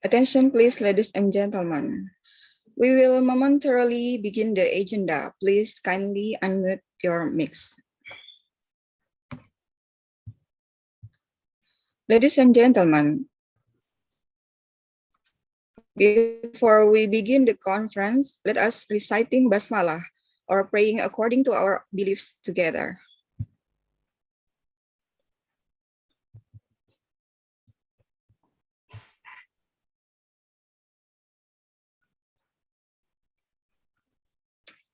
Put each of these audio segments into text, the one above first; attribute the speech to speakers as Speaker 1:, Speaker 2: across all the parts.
Speaker 1: Attention please, ladies and gentlemen. We will momentarily begin the agenda. Please kindly unmute your mics. Ladies and gentlemen, before we begin the conference, let us reciting Basmalah or praying according to our beliefs together.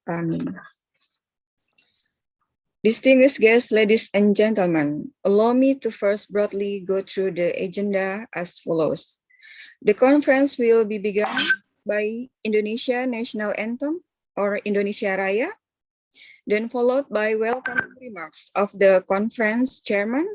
Speaker 1: Amin. Distinguished guests, ladies and gentlemen, allow me to first broadly go through the agenda as follows. The conference will be begun by Indonesia National Anthem or Indonesia Raya, then followed by welcome remarks of the conference chairman.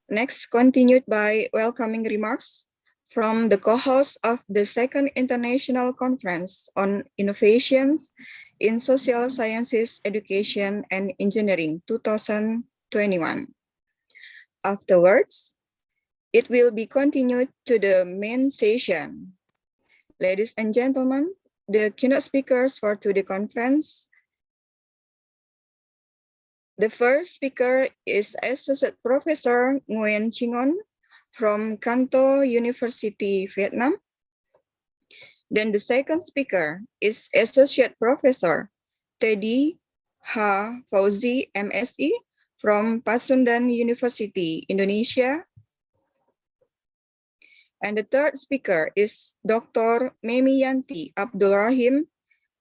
Speaker 1: Next, continued by welcoming remarks from the co-host of the Second International Conference on Innovations in Social Sciences, Education and Engineering 2021. Afterwards, it will be continued to the main session. Ladies and gentlemen, the keynote speakers for today's conference. The first speaker is Associate Professor Nguyen Chingon from Canto University, Vietnam. Then the second speaker is Associate Professor Teddy H. Fauzi, MSc from Pasundan University, Indonesia. And the third speaker is Dr. Memiyanti Abdul-Rahim,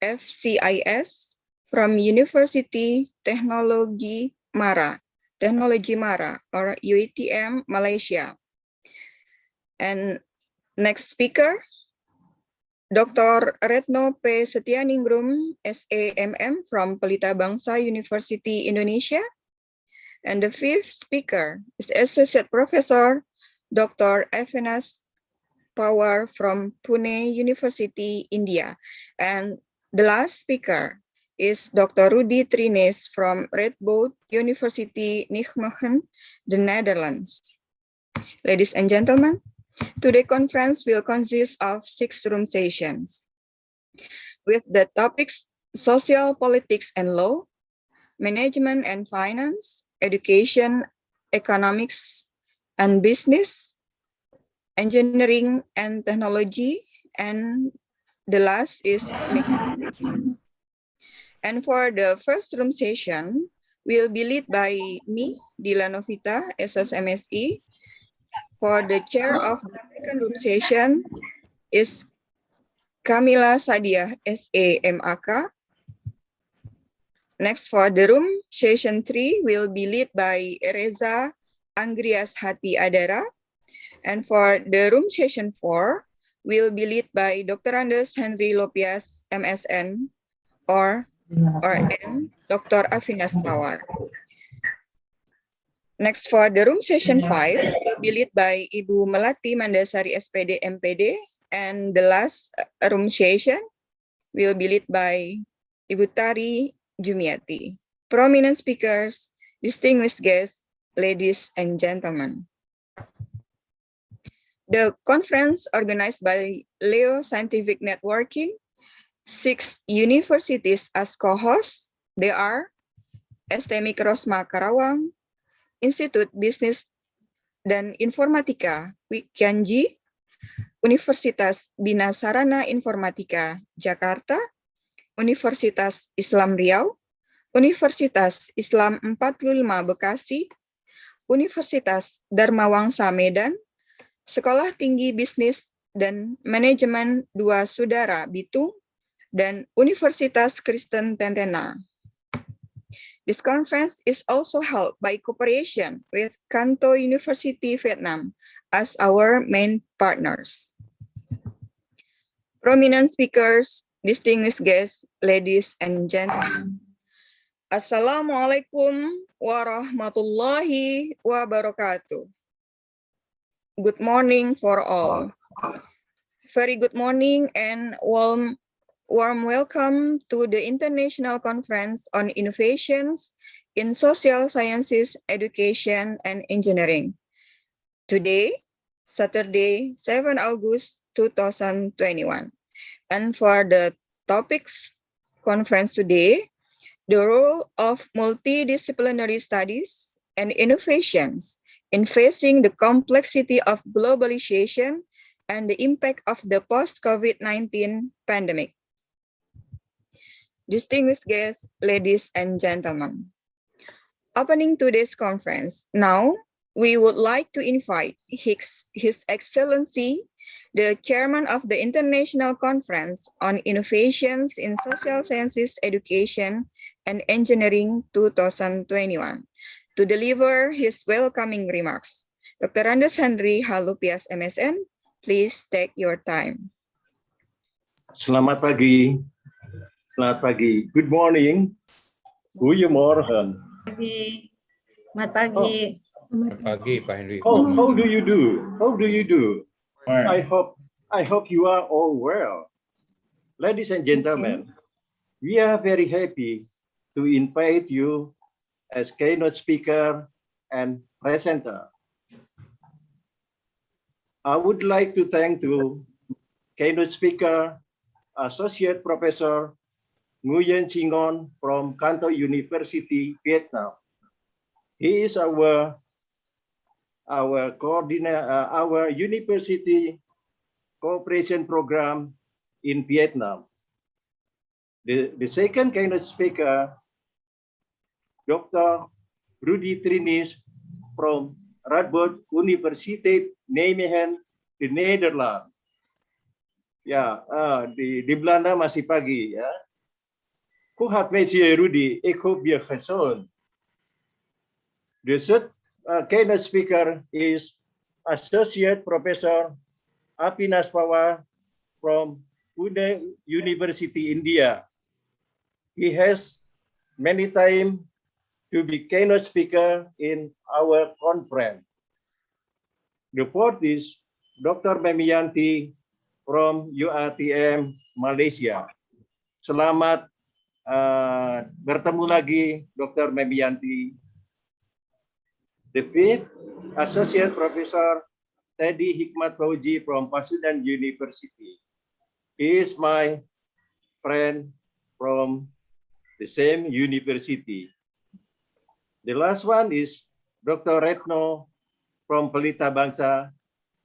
Speaker 1: FCIS, from University Teknologi Mara or UITM, Malaysia. And next speaker, Dr. Retno P. Setianingrum, SAMM, from Pelita Bangsa University, Indonesia. And the fifth speaker is Associate Professor Dr. Avinash Pawar from Pune University, India. And the last speaker is Dr. Rudy Trines from Radboud University, Nijmegen, the Netherlands. Ladies and gentlemen, today's conference will consist of 6 room sessions with the topics social politics and law, management and finance, education, economics and business, engineering and technology, and the last is mechanics. And for the first room session, will be led by me, Dila Novita, SSMSE. For the chair of the second room session is Kamila Sadia, SAMAK. Next, for the room session 3 will be led by Reza Anggrias Hati Adara. And for the room session 4 will be led by Dr. Andes Henry Lopias, MSN, or Dr. Avinash Pawar. Next, for the room session 5 will be led by Ibu Melati Mandasari, SPD, MPD. And the last room session will be led by Ibu Tari Jumiati. Prominent speakers, distinguished guests, ladies and gentlemen. The conference organized by Leo Scientific Networking, 6 universities as co-hosts. They are STMI Rosma Karawang, Institut Bisnis dan Informatika Wikyanji, Universitas Bina Sarana Informatika Jakarta, Universitas Islam Riau, Universitas Islam 45 Bekasi, Universitas Dharma Wangsa Medan, Sekolah Tinggi Bisnis dan Manajemen 2 Saudara Bitung, dan Universitas Kristen Tentena. This conference is also held by cooperation with Canto University, Vietnam as our main partners. Prominent speakers, distinguished guests, ladies and gentlemen. Assalamualaikum warahmatullahi wabarakatuh. Good morning for all. Very good morning and warm Warm welcome to the International Conference on Innovations in Social Sciences, Education, and Engineering. Today, Saturday, 7 August 2021. And for the topics conference today, the role of multidisciplinary studies and innovations in facing the complexity of globalization and the impact of the post-COVID-19 pandemic. Distinguished guests, ladies and gentlemen, opening today's conference, now we would like to invite His Excellency, the Chairman of the International Conference on Innovations in Social Sciences, Education, and Engineering 2021, to deliver his welcoming remarks. Dr. Andes Henry Halupias, MSN, please take your time.
Speaker 2: Selamat pagi. Selamat pagi. Good morning. Goedemorgen.
Speaker 3: Selamat pagi.
Speaker 4: Selamat pagi, Pak Henry.
Speaker 2: How do you do? How do you do? I hope you are all well. Ladies and gentlemen, we are very happy to invite you as keynote speaker and presenter. I would like to thank the keynote speaker, Associate Professor Nguyen Chi Ngon from Canton University, Vietnam. He is our coordinator, our university cooperation program in Vietnam. The second keynote speaker, Dr. Rudy Trinis from Radboud Universiteit Nijmegen, the Netherlands. Ja, di Belanda masih pagi ya. Hoe gaat met je, Rudy? Ik hoop je gezond. The third keynote speaker is Associate Professor Avinash Pawar from Pune University, India. He has many times to be keynote speaker in our conference. The fourth is Dr. Memiyanti from UATM, Malaysia. Selamat bertemu lagi, Dr. Memiyanti. The fifth, Associate Professor Teddy Hikmat Fauzi from Pasundan University. He is my friend from the same university. The last one is Dr. Retno from Pelita Bangsa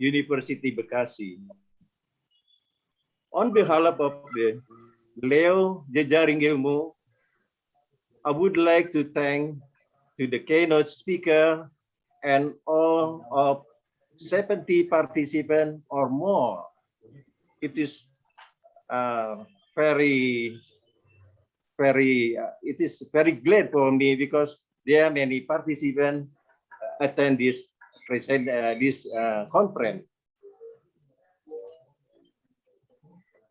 Speaker 2: University, Bekasi. On behalf of the Leo Jejaring Ilmu, I would like to thank to the keynote speaker and all of 70 participants or more. It is very glad for me because there are many participants attend this conference.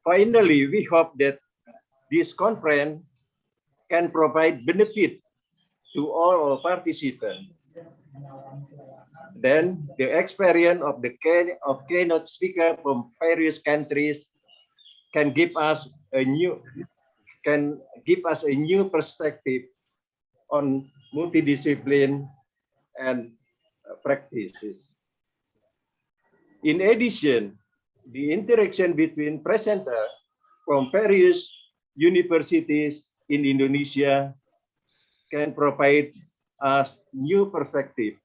Speaker 2: Finally, we hope that this conference can provide benefit to all participants. Then the experience of the keynote speaker from various countries can give us a new perspective on multidiscipline and practices. In addition, the interaction between presenters from various universities in Indonesia can provide us new perspective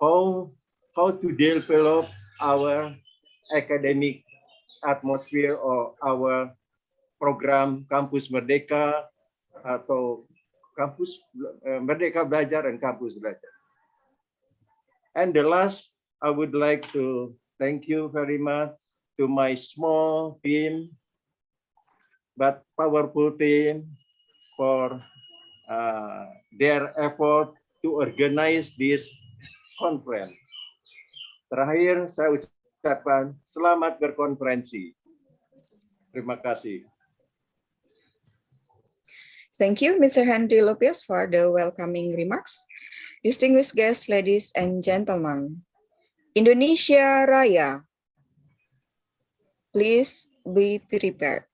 Speaker 2: how to develop our academic atmosphere or our program Kampus Merdeka atau Kampus Merdeka Belajar dan Kampus Belajar. And the last, I would like to thank you very much to my small team, but powerful team for their effort to organize this conference. Terakhir, saya ucapkan selamat berkonferensi. Terima kasih.
Speaker 1: Thank you, Mr. Henry Lopez, for the welcoming remarks. Distinguished guests, ladies and gentlemen, Indonesia Raya, please be prepared.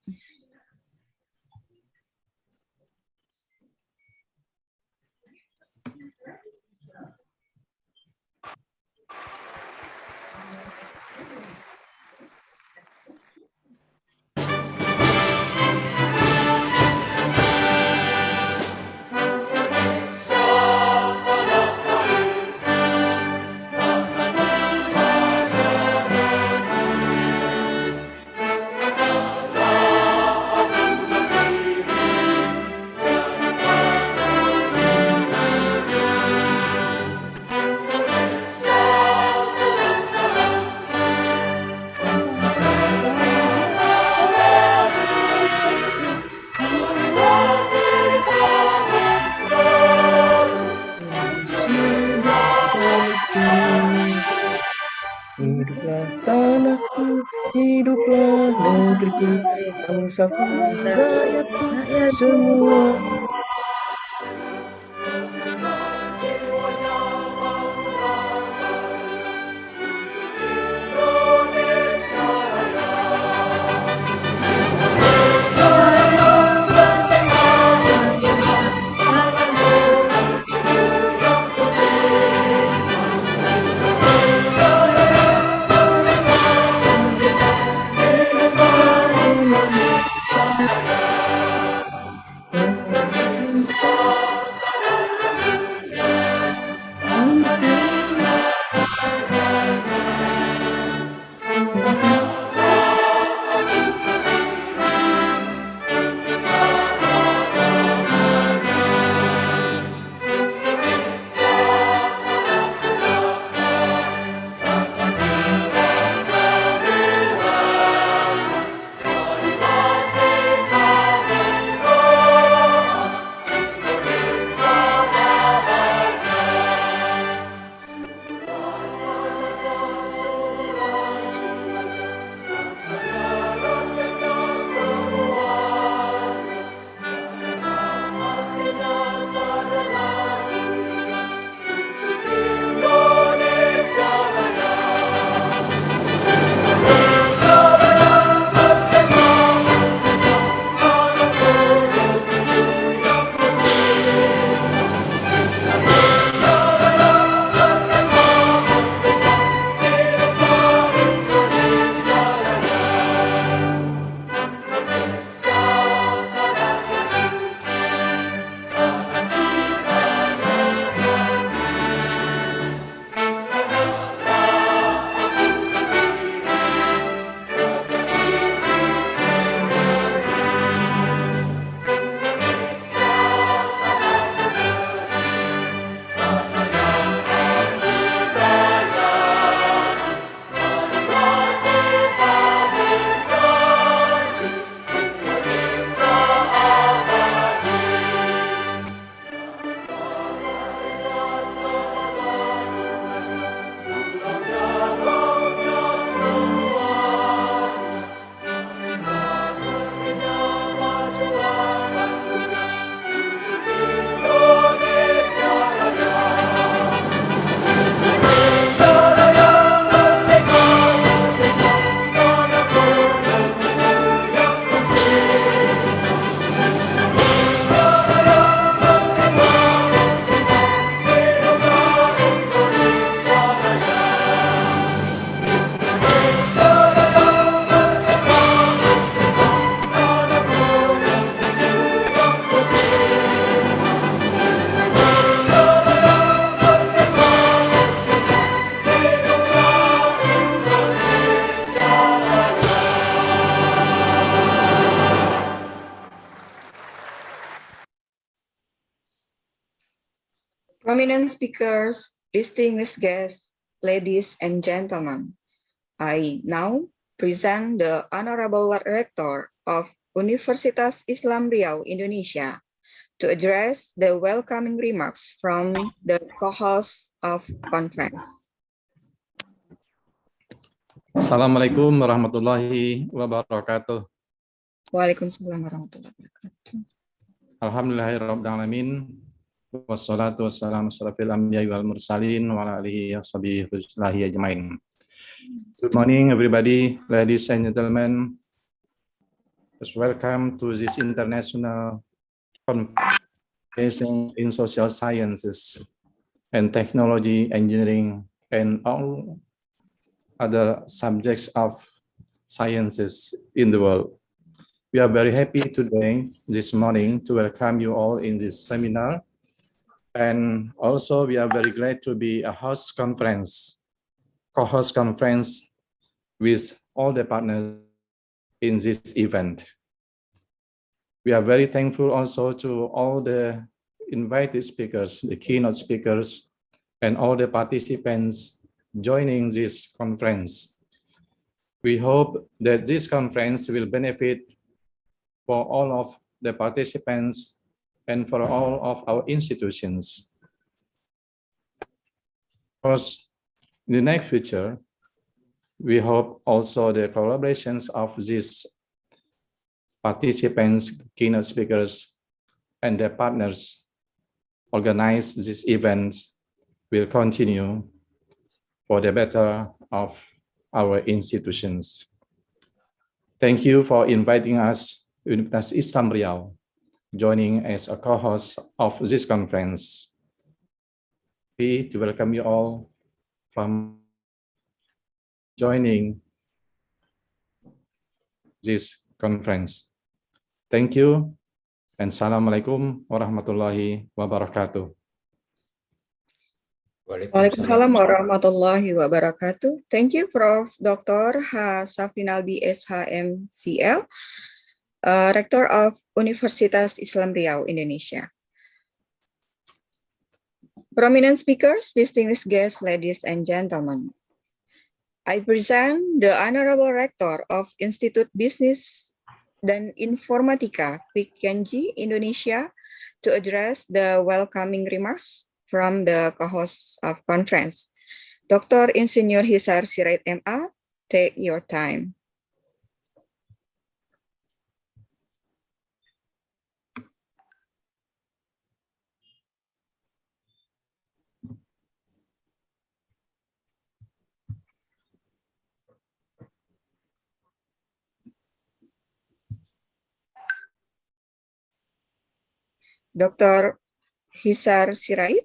Speaker 4: hiduplah negeriku, bangsaku, rakyatku, semua.
Speaker 1: Prominent speakers, distinguished guests, ladies and gentlemen, I now present the Honorable Rector of Universitas Islam Riau, Indonesia, to address the welcoming remarks from the co-host of conference.
Speaker 5: Assalamualaikum warahmatullahi wabarakatuh.
Speaker 1: Waalaikumsalam warahmatullahi wabarakatuh.
Speaker 5: Alhamdulillahirabbil alamin. Wassalatu wassalamu asyrafil anbiya'i wal mursalin wa ala alihi washabihi ajmain. Good morning everybody, ladies and gentlemen. Welcome to this international conference in social sciences and technology, engineering, and all other subjects of sciences in the world. We are very happy today, this morning, to welcome you all in this seminar. And also we are very glad to be a co-host conference with all the partners in this event. We are very thankful also to all the invited speakers, the keynote speakers, and all the participants joining this conference. We hope that this conference will benefit for all of the participants and for all of our institutions. Because in the next future, We hope also the collaborations of these participants, keynote speakers, and their partners organize these events will continue for the better of our institutions. Thank you for inviting us, Universitas Islam Riau, joining as a co-host of this conference. We welcome you all from joining this conference. Thank you, and Assalamualaikum warahmatullahi wabarakatuh.
Speaker 1: Waalaikumsalam warahmatullahi wabarakatuh. Thank you, Prof. Dr. H. Safrinaldi SHM CL, Rector of Universitas Islam Riau, Indonesia. Prominent speakers, distinguished guests, ladies and gentlemen. I present the Honorable Rector of Institute Business dan Informatika, PIKNG, Indonesia, to address the welcoming remarks from the co-hosts of conference. Dr. Insinyur Hisar Sirait MA, take your time. Dr. Hisar Sirait.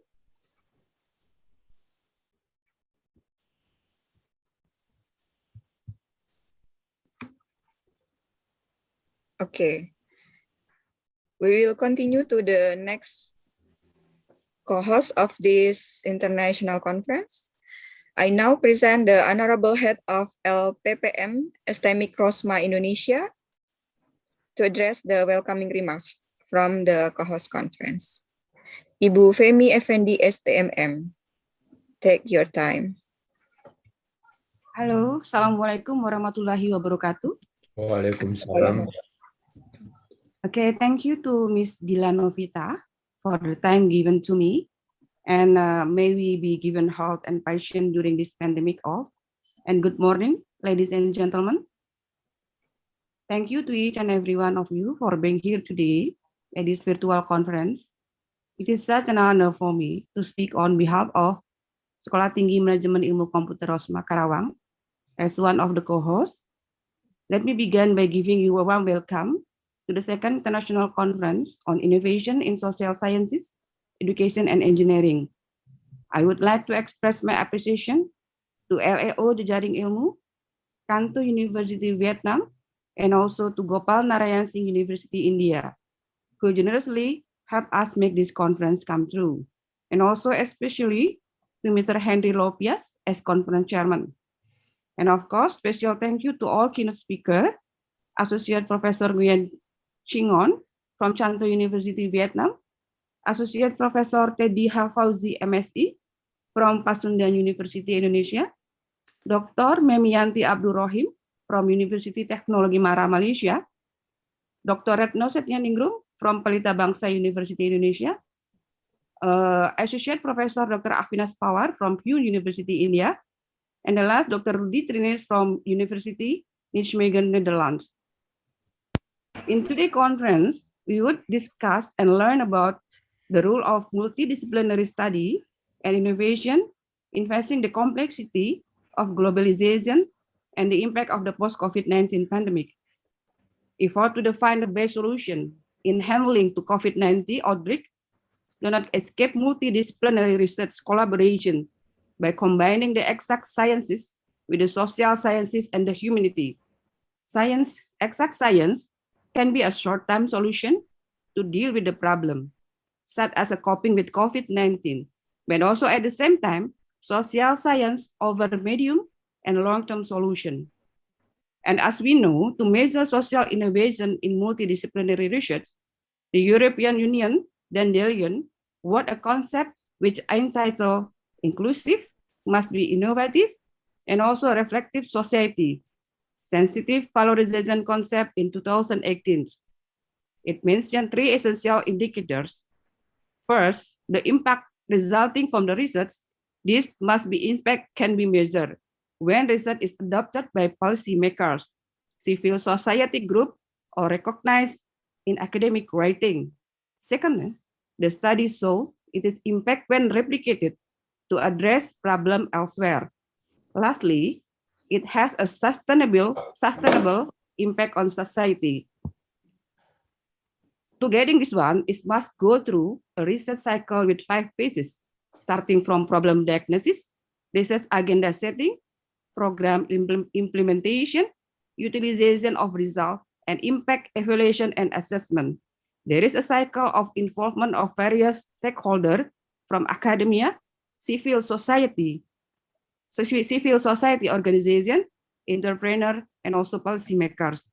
Speaker 1: Okay. We will continue to the next co-host of this international conference. I now present the Honorable Head of LPPM STMIC Rosma Indonesia to address the welcoming remarks from the co-host conference. Ibu Femi Effendi STMM, take your time.
Speaker 6: Halo, Assalamualaikum warahmatullahi wabarakatuh.
Speaker 4: Waalaikumsalam.
Speaker 6: Okay, thank you to Ms. Dilanovita for the time given to me. And may we be given health and patience during this pandemic off. And good morning, ladies and gentlemen. Thank you to each and every one of you for being here today at this virtual conference. It is such an honor for me to speak on behalf of Sekolah Tinggi Manajemen Ilmu Komputer Rosma Karawang as one of the co-hosts. Let me begin by giving you a warm welcome to the second international conference on innovation in social sciences, education and engineering. I would like to express my appreciation to LAO Jejaring Ilmu, Kanto University Vietnam, and also to Gopal Narayan Singh University India, who generously helped us make this conference come true. And also especially to Mr. Henry Lopias as conference chairman. And of course, special thank you to all keynote speakers, Associate Professor Nguyen Chingon from Chanto University, Vietnam, Associate Professor Teddy Hafauzi, MSI from Pasundan University, Indonesia, Dr. Memianti Abdul Rohim from University Teknologi Mara, Malaysia, Dr. Retno Setyaningrum from Pelita Bangsa University, Indonesia, Associate Professor Dr. Aquinas Pawar from Pune University, India, and the last, Dr. Rudy Trines from University Nijmegen, Netherlands. In today's conference, we would discuss and learn about the role of multidisciplinary study and innovation in facing the complexity of globalization and the impact of the post-COVID-19 pandemic. Effort to define the best solution in handling to COVID-19 outbreak do not escape multidisciplinary research collaboration by combining the exact sciences with the social sciences and the humanity. Exact science can be a short-term solution to deal with the problem, such as a coping with COVID-19, but also at the same time, social science over medium and long-term solution. And as we know, to measure social innovation in multidisciplinary research, the European Union then delineated what a concept which entitled inclusive, must be innovative, and also a reflective society, sensitive polarization concept in 2018. It mentioned three essential indicators. First, the impact resulting from the research. This must be impact can be measured. when research is adopted by policymakers, civil society group, or recognized in academic writing. Second, the study show it is impact when replicated to address problem elsewhere. Lastly, it has a sustainable impact on society. To getting this one, it must go through a research cycle with 5 phases, starting from problem diagnosis, research agenda setting, program implementation, utilization of result, and impact evaluation and assessment. There is a cycle of involvement of various stakeholders from academia, civil society organization, entrepreneur, and also policymakers.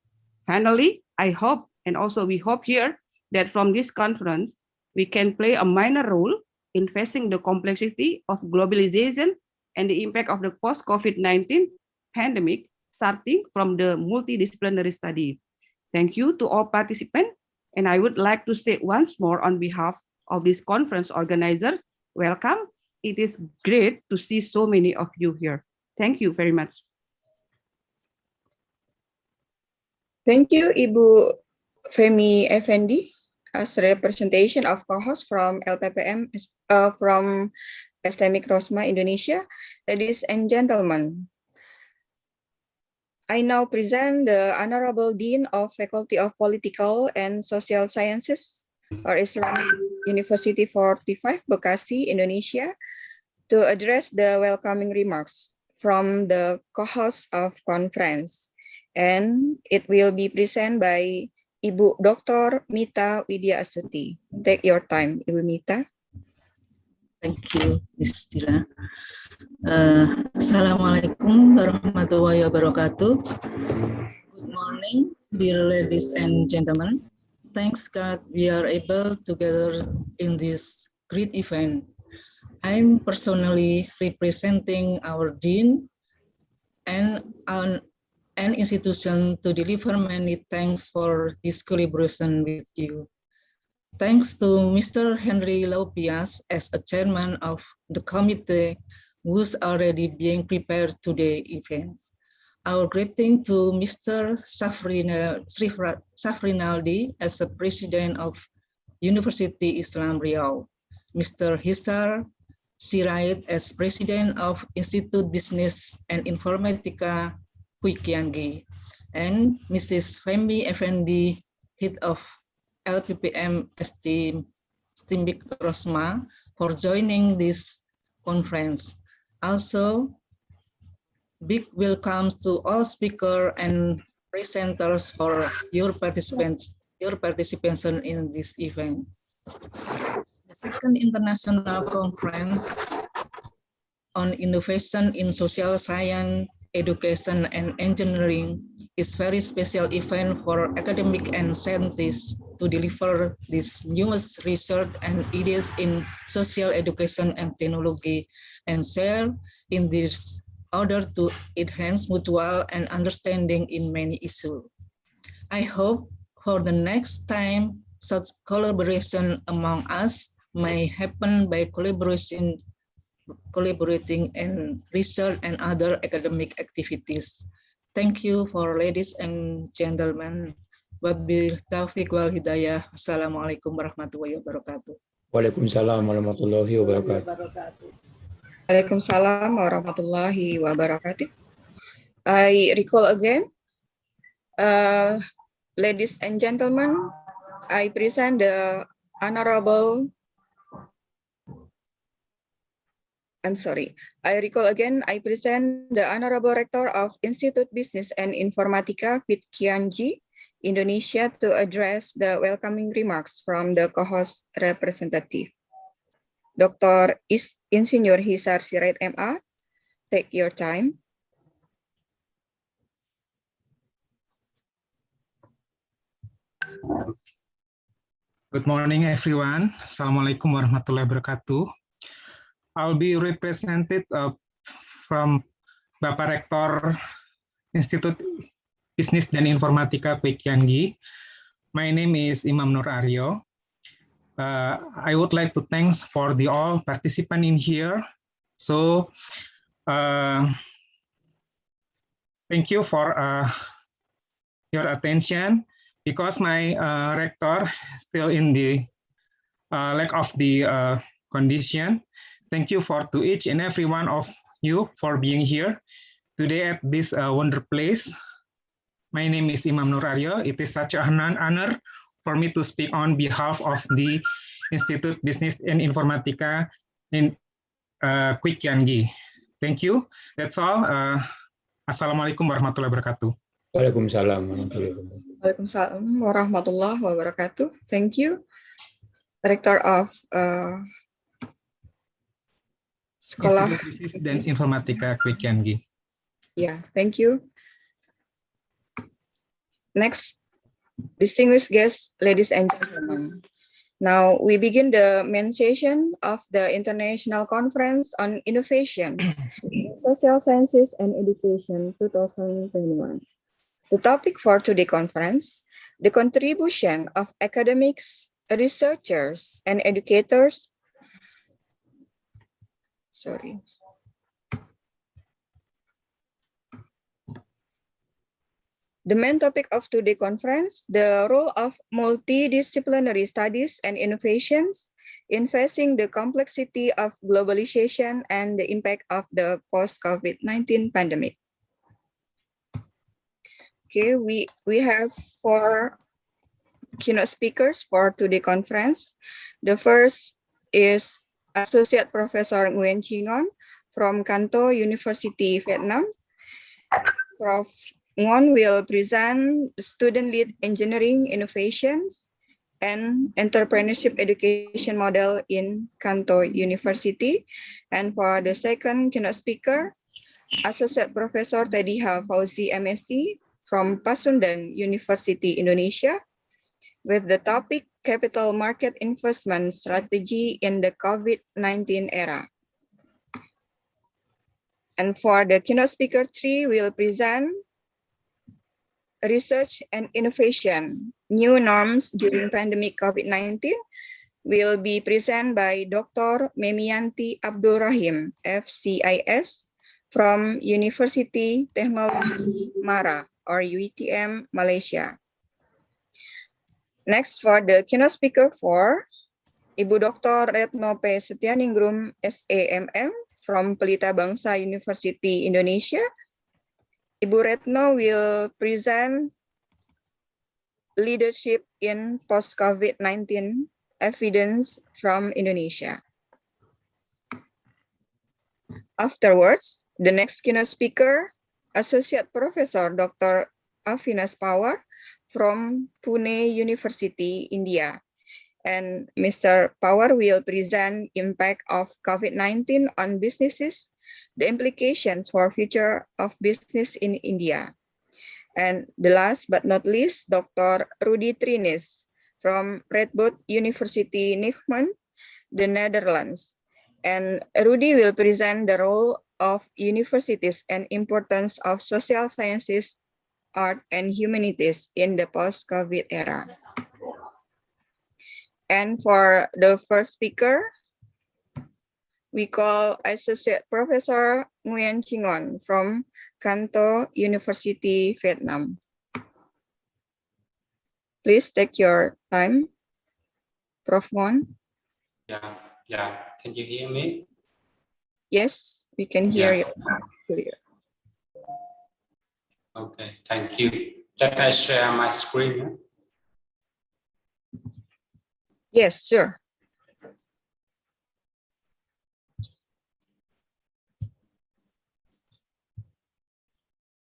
Speaker 6: Finally, I hope, and also we hope here, that from this conference, we can play a minor role in facing the complexity of globalization and the impact of the post-COVID-19 pandemic, starting from the multidisciplinary study. Thank you to all participants. And I would like to say once more on behalf of this conference organizers, welcome. It is great to see so many of you here. Thank you very much.
Speaker 1: Thank you, Ibu Femi Effendi, as representation of co-host from LPPM, from Islamic Rosma Indonesia. Ladies and gentlemen, I now present the Honorable Dean of Faculty of Political and Social Sciences, or Islamic University 45, Bekasi, Indonesia, to address the welcoming remarks from the co-host of conference. And it will be presented by Ibu Dr. Mita Widya Astuti. Take your time, Ibu Mita.
Speaker 7: Thank you, Ms. Dila. Assalamualaikum warahmatullahi wabarakatuh. Good morning, dear ladies and gentlemen. Thanks God we are able to gather in this great event. I'm personally representing our Dean and an institution to deliver many thanks for this collaboration with you. Thanks to Mr. Henry Laupias as a chairman of the committee who's already being prepared today's events. Our greeting to Mr. Safrinaldi as a president of University Islam Riau, Mr. Hisar Sirait as president of Institute Business and Informatika Kuikiangi, and Mrs. Femi Effendi, head of LPPM Islamic Rosma, for joining this conference. Also, big welcome to all speakers and presenters for your participation in this event. The second international conference on innovation in social science, education, and engineering is very special event for academic and scientists to deliver this newest research and ideas in social education and technology and share in this order to enhance mutual and understanding in many issues. I hope for the next time such collaboration among us may happen by collaborating in research and other academic activities. Thank you for ladies and gentlemen. Wabil taufiq wal hidayah. Assalamualaikum warahmatullahi wabarakatuh.
Speaker 4: Waalaikumsalam warahmatullahi wabarakatuh.
Speaker 1: Waalaikumsalam warahmatullahi wabarakatuh. I recall again, ladies and gentlemen, I present the Honorable, I recall again, I present the Honorable Rector of Institute Business and Informatika Kuikiangi, Indonesia, to address the welcoming remarks from the co-host representative. Dr. Insinyur Hisar Sirait MA, take your time.
Speaker 8: Good morning, everyone. Assalamualaikum warahmatullahi wabarakatuh. I'll be represented from Bapak Rektor Institut Bisnis dan Informatika Kuikiangi. My name is Imam Nur Aryo. I would like to thanks for the all participant in here. So thank you for your attention. Because my rector still in the lack of the condition. Thank you to each and every one of you for being here today at this wonder place. My name is Imam Nur Aryo. It is such an honor for me to speak on behalf of the Institute Business and Informatica in Kwi Kian Gi. Thank you. That's all. Assalamualaikum warahmatullahi wabarakatuh.
Speaker 4: Waalaikumsalam warahmatullahi wabarakatuh.
Speaker 1: Waalaikumsalam warahmatullahi wabarakatuh. Thank you, Director of Sekolah
Speaker 8: Institut Bisnis dan Informatika Kwi Kian Gi.
Speaker 1: Yeah, thank you. Next, distinguished guests, ladies and gentlemen. Now we begin the main session of the International Conference on Innovations in Social Sciences and Education 2021. The topic for today's conference, the contribution of academics, researchers, and educators. The main topic of today's conference, the role of multidisciplinary studies and innovations in facing the complexity of globalization and the impact of the post-COVID-19 pandemic. Okay, we have 4 keynote speakers for today's conference. The first is Associate Professor Nguyen Chi Ngon from Canto University, Vietnam. Prof. Ngon will present student-led engineering innovations and entrepreneurship education model in Canto University. And for the second keynote speaker, Associate Professor Teddy Ha Fauzi, MSc from Pasundan University, Indonesia, with the topic Capital Market Investment Strategy in the COVID-19 era. And for the keynote speaker 3, we'll present Research and Innovation, New Norms During Pandemic COVID-19, will be presented by Dr. Memianti Abdul Rahim, FCIS, from University Technology Mara, or UITM, Malaysia. Next, for the keynote speaker 4, Ibu Dr. Retno P. Setianingrum, SAMM, from Pelita Bangsa University, Indonesia. Ibu Retno will present Leadership in Post-COVID-19 Evidence from Indonesia. Afterwards, the next keynote speaker, Associate Professor Dr. Avinas Pawar from Pune University, India. And Mr. Pawar will present impact of COVID-19 on businesses, the implications for future of business in India. And the last but not least, Dr. Rudy Trinis from Radboud University, Nijmegen, the Netherlands. And Rudy will present the role of universities and importance of social sciences, art, and humanities in the post-COVID era. And for the first speaker, we call Associate Professor Nguyen Chi Ngon from Canto University, Vietnam. Please take your time, Prof. Ngon.
Speaker 9: Yeah. Can you hear me?
Speaker 1: Yes, we can hear you clear.
Speaker 9: Okay, thank you. Let I share my screen.
Speaker 1: Yes, sure.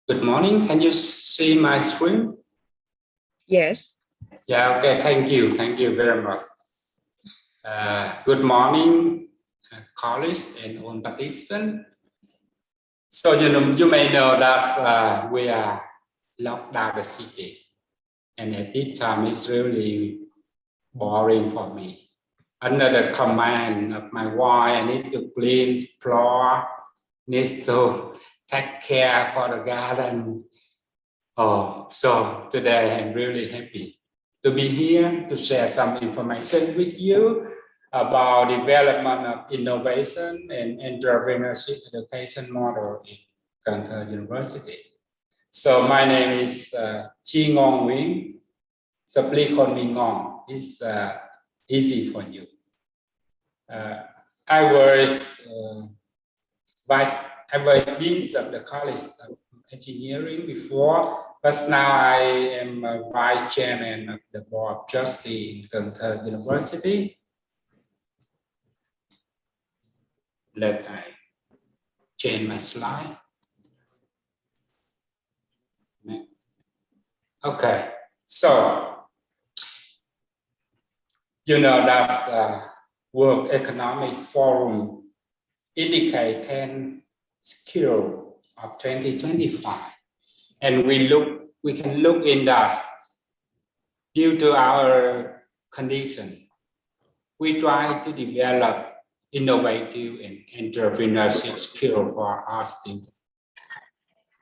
Speaker 9: Good morning. Can you see my screen?
Speaker 1: Yes.
Speaker 9: Yeah, okay. Thank you. Thank you very much. Good morning, colleagues and all participants. So you may know that we are locked down the city, and at this time it's really boring for me. Under the command of my wife, I need to clean floor, needs to take care for the garden. Oh, so today I'm really happy to be here to share some information with you about development of innovation and entrepreneurship education model in Canto University. So my name is Chi Ngong Nguyen. So please call me Ngong. It's easy for you. I was dean of the College of Engineering before, but now I am a vice chairman of the board of trustees in Cần Thơ University. Let I change my slide. Okay, so you know that World Economic Forum indicate 10 skills of 2025, and we can look in that due to our condition. We try to develop innovative and entrepreneurship skill for our students.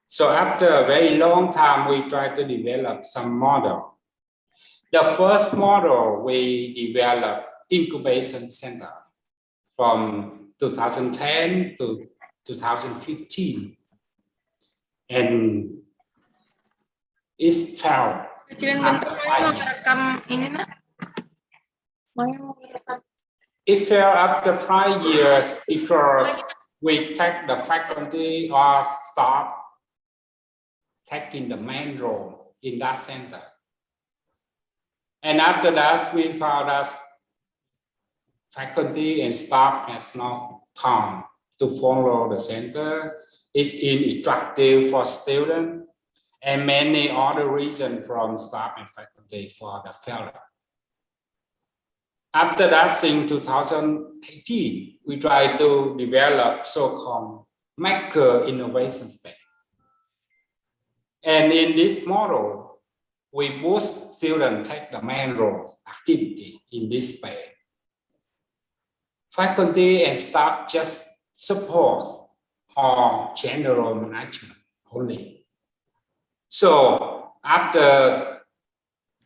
Speaker 9: So after a very long time, we try to develop some model. The first model we developed incubation center from 2010 to 2015, and it fell after 5 years. It fell after 5 years because we take the faculty or staff taking the main role in that center. And after that, we found that faculty and staff has no time to follow the center. It's instructive for students and many other reasons from staff and faculty for the failure. After that, in 2018, we tried to develop so-called maker innovation space. And in this model, we boost students take the main role activity in this space. Faculty and staff just support or general management only. So after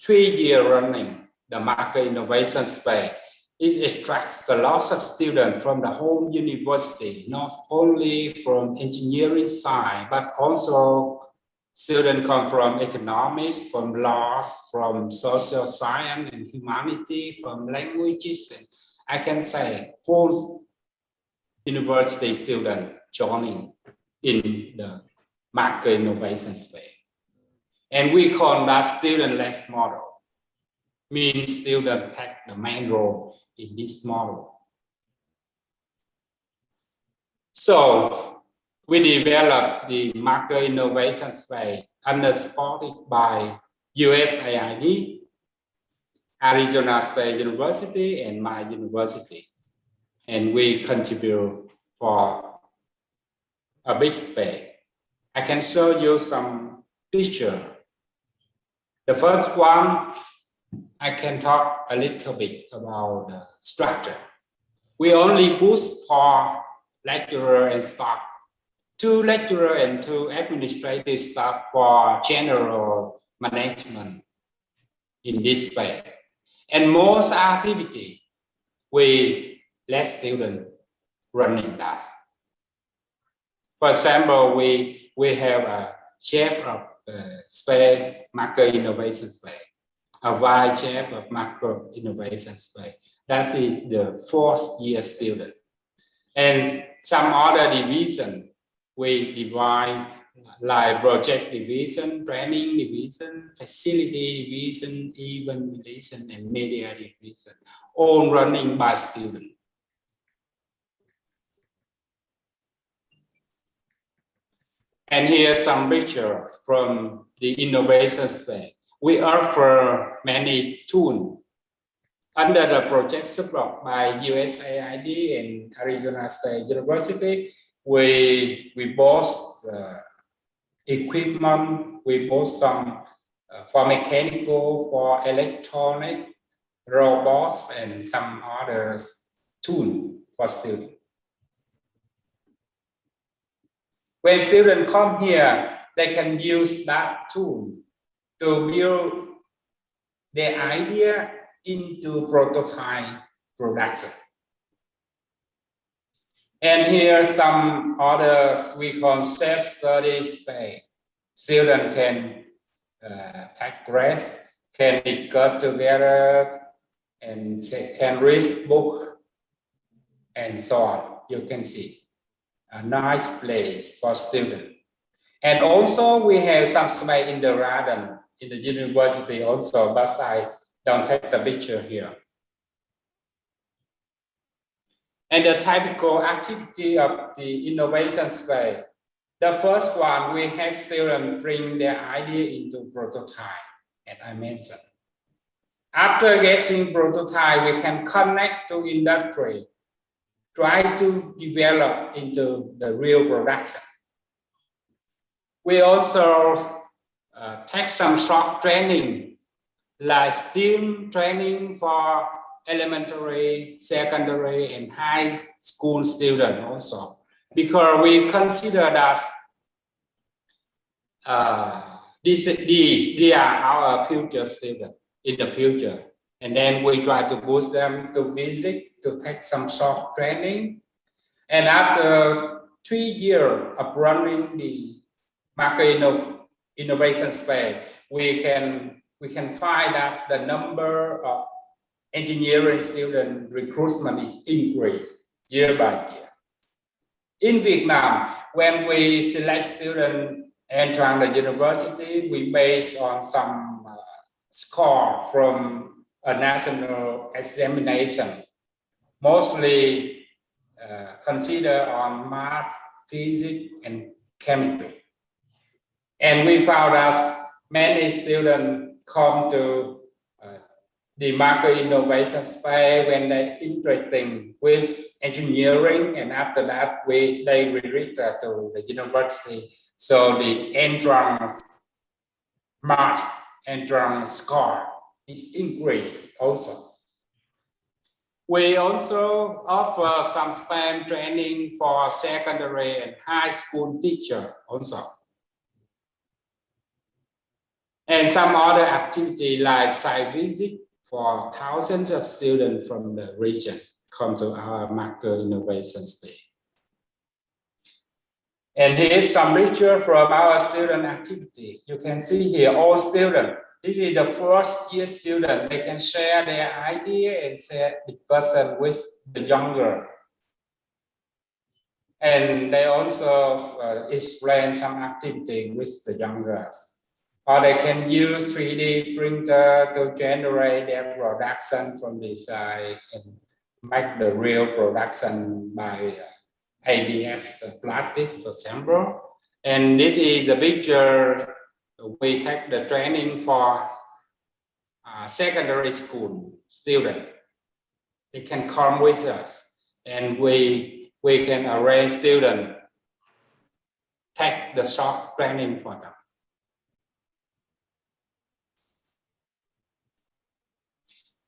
Speaker 9: 3 years running, the Maker Innovation Space, it attracts a lot of students from the whole university, not only from engineering side, but also students come from economics, from laws, from social science and humanity, from languages. And I can say whole university students joining in the Maker Innovation Space. And we call that student-led model. Means students take the main role in this model. So we developed the Maker Innovation Space under supported by USAID, Arizona State University, and my university. And we contribute for a big space. I can show you some pictures. The first one, I can talk a little bit about the structure. We only boost for lecturer and staff, 2 lecturer and 2 administrative staff for general management in this space. And most activity, we let students running that. For example, we have a chef of space, Maker Innovation Space, a vice chair of Macro Innovation Space. That is the 4th year student. And some other division, we divide like project division, training division, facility division, event division, and media division, all running by students. And here's some picture from the innovation space. We offer many tools under the project support by USAID and Arizona State University. We bought equipment, we bought some for mechanical, for electronic, robots, and some other tools for students. When students come here, they can use that tool to build their idea into prototype production. And here some others we call self-study space. Students can take rest, can got together, and can read book, and so on. You can see a nice place for students. And also we have some space in the garden in the university also, but I don't take the picture here. And the typical activity of the innovation space. The first one, we have students bring their idea into prototype, as I mentioned. After getting prototype, we can connect to industry, try to develop into the real production. We also take some short training, like STEAM training for elementary, secondary, and high school students also, because we consider that they are our future students in the future. And then we try to push them to visit, to take some short training. And after 3 years of running the market innovation space, we can find that the number of engineering student recruitment is increased year by year. In Vietnam, when we select students entering the university, we base on some score from a national examination, mostly consider on math, physics, and chemistry. And we found that many students come to the market innovation space when they're interested with engineering, and after that they register to the university. So the entrance marks, entrance score is increased also. We also offer some STEM training for secondary and high school teacher also. And some other activity like site visit for thousands of students from the region come to our market innovation space. And here's some picture from our student activity. You can see here all students. This is the first year student. They can share their idea and share discussion with the younger. And they also explain some activity with the younger. Or they can use 3D printer to generate their production from design and make the real production by ABS plastic, for example. And this is the picture. We take the training for secondary school students. They can come with us, and we can arrange students take the short training for them.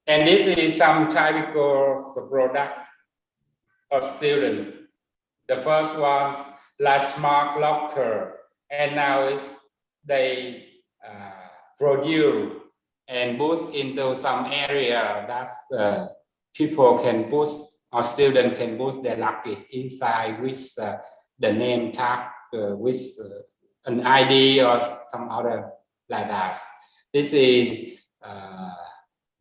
Speaker 9: And this is some typical product of students. The first one, like smart locker, and now they produce and push into some area that people can push, or students can push their luggage inside with the name tag, with an ID or some other like that. This is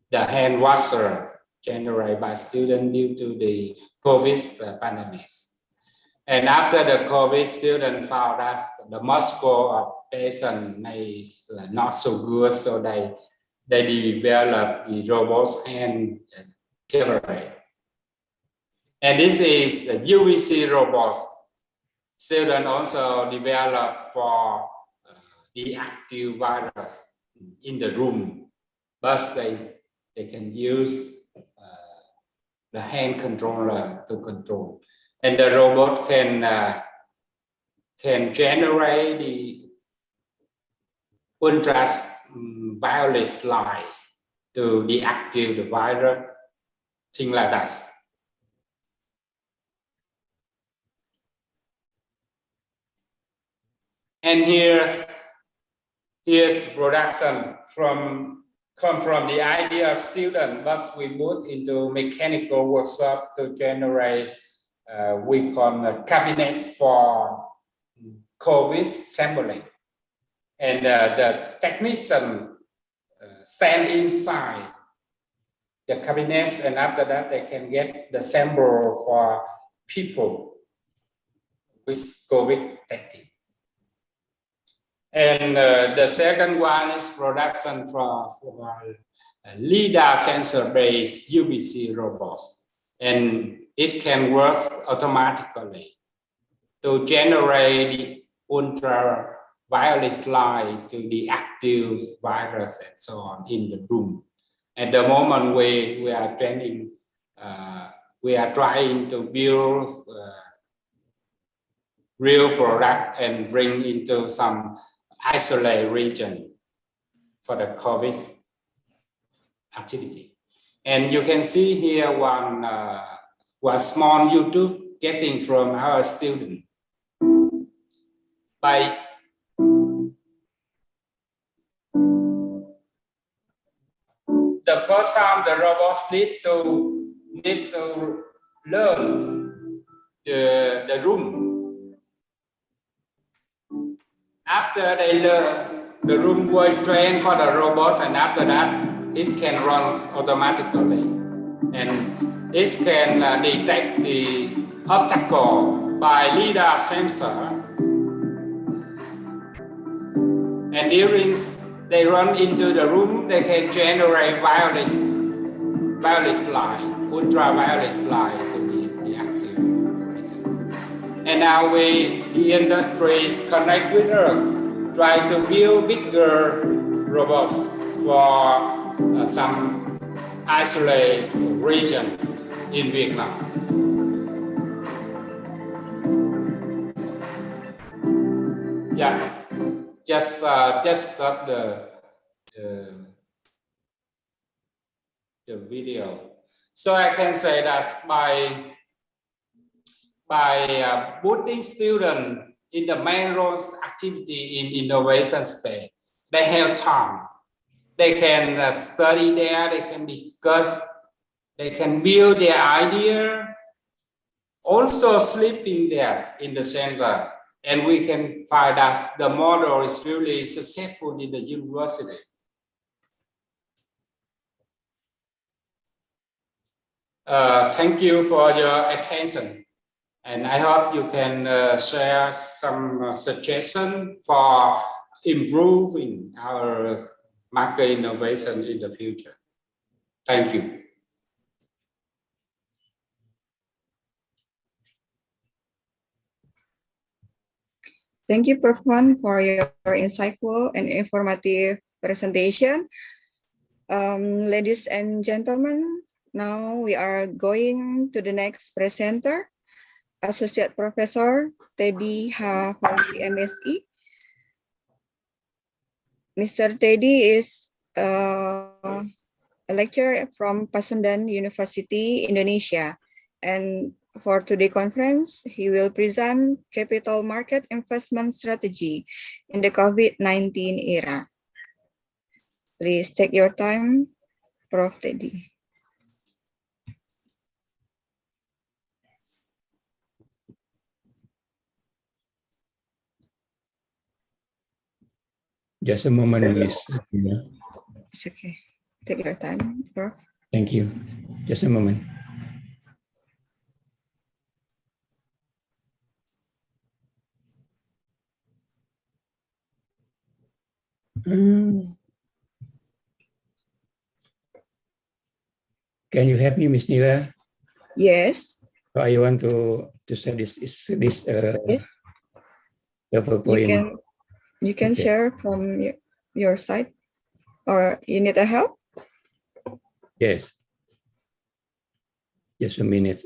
Speaker 9: the hand washer generated by students due to the COVID pandemic. And after the COVID, students found that the muscle of patient is not so good, so they developed the robot hand camera. And this is the UVC robot. Students also developed for the active virus in the room, but they can use the hand controller to control. And the robot can generate the ultraviolet lights to deactivate the virus, things like that. And here's production come from the idea of students, but we moved into mechanical workshop to generate we call cabinets for COVID sampling. and the technician stand inside the cabinets, and after that they can get the sample for people with COVID-19. And the second one is production for LiDAR sensor-based UVC robots, and it can work automatically to generate the ultraviolet light to deactivate virus and so on in the room. At the moment, we are training, we are trying to build real product and bring into some isolated region for the COVID activity. And you can see here one small YouTube getting from our student. By the first time, the robots need to learn the room. After they learn, the room will train for the robots, and after that, it can run automatically. And it can detect the obstacle by LiDAR sensor. And during they run into the room, they can generate violet light, ultraviolet light to be active. And now the industries connect with us, try to build bigger robots for some isolated region in Vietnam. Yeah, just stop the video. So I can say that by putting students in the main role activity in innovation space, they have time. They can study there, they can discuss, they can build their idea, also sleeping there in the center. And we can find that the model is really successful in the university. Thank you for your attention. And I hope you can share some suggestions for improving our market innovation in the future. Thank you.
Speaker 1: Thank you, Prof. Wan, for your insightful and informative presentation. Ladies and gentlemen, now we are going to the next presenter, Associate Professor Teddy Ha Fauzi, MSc. Mr. Teddy is a lecturer from Pasundan University, Indonesia. And for today's conference, he will present capital market investment strategy in the COVID-19 era. Please take your time, Prof. Teddy.
Speaker 4: Just a moment, Miss.
Speaker 1: It's okay. Take your time, Prof.
Speaker 4: Thank you. Just a moment. Can you help me, Miss Nila?
Speaker 1: Yes.
Speaker 4: So I want to say this
Speaker 1: Yes.
Speaker 4: PowerPoint.
Speaker 1: You can
Speaker 4: Okay.
Speaker 1: share from your side, or you need a help?
Speaker 4: Yes. Just a minute.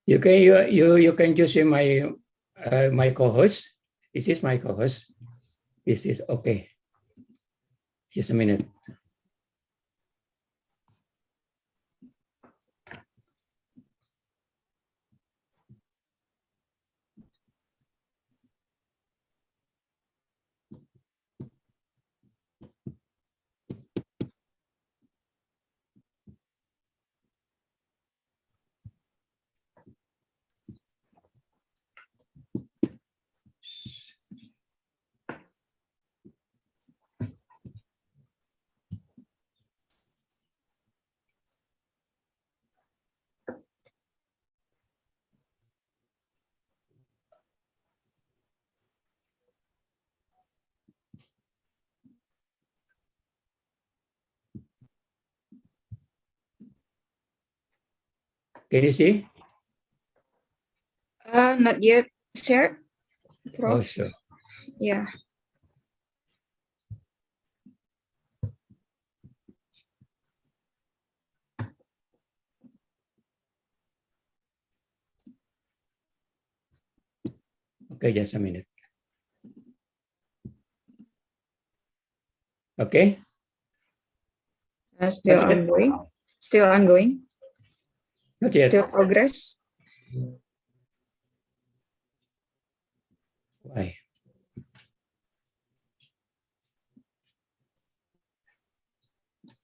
Speaker 4: You can just see my my co-host. This is my co-host. This is okay. Just a minute. Can you see?
Speaker 1: Not yet shared,
Speaker 4: Oh,
Speaker 1: Prof.
Speaker 4: sure.
Speaker 1: Yeah.
Speaker 4: Okay, just a minute. Okay.
Speaker 1: Still
Speaker 4: Not yet.
Speaker 1: ongoing. Still ongoing.
Speaker 4: Not yet.
Speaker 1: Still progress.
Speaker 4: Why?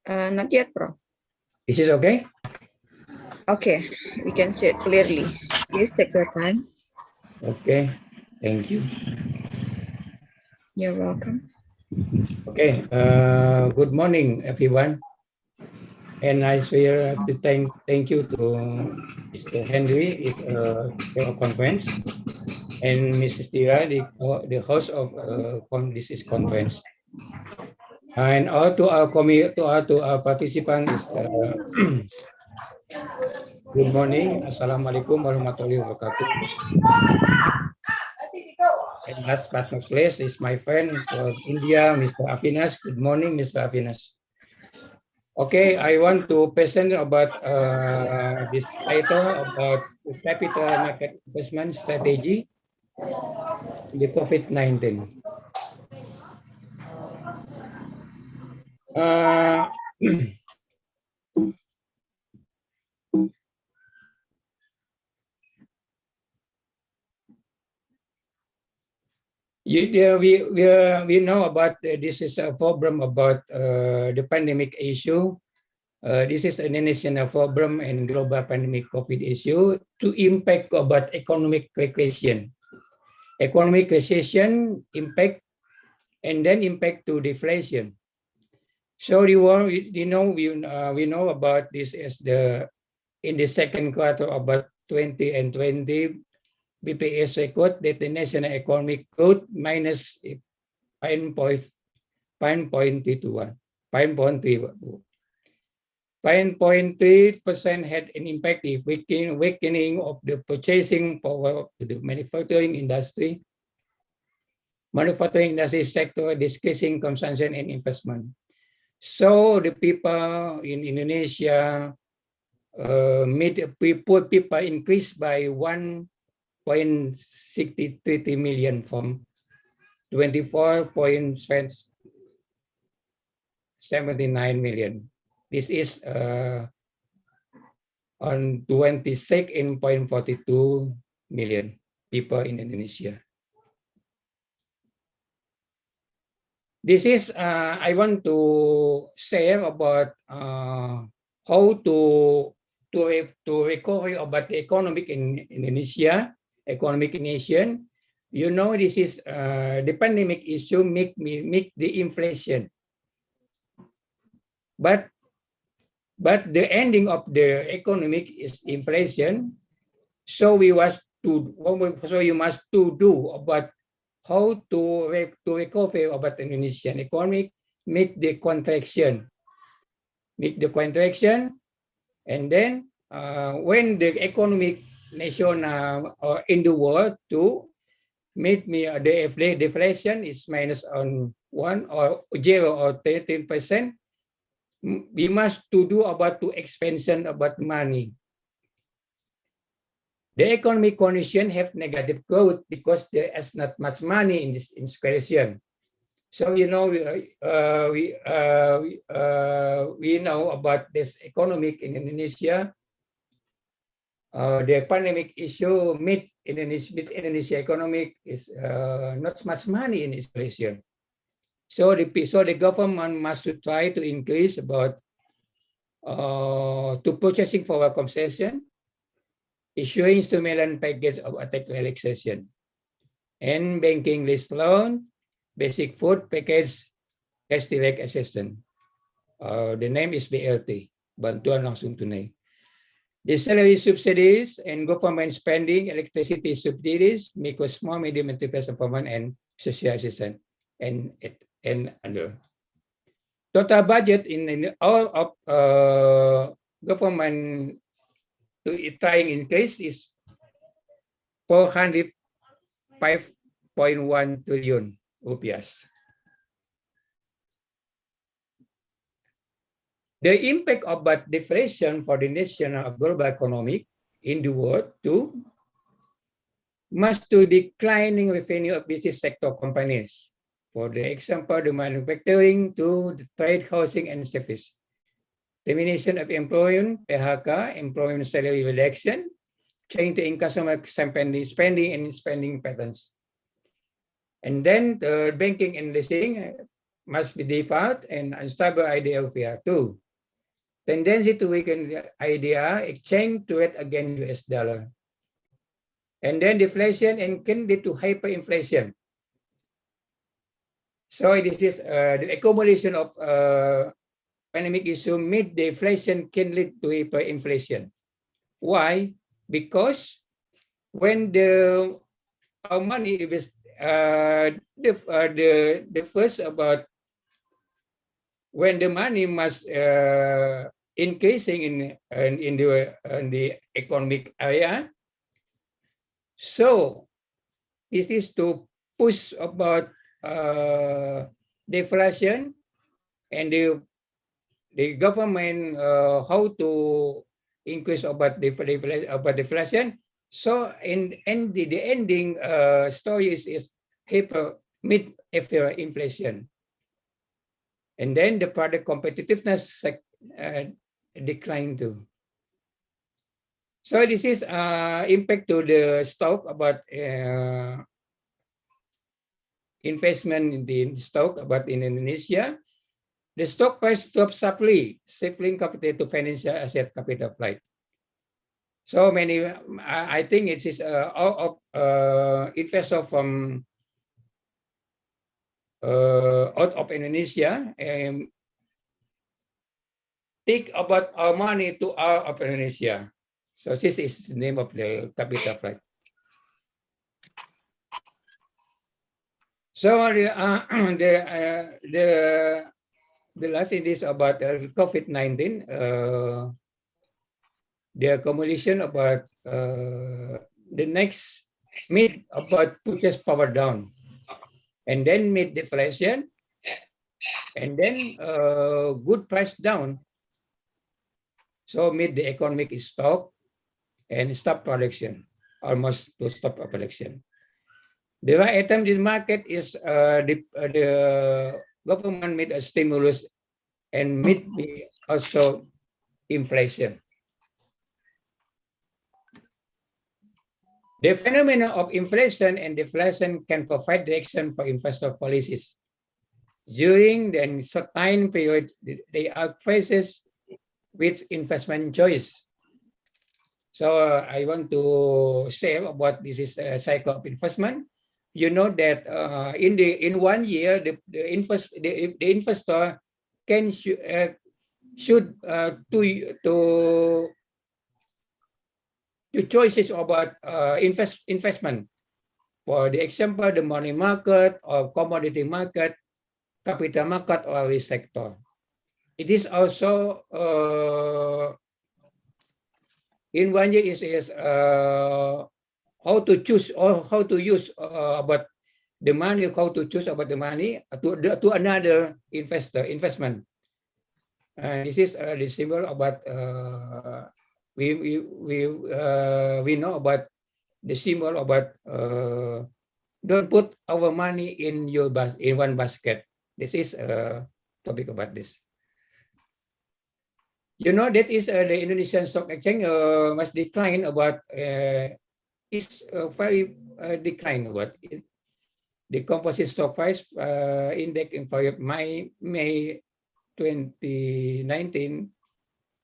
Speaker 1: Not yet, Prof.
Speaker 4: Is it okay?
Speaker 1: Okay, we can see it clearly. Please take your time.
Speaker 4: Okay. Thank you.
Speaker 1: You're welcome.
Speaker 4: Okay. Good morning, everyone. And I swear to thank you to Mr. Henry, the conference, and Mrs. Tira, the host of this conference. And all to our participants, good morning. Assalamualaikum warahmatullahi wabarakatuh. And last but not least is my friend from India, Mr. Avinas. Good morning, Mr. Avinas. Okay, I want to present about this title about the capital market investment strategy in the COVID-19. We know about this is a problem about the pandemic issue. This is an international problem and global pandemic COVID issue to impact about economic recession. Economic recession impact and then impact to deflation. So we know about this as in the second quarter about 2020 BPS record that the national economic growth minus 5.31. 5.3% had an impact if weakening of the purchasing power of the manufacturing industry sector, decreasing consumption and investment. So the people in Indonesia poor people increased by 1.63 million from 24.79 million. This is on 26.42 million people in Indonesia. This is I want to share about how to recover about the economic in Indonesia, economic nation. You know, this is the pandemic issue make the inflation. But the ending of the economic is inflation. So you must do about how to recover about the Indonesian economic, make the contraction, and then when the economic nation in the world to make the deflation is minus on 1 or 0 or 13%, we must to do about to expansion about money. The economic condition have negative growth because there is not much money in this situation. So you know we know about this economic in Indonesia. The pandemic issue meet Indonesia economic is not much money in this situation. So the government must try to increase about to purchasing for concession, issuing stimulus package of tax relaxation, and banking list loan, basic food package, cash direct assistance. The name is BLT, bantuan langsung tunai. The salary subsidies and government spending, electricity subsidies, micro, small, medium enterprise government, and social assistance, and other. Total budget in all of government to trying increase is 405.1 trillion rupiah. The impact of bad deflation for the nation of global economic in the world too must to declining revenue of business sector companies. For the example, the manufacturing to the trade, housing, and service. Termination of employment, PHK, employment salary reduction, change in customer spending and spending patterns. And then the banking and leasing must be default and unstable IDR too. Tendency to weaken IDR, exchange rate against US dollar. And then deflation and can lead to hyperinflation. So this is the accumulation of pandemic issue mid deflation can lead to hyperinflation. Why? Because when our money is the first about when the money must increasing in the economic area. So this is to push about deflation, and the government how to increase about deflation. So in the ending story is mid after inflation, and then the product competitiveness decline too. So this is impact to the stock about investment in the stock about in Indonesia. The stock price dropped sharply, stifling capital to financial asset capital flight. So many, I think it is all of investor from out of Indonesia and take about our money to out of Indonesia. So this is the name of the capital flight. So the last thing is about COVID-19. The accumulation about the next mid about purchase power down, and then mid deflation, and then good price down. So mid the economic stop and stop production, almost to stop production. The right item in the market is the government made a stimulus and made also inflation. The phenomenon of inflation and deflation can provide direction for investor policies. During the certain period, they are faced with investment choice. So I want to say about this is a cycle of investment. You know that in 1 year, the investor can should to choices about investment. For the example, the money market or commodity market, capital market, or risk sector. It is also in 1 year is how to choose or how to use about the money, how to choose about the money to another investment. This is the symbol about we know about the symbol about don't put our money in one basket. This is a topic about this. You know that is the Indonesian Stock Exchange must decline about is very decline about it. The composite stock price index in May 2019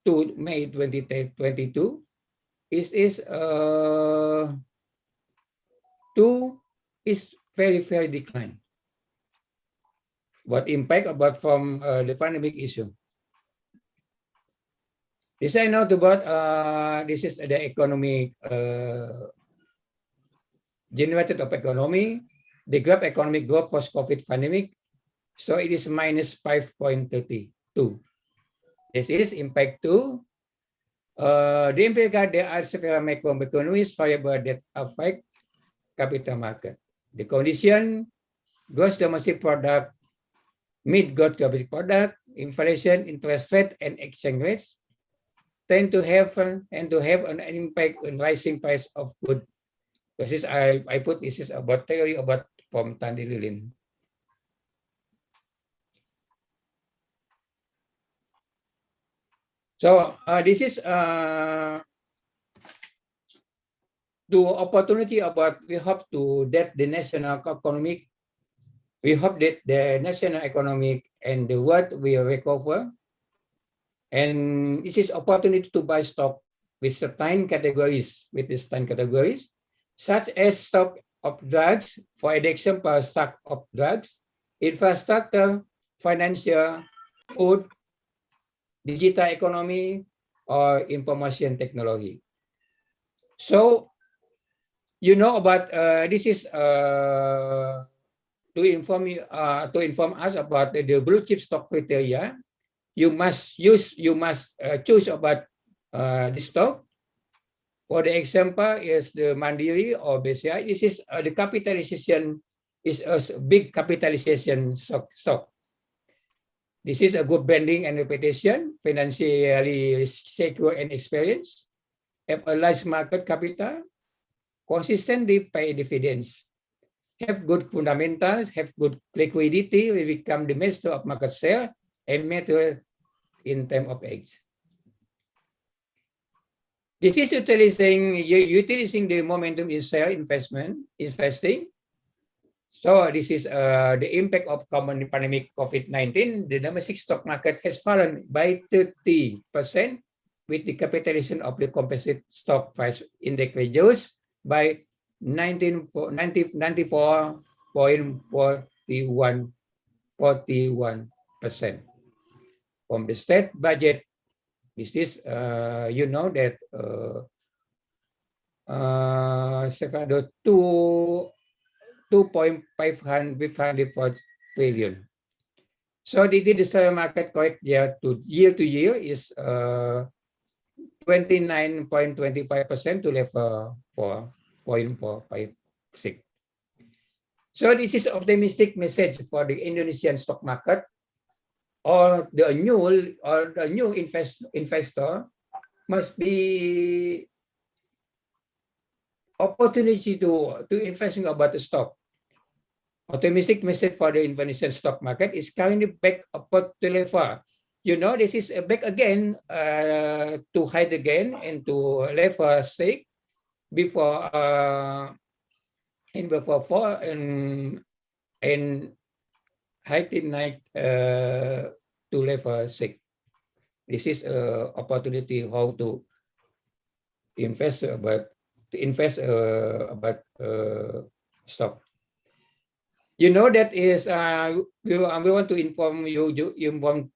Speaker 4: to May 2022 is very decline. What impact about from the pandemic issue? This I know about this is the economic generated of economy, the graph economic growth post-COVID pandemic. So it is minus 5.32. This is impact to The impact, there are several macroeconomic variables that affect capital market. The condition, gross domestic product, mid gross domestic product, inflation, interest rate, and exchange rates tend to have an impact on rising price of goods. This is I put this is about theory about from Tan Lilin. So this is the opportunity about we hope to that the national economic, we hope that the national economic and the world will recover, and this is opportunity to buy stock with certain categories, such as stock of drugs, for example, stock of drugs, infrastructure, financial, food, digital economy, or information technology. So, you know about this is to inform us about the blue chip stock criteria. You must choose about the stock. For the example, is the Mandiri or BCI. This is the capitalization is a big capitalization stock. This is a good branding and reputation, financially secure and experienced, have a large market capital, consistently pay dividends, have good fundamentals, have good liquidity, will become the master of market share and matter in terms of age. This is utilizing the momentum in share investing. So this is the impact of common pandemic COVID-19. The domestic stock market has fallen by 30% with the capitalization of the composite stock price index reduced by 94.41%. From the state budget, this is you know that 2.504 trillion. So the share market correct year to year is 29.25% to level 4.456. So this is optimistic message for the Indonesian stock market. Or the new investor must be opportunity to investing about the stock. Optimistic message for the Indonesian stock market is currently back up to level. You know, this is back again to hide again and to level 6 before in before 4 and hide in night to level 6. This is opportunity how to invest about stock. You know that is we want to inform you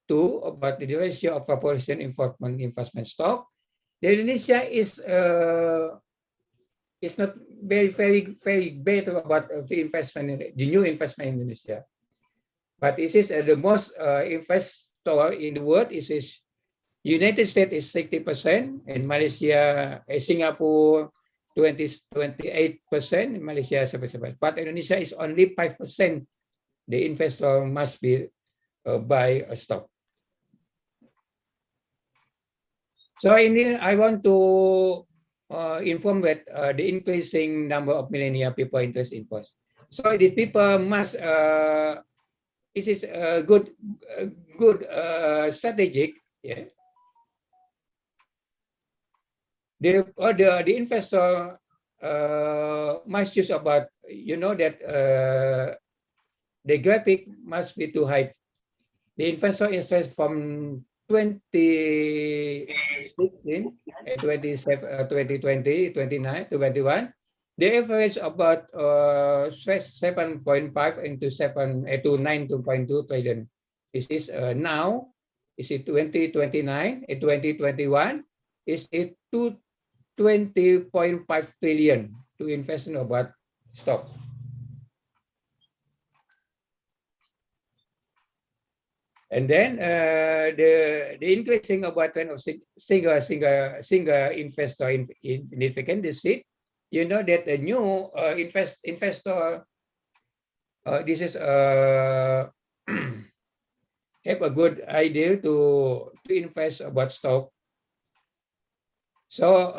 Speaker 4: too about the ratio of population investment stock. The Indonesia is not very better about the investment, the new investment in Indonesia. But this is the most investor in the world. Is United States is 60%, and Malaysia, Singapore 28%, Malaysia 7%. But Indonesia is only 5%. The investor must be buy a stock. So I want to inform that the increasing number of millennial people interested in first. So these people must. This is a good strategic. Yeah. The investor must use about, you know that the graphic must be too high. The investor invests from 2016, 2020, 29, 21. The average about 7.5 into 7 to 9.2 trillion. This is now is it 2029 and 2021 is it 20.5 trillion to invest in about stock. And then the increasing about kind of single investor significant deceit. You know that a new investor this is have a good idea to invest about stock. So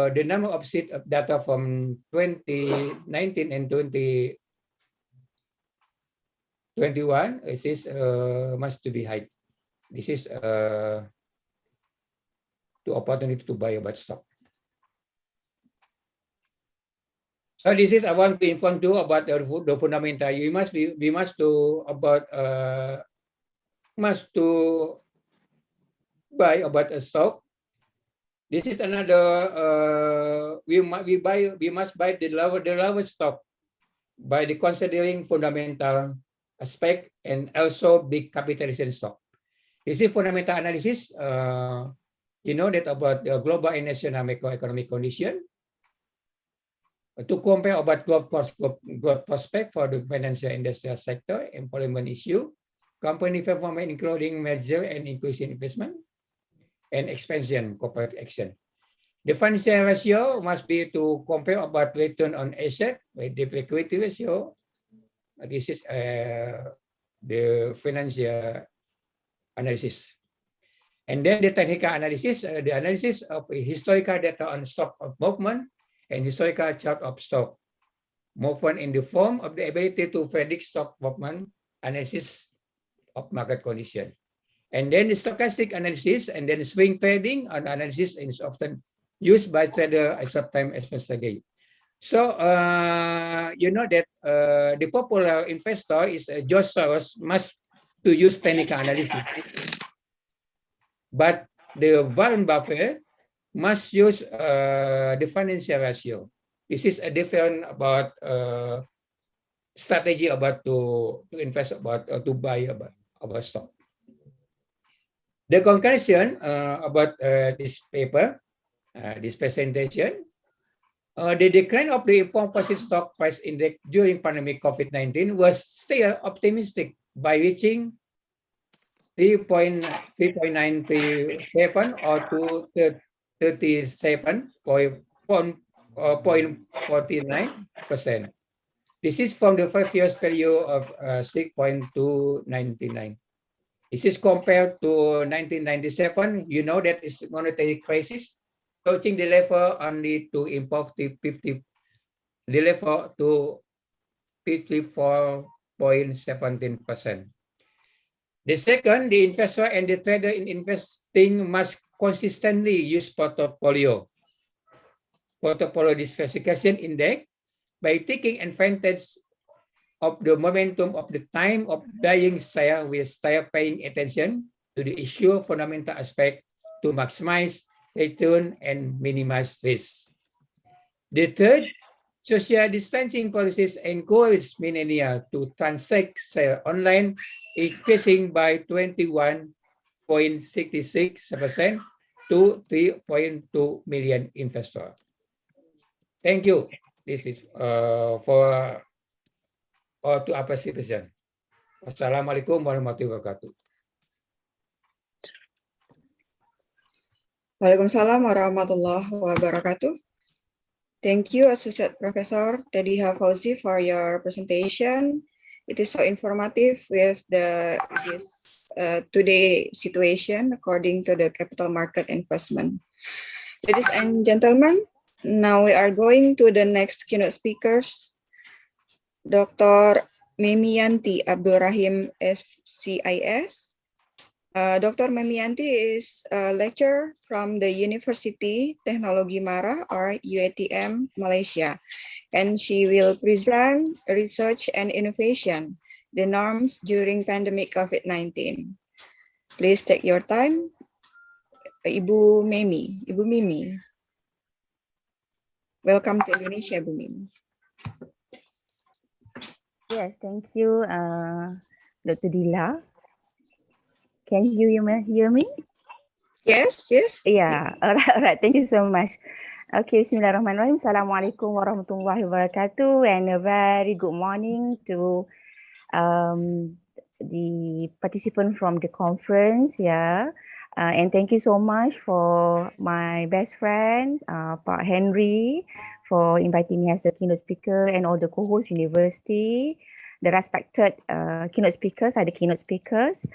Speaker 4: the number of seat of data from 2019 and 2021 is must to be high. This is the opportunity to buy about stock. So this is I want to inform you about the fundamental. We must to buy about a stock. This is another. We must buy the lower stock by the considering fundamental aspect and also big capitalization stock. This is fundamental analysis. You know that about the global and national macroeconomic condition. To compare about growth prospect for the financial industrial sector, employment issue, company performance including merger and increasing investment, and expansion corporate action. The financial ratio must be to compare about return on asset with the equity ratio. This is the financial analysis. And then the technical analysis, the analysis of historical data on stock of movement and historical chart of stock movement in the form of the ability to predict stock movement, analysis of market condition. And then the stochastic analysis and then swing trading and analysis is often used by trader at short time especially. So you know that the popular investor is George Soros must to use technical analysis. But the Warren Buffett must use the financial ratio. This is a different about strategy about to invest about to buy about stock. The conclusion about this paper, this presentation, the decline of the composite stock price index during pandemic COVID-19 was still optimistic by reaching 3.937 or to 37.49%. This is from the 5 years value of 6.299. This is compared to 1997. You know that is monetary crisis, touching the level only to improve the level to 54.17%. The second, the investor and the trader in investing must consistently use portfolio diversification index by taking advantage of the momentum of the time of buying share with start paying attention to the issue fundamental aspect to maximize return and minimize risk. The third, social distancing policies encourage millennials to transact share online, increasing by 21.66% to 3.2 million investors. Thank you. This is for to our participation. Wassalamualaikum warahmatullahi wabarakatuh.
Speaker 1: Waalaikumsalam warahmatullahi wabarakatuh. Thank you, Associate Professor Teddy Fauzi, for your presentation. It is so informative with this today situation according to the capital market investment. Ladies and gentlemen, now we are going to the next keynote speakers. Dr. Memiyanti Abdul Rahim, FCIS. Dr. Memiyanti is a lecturer from the University Teknologi Mara or UITM Malaysia, and she will present research and innovation, the norms during pandemic COVID-19. Please take your time. Ibu Mimi. Welcome to Indonesia, Bu Mimi.
Speaker 10: Yes, thank you, Dr. Dila. Can you hear me?
Speaker 1: Yes.
Speaker 10: Yeah, all right. Thank you so much. Okay, Bismillahirrahmanirrahim. Assalamualaikum warahmatullahi wabarakatuh, and a very good morning to the participant from the conference, yeah. And thank you so much for my best friend, Pak Henry, for inviting me as a keynote speaker, and all the co-host university, the respected keynote speakers, are the keynote speakers,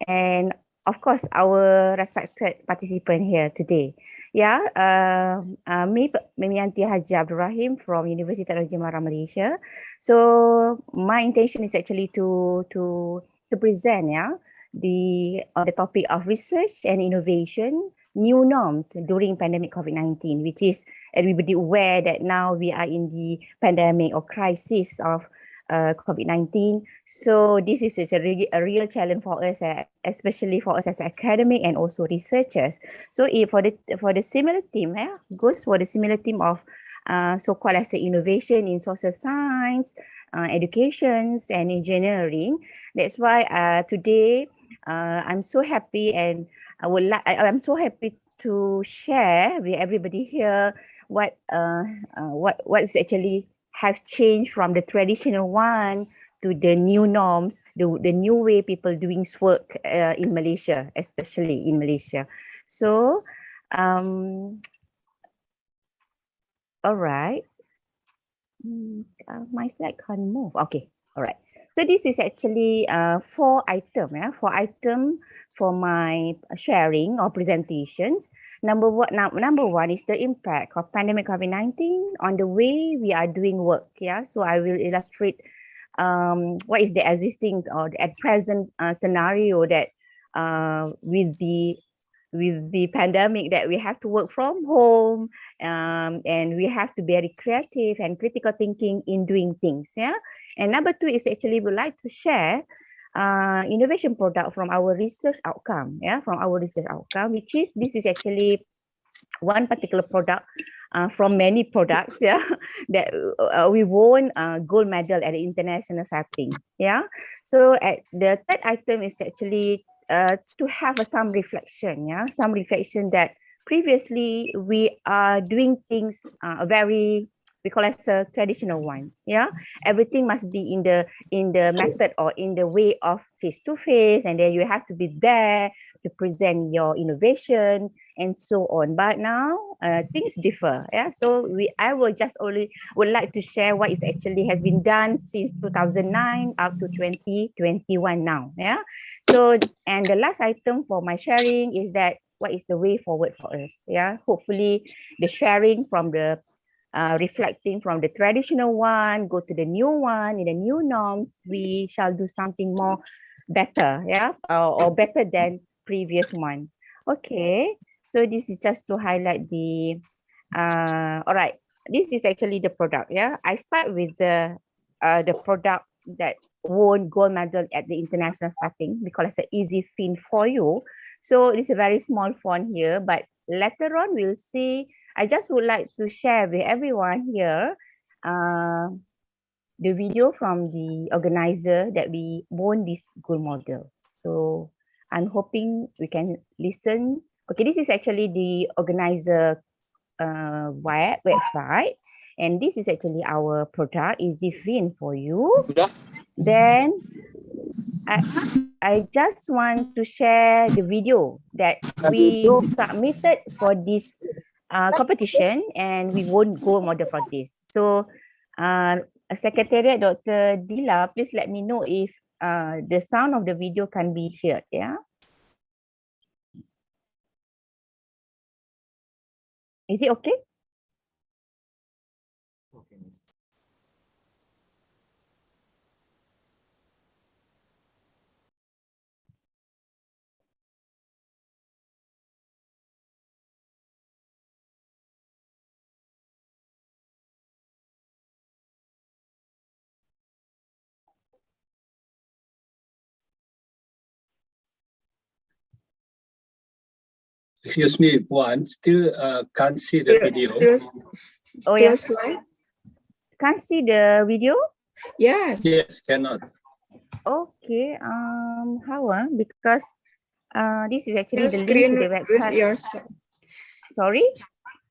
Speaker 10: and of course our respected participant here today. Yeah, me Memianti Haji Abdul Rahim from University Teknologi Mahara Malaysia. So my intention is actually to present, yeah, on the topic of research and innovation, new norms during pandemic COVID-19, which is everybody aware that now we are in the pandemic or crisis of COVID-19. So this is a real challenge for us, especially for us as academic and also researchers. So if for the similar theme, goes for the similar theme of so-called as innovation in social science, education and engineering. That's why today I'm so happy, and I'm so happy to share with everybody here what is actually have changed from the traditional one to the new norms, the new way people doing work in Malaysia, especially in Malaysia. So, all right. My slide can't move. Okay, all right. So this is actually 4 items, yeah, 4 items for my sharing or presentations. Number one is the impact of pandemic COVID-19 on the way we are doing work. Yeah, so I will illustrate what is the existing or at present scenario that with the pandemic, that we have to work from home, and we have to be very creative and critical thinking in doing things. Yeah, and number 2 is actually we like to share innovation product from our research outcome. Yeah, from our research outcome, which is this is actually one particular product from many products. Yeah, that we won gold medal at the international setting. Yeah, so at the third item is actually to have some reflection. Yeah, some reflection that previously we are doing things very, we call it a traditional one. Yeah, everything must be in the method or in the way of face to face, and then you have to be there to present your innovation and so on. But now things differ. Yeah, so I would like to share what is actually has been done since 2009 up to 2021 now. Yeah, so and the last item for my sharing is that what is the way forward for us. Yeah, hopefully the sharing from the reflecting from the traditional one, go to the new one, in the new norms, we shall do something more better, yeah, or better than previous one. Okay, so this is just to highlight the, all right, this is actually the product, yeah. I start with the product that won gold medal at the international setting, because it's an easy fin for you. So it's a very small font here, but later on we'll see. I just would like to share with everyone here the video from the organizer that we won this gold medal. So I'm hoping we can listen. Okay, this is actually the organizer website, and this is actually our product, Easy Fin for you. Then I just want to share the video that we submitted for this competition, and we won gold medal for this. So Secretariat Dr. Dila, please let me know if the sound of the video can be heard. Yeah, is it okay?
Speaker 11: Okay, Miss.
Speaker 12: Excuse me, Puan, still can't see the video.
Speaker 1: Still
Speaker 10: yeah.
Speaker 1: slide?
Speaker 10: Can't see the video?
Speaker 1: Yes.
Speaker 12: Yes, cannot.
Speaker 10: Okay, how? Because this is actually
Speaker 1: Still
Speaker 10: the link to the
Speaker 1: with
Speaker 10: website.
Speaker 1: your
Speaker 10: Sorry?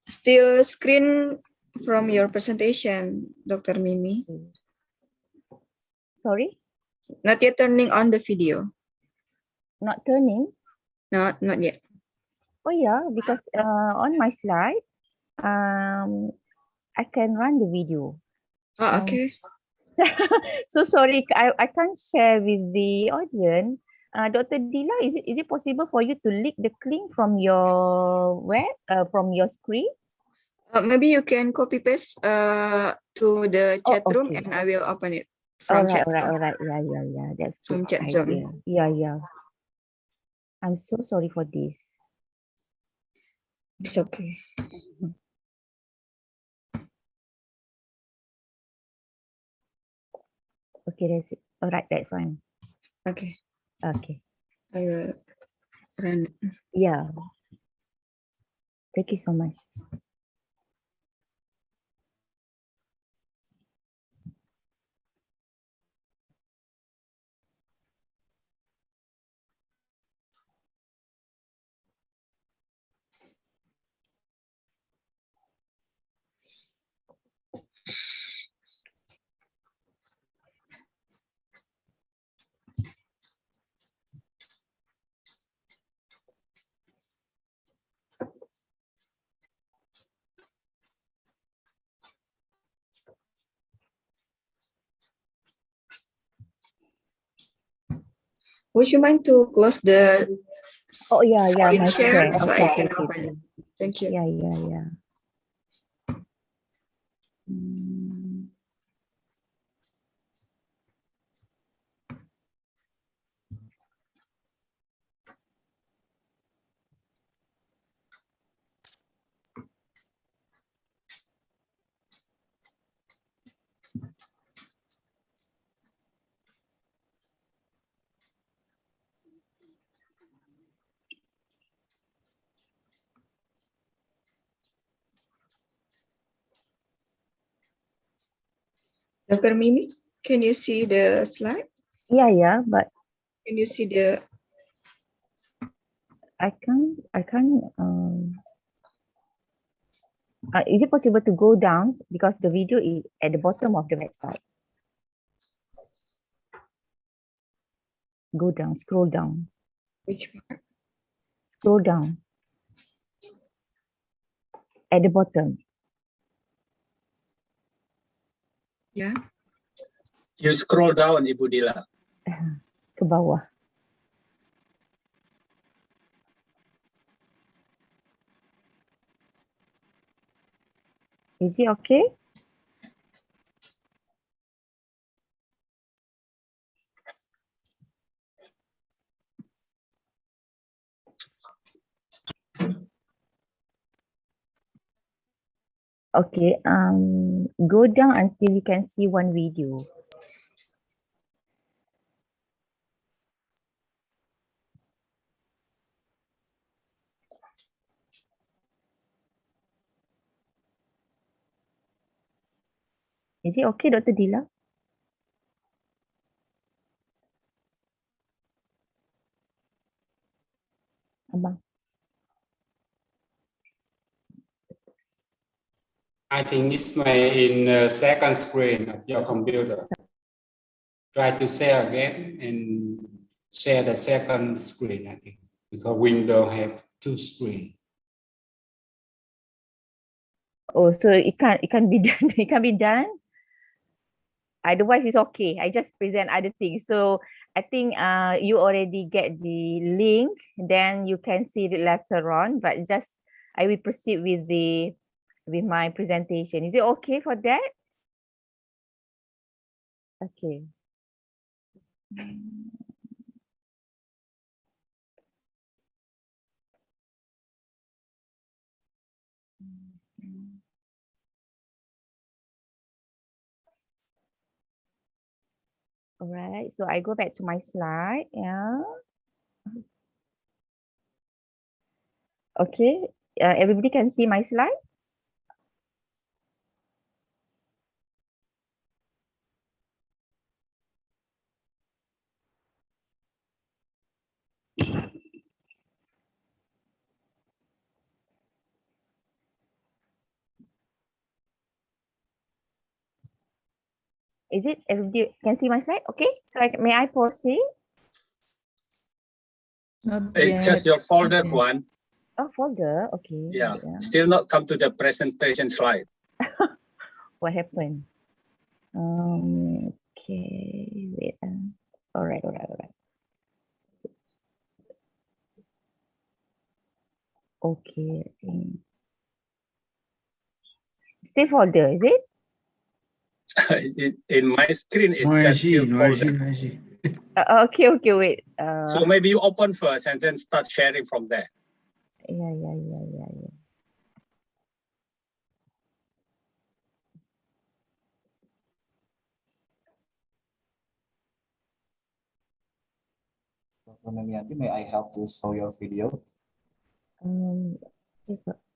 Speaker 1: Still screen from your presentation, Dr. Mimi.
Speaker 10: Sorry?
Speaker 1: Not yet turning on the video.
Speaker 10: Not turning?
Speaker 1: Not yet.
Speaker 10: Oh yeah, because on my slide, I can run the video.
Speaker 1: Oh, okay.
Speaker 10: So sorry, I can't share with the audience. Dr. Dila, is it possible for you to link the link from your from your screen?
Speaker 1: Maybe you can copy paste to the chat room
Speaker 10: okay.
Speaker 1: and I will open it
Speaker 10: All
Speaker 1: from
Speaker 10: right,
Speaker 1: chat
Speaker 10: all right,
Speaker 1: room.
Speaker 10: all right. Yeah. That's
Speaker 1: From
Speaker 10: good
Speaker 1: chat
Speaker 10: idea.
Speaker 1: zone.
Speaker 10: Yeah. I'm so sorry for this.
Speaker 1: It's okay.
Speaker 10: Okay, that's it. All right, that's fine.
Speaker 1: Okay.
Speaker 10: Okay.
Speaker 1: I will run it.
Speaker 10: Yeah. Thank you so much.
Speaker 1: Would you mind to close the
Speaker 10: Oh yeah,
Speaker 1: screen
Speaker 10: my
Speaker 1: share
Speaker 10: share.
Speaker 1: so
Speaker 10: Okay,
Speaker 1: I can
Speaker 10: thank
Speaker 1: open
Speaker 10: you.
Speaker 1: it? Thank you.
Speaker 10: Yeah. Mm.
Speaker 1: Dr. Mimi, can you see the slide?
Speaker 10: Yeah, but
Speaker 1: Can you see the
Speaker 10: I can't. Is it possible to go down because the video is at the bottom of the website? Go down, scroll down,
Speaker 1: which part?
Speaker 10: scroll down at the bottom.
Speaker 1: Yeah.
Speaker 12: You scroll down, Ibu Dila.
Speaker 10: Ke bawah. Is it okay? Okay, go down until you can see one video. Is it okay, Dr. Dila? Abang.
Speaker 9: I think it's in the second screen of your computer. Try to share again and share the second screen, I think, because Windows have two screens.
Speaker 10: Oh, so it can't be done. It can be done. Otherwise, it's okay. I just present other things. So I think you already get the link. Then you can see it later on. But just I will proceed with my presentation. Is it okay for that? Okay. All right, so I go back to my slide. Yeah. Okay, everybody can see my slide. Is it everybody can see my slide? Okay, so may I proceed?
Speaker 3: Not
Speaker 12: It's just
Speaker 3: yet.
Speaker 12: your folder
Speaker 3: Okay.
Speaker 12: one.
Speaker 10: Oh, folder. Okay.
Speaker 12: Yeah,
Speaker 10: wait,
Speaker 12: still not come to the presentation slide.
Speaker 10: What happened? Okay. Wait. All right. Okay. Still folder, is it?
Speaker 12: In my screen, it's just still folder.
Speaker 10: Okay. Wait.
Speaker 12: So maybe you open first and then start sharing from there.
Speaker 10: Yeah.
Speaker 11: May I help to show your video?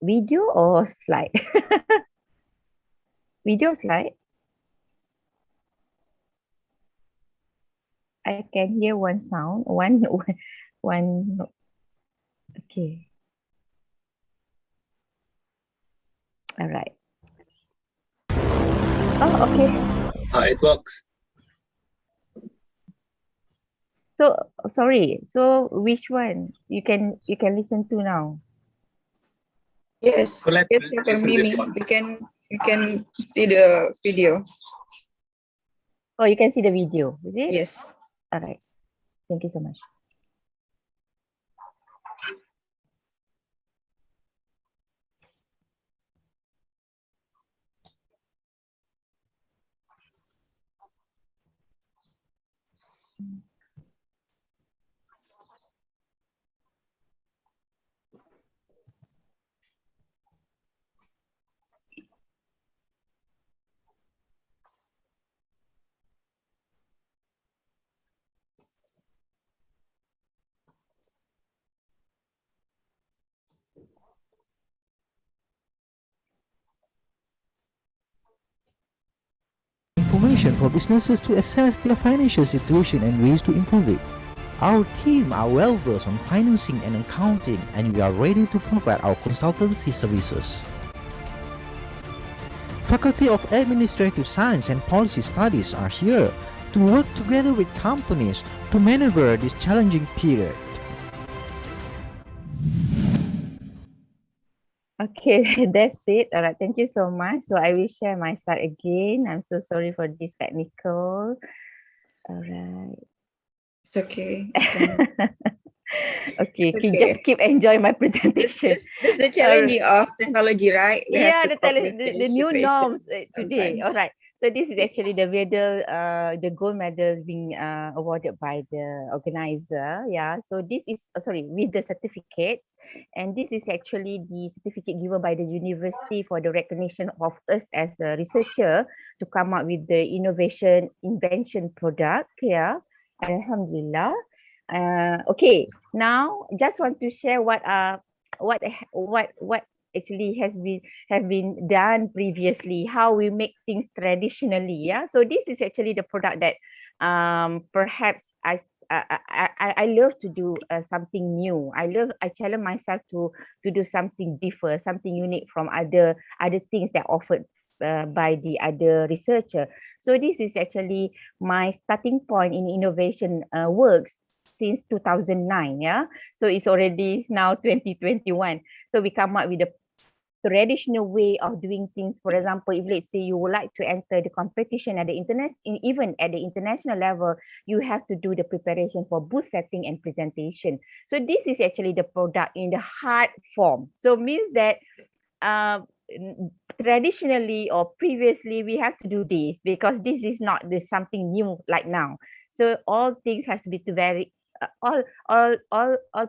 Speaker 10: Video or slide? Video slide. I can hear one sound. One. Okay. All right. Oh, okay.
Speaker 12: It works.
Speaker 10: So sorry. So which one you can listen to now?
Speaker 1: Yes,
Speaker 12: So let's
Speaker 1: yes, Dr.
Speaker 12: listen this
Speaker 1: Mimi,
Speaker 12: one.
Speaker 1: you can see the video.
Speaker 10: Oh, you can see the video, is it?
Speaker 1: Yes.
Speaker 10: All right. Thank you so much.
Speaker 13: Information for businesses to assess their financial situation and ways to improve it. Our team are well versed on financing and accounting, and we are ready to provide our consultancy services. Faculty of Administrative Science and Policy Studies are here to work together with companies to maneuver this challenging period.
Speaker 10: Okay, that's it. All right, thank you so much. So I will share my slide again. I'm so sorry for this technical. All right.
Speaker 1: It's okay.
Speaker 10: Okay,
Speaker 1: It's
Speaker 10: can
Speaker 1: okay.
Speaker 10: just keep enjoying my presentation.
Speaker 1: That's the challenging of technology, right? We have
Speaker 10: Yeah,
Speaker 1: to cope with
Speaker 10: the
Speaker 1: this
Speaker 10: new
Speaker 1: situation
Speaker 10: norms today.
Speaker 1: sometimes.
Speaker 10: All right. So this is actually the medal, the gold medal being awarded by the organizer. Yeah. So this is sorry, with the certificate, and this is actually the certificate given by the university for the recognition of us as a researcher to come up with the invention product. Yeah. Alhamdulillah. Okay. Now, just want to share what actually have been done previously, how we make things traditionally. Yeah, so this is actually the product that perhaps I love to do something new. I challenge myself to do something different, something unique from other things that offered by the other researcher. So this is actually my starting point in innovation works since 2009. Yeah, so it's already now 2021. So we come up with a traditional way of doing things. For example, if let's say you would like to enter the competition at the internet, even at the international level, you have to do the preparation for booth setting and presentation. So this is actually the product in the hard form. So means that traditionally or previously we have to do this because this is not something new like now. So all things has to be very all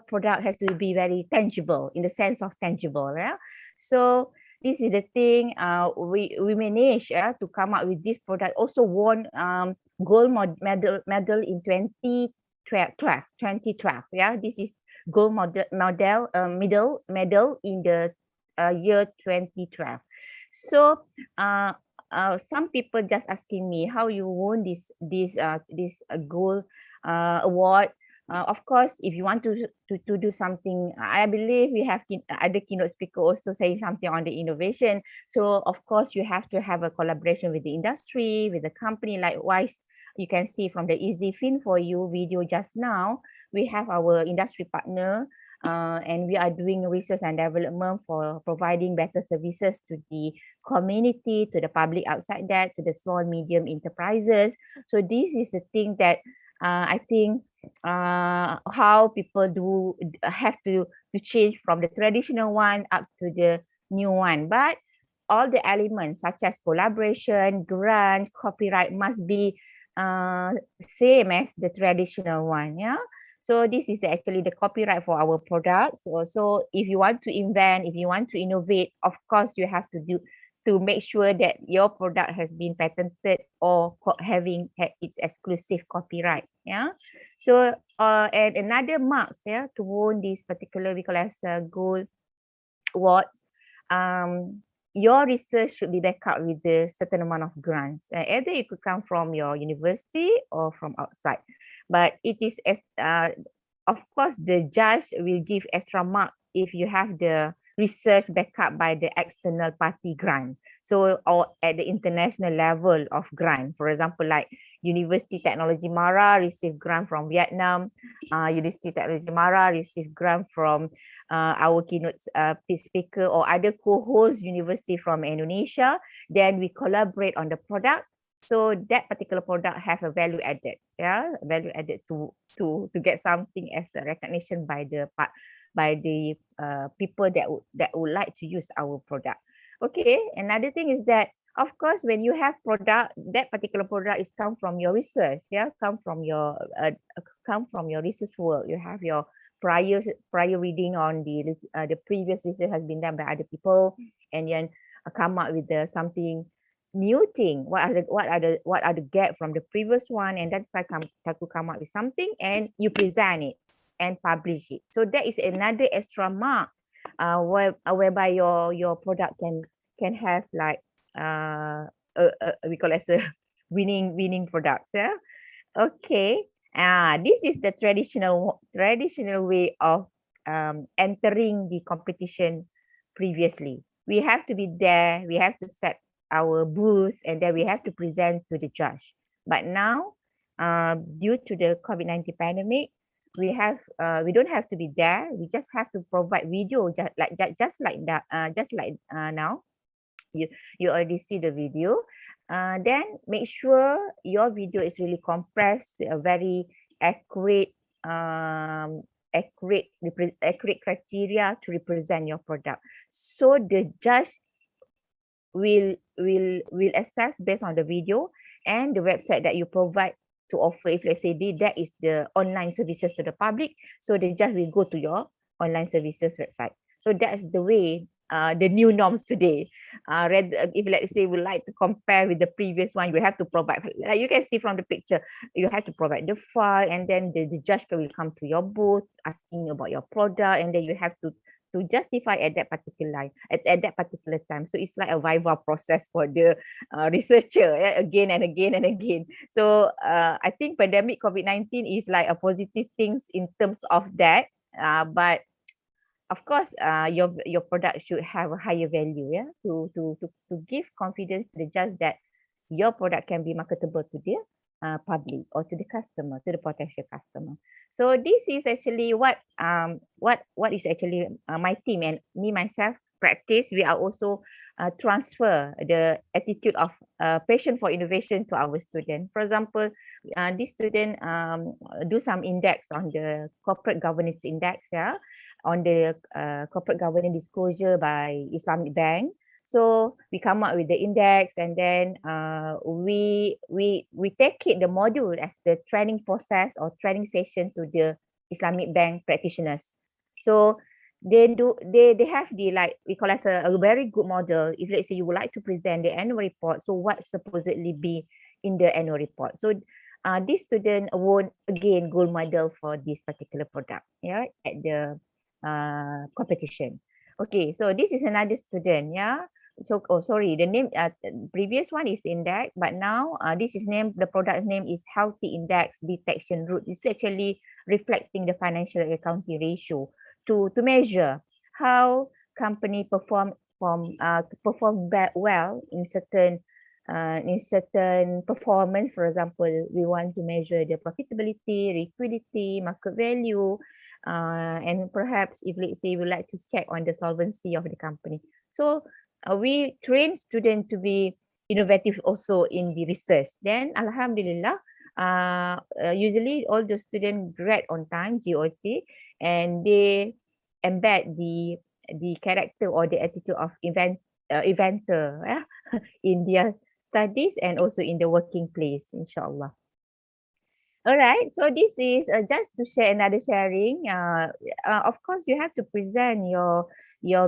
Speaker 10: product has to be very tangible in the sense of tangible. Yeah. So this is the thing we managed to come up with this product. Also won gold medal in 2012. Yeah, this is gold medal in the year 2012. So some people just asking me how you won this gold award Of course, if you want to do something, I believe we have other keynote speaker also saying something on the innovation. So of course, you have to have a collaboration with the industry, with the company. Likewise, you can see from the Easy Fin for You video just now, we have our industry partner, and we are doing research and development for providing better services to the community, to the public outside that, to the small, medium enterprises. So this is a thing that I think how people have to change from the traditional one up to the new one. But all the elements such as collaboration, grant, copyright must be same as the traditional one. Yeah. So this is actually the copyright for our products. So if you want to invent, if you want to innovate, of course you have to make sure that your product has been patented or having its exclusive copyright. Yeah. So and another marks, yeah, to win this particular we call as gold awards, your research should be backed up with a certain amount of grants. Either it could come from your university or from outside. But it is of course the judge will give extra mark if you have the research backed up by the external party grant. So or at the international level of grant, for example, like University Technology Mara received grant from Vietnam, University Technology Mara received grant from our keynote speaker or other co-host university from Indonesia. Then we collaborate on the product. So that particular product have a value added, yeah, value added to get something as a recognition by the people that would like to use our product. Okay, another thing is that of course when you have product, that particular product is come from your research, yeah, come from your research work. You have your prior reading on the previous research has been done by other people, and then come up with something new thing. What are the gap from the previous one, and then try to come up with something, and you present it and publish it. So that is another extra mark, whereby your product can have like we call it as a winning products. Yeah. Okay. This is the traditional way of entering the competition previously. We have to be there. We have to set our booth, and then we have to present to the judge. But now, due to the COVID-19 pandemic, we don't have to be there. We just have to provide video, just like now. You already see the video. Then make sure your video is really compressed with a very accurate criteria to represent your product. So the judge will assess based on the video and the website that you provide to offer. If let's say that is the online services to the public, so the judge will go to your online services website. So that's the way, the new norms today. If let's say we like to compare with the previous one, you have to provide, like you can see from the picture, you have to provide the file, and then the judge will come to your booth asking about your product, and then you have to justify at that particular time. So it's like a viva process for the researcher, again and again and again. So I think pandemic COVID-19 is like a positive things in terms of that, but of course your product should have a higher value, yeah, to give confidence to the judge that your product can be marketable to the public or to the customer, to the potential customer. So this is actually what is actually my team and me myself practice. We are also transfer the attitude of passion for innovation to our student. For example, this student do some index on the corporate governance index, yeah, on the corporate governance disclosure by Islamic Bank. So we come up with the index, and then we take it the module as the training process or training session to the Islamic Bank practitioners. So they have the, like we call as a very good model. If let's say you would like to present the annual report, so what supposedly be in the annual report. So this student won again gold medal for this particular product, yeah, at the competition. Okay, so this is another student, yeah, So, oh, sorry, the name, previous one is Index, but now this is named, the product name is Healthy Index Detection Route. It's actually reflecting the financial accounting ratio to measure how company perform well in certain performance. For example, we want to measure the profitability, liquidity, market value, and perhaps if let's say we like to check on the solvency of the company. So we train students to be innovative also in the research. Then Alhamdulillah, usually all the students grad on time, GOT, and they embed the character or the attitude of inventor in their studies and also in the working place, inshallah. All right, so this is just to share another sharing. Of course, you have to present your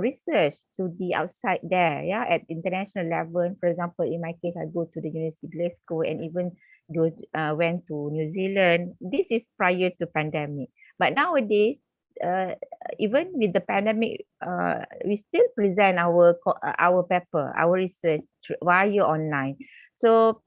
Speaker 10: research to the outside there, yeah, at international level. For example, in my case, I go to the University of Glasgow and even went to New Zealand. This is prior to pandemic, but nowadays, even with the pandemic, we still present our paper, our research via online. So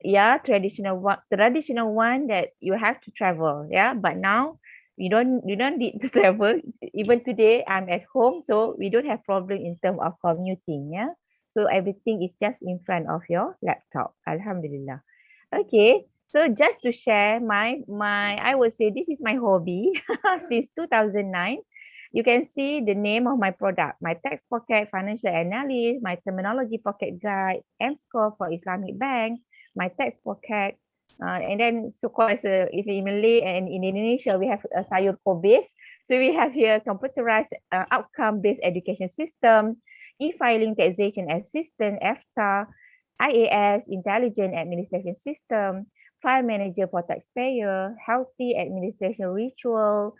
Speaker 10: yeah, traditional one that you have to travel, yeah, but now you don't need to travel. Even today I'm at home, so we don't have problem in terms of commuting, yeah. So everything is just in front of your laptop, alhamdulillah. Okay, so just to share my I would say this is my hobby since 2009. You can see the name of my product, my text pocket financial analyst, my terminology pocket guide, M-score for Islamic bank, my text pocket, and then so-called as if in Malay and in Indonesia, we have a sayur kobis. So we have here computerized outcome-based education system, e-filing taxation assistant, EFTA, IAS, intelligent administration system, file manager for taxpayer, healthy administration ritual,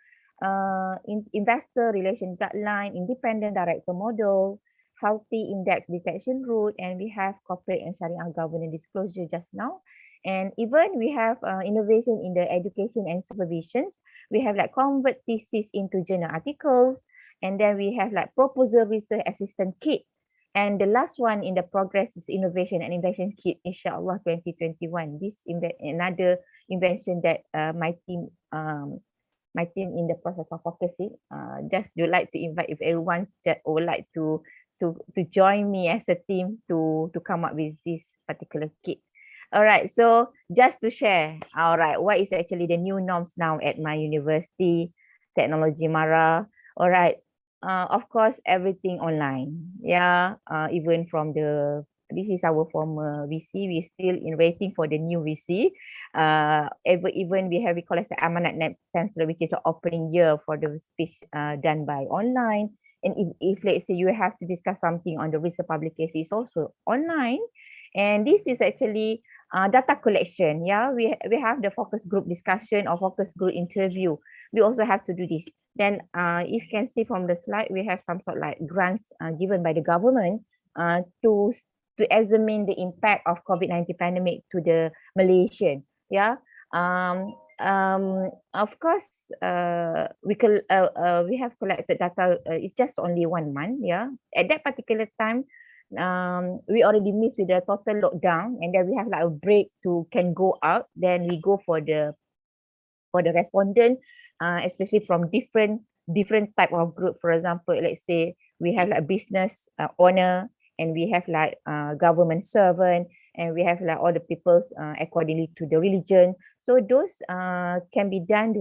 Speaker 10: investor relation guideline, independent director model, healthy index detection route, and we have corporate and Sharia governance disclosure just now. And even we have innovation in the education and supervisions. We have like convert thesis into journal articles, and then we have like proposal research assistant kit. And the last one in the progress is innovation and invention kit, inshallah 2021. This another invention that my team in the process of focusing. Just would like to invite if everyone would like to join me as a team to come up with this particular kit. All right, so just to share, all right, what is actually the new norms now at my university, Technology Mara. All right, of course, everything online. Yeah, even from this is our former VC. We still in waiting for the new VC. Even we call it the Amanat Net Chancellor, which is the opening year for the speech done by online. And if let's say you have to discuss something on the research publication, it's also online. And this is actually data collection. Yeah, we have the focus group discussion or focus group interview. We also have to do this. Then if you can see from the slide, we have some sort of like grants given by the government to examine the impact of COVID-19 pandemic to the Malaysian. Yeah. Of course, we have collected data. It's just only 1 month. Yeah. At that particular time, we already missed with the total lockdown, and then we have like a break can go out. Then we go for the respondent, especially from different type of group. For example, let's say we have like business owner, and we have like government servant, and we have like all the peoples accordingly to the religion. So those can be done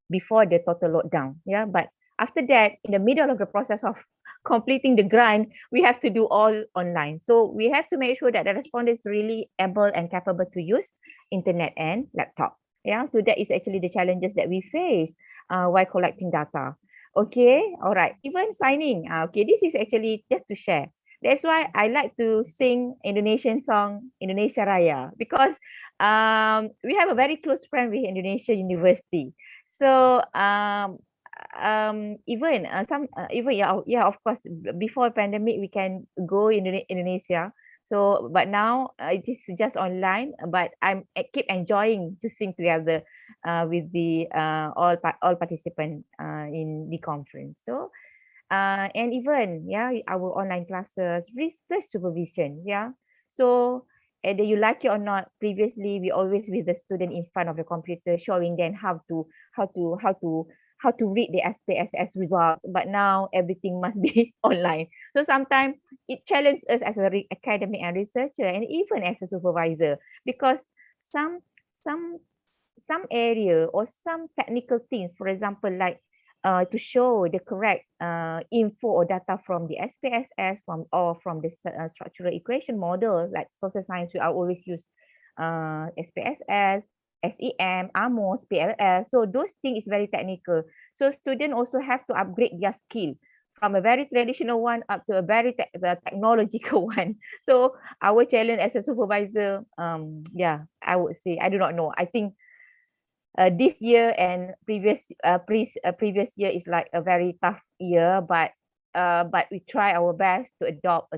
Speaker 10: before the total lockdown. Yeah, but after that, in the middle of the process of completing the grant, we have to do all online. So we have to make sure that the respondent is really able and capable to use internet and laptop. Yeah, so that is actually the challenges that we face while collecting data. Okay, all right. Even signing. Okay, this is actually just to share. That's why I like to sing Indonesian song Indonesia Raya, because we have a very close friend with Indonesia University. So even of course, before pandemic we can go in Indonesia. So but now it is just online, but I keep enjoying to sing together with the all participants in the conference. So and even our online classes, research supervision. So either you like it or not, previously we always with the student in front of the computer showing them how to read the SPSS results, but now everything must be online. So sometimes it challenges us as a academic and researcher, and even as a supervisor, because some area or some technical things, for example, like to show the correct info or data from the SPSS from the structural equation model, like social science, we always use SPSS, SEM, AMOS, PLS. So those things is very technical. So students also have to upgrade their skill from a very traditional one up to a very technological one. So our challenge as a supervisor, I would say, I do not know. I think this year and previous year is like a very tough year, but we try our best to adapt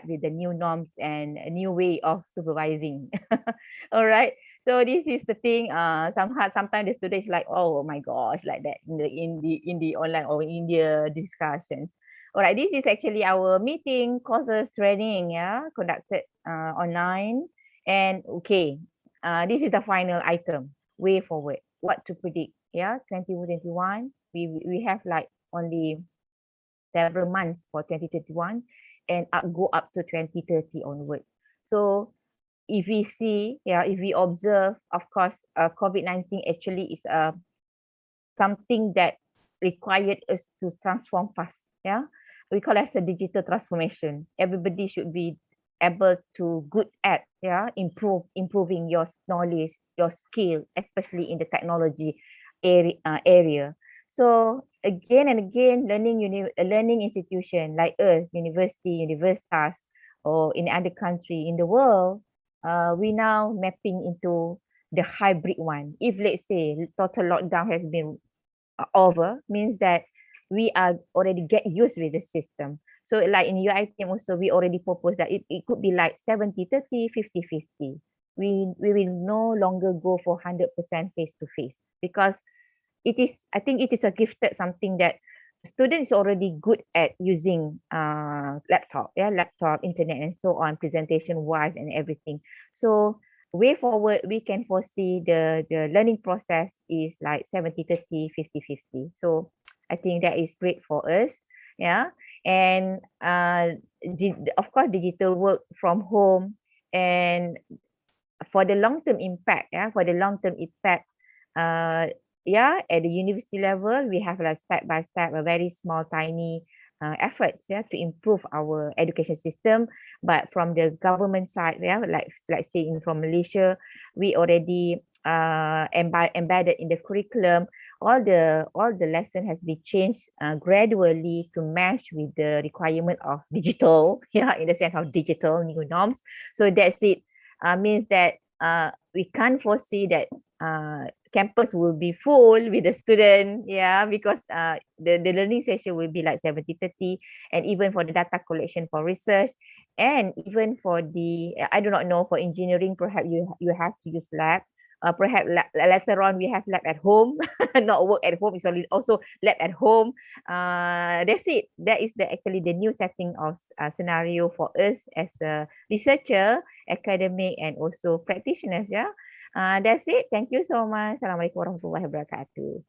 Speaker 10: with the new norms and a new way of supervising. All right. So this is the thing. Sometimes the students like, oh my gosh, like that in the online or India discussions. All right. This is actually our meeting courses training, conducted online. And okay, this is the final item. Way forward, what to predict. 2021, we have like only several months for 2021 and go up to 2030 onwards. So if we see, if we observe, of course, COVID-19 actually is something that required us to transform fast. We call it as a digital transformation. Everybody should be able to good at improving your knowledge, your skill, especially in the technology area. So again and again, learning institution like us, universitas, or in other country in the world, we now mapping into the hybrid one. If let's say total lockdown has been over, means that we are already get used with the system. So like in UiTM also, we already proposed that it could be like 70-30, 50-50. We will no longer go for 100% face-to-face, because I think it is a gifted something that students already good at using laptop, internet and so on, presentation wise and everything. So way forward, we can foresee the learning process is like 70-30, 50-50. So I think that is great for us. And of course, digital work from home, and for the long-term impact, at the university level, we have like step-by-step, a very small, tiny efforts to improve our education system. But from the government side, like saying from Malaysia, we already embedded in the curriculum. All the lesson has been changed gradually to match with the requirement of digital, in the sense of digital new norms. So that's it. Means that we can't foresee that campus will be full with the student, because the learning session will be like 70-30, and even for the data collection for research, and even for the, I do not know, for engineering, perhaps you have to use lab. Perhaps later on we have lab at home, not work at home, it's also lab at home. That's it. That is actually the new setting of scenario for us as a researcher, academic, and also practitioners. That's it. Thank you so much. Assalamualaikum warahmatullahi wabarakatuh.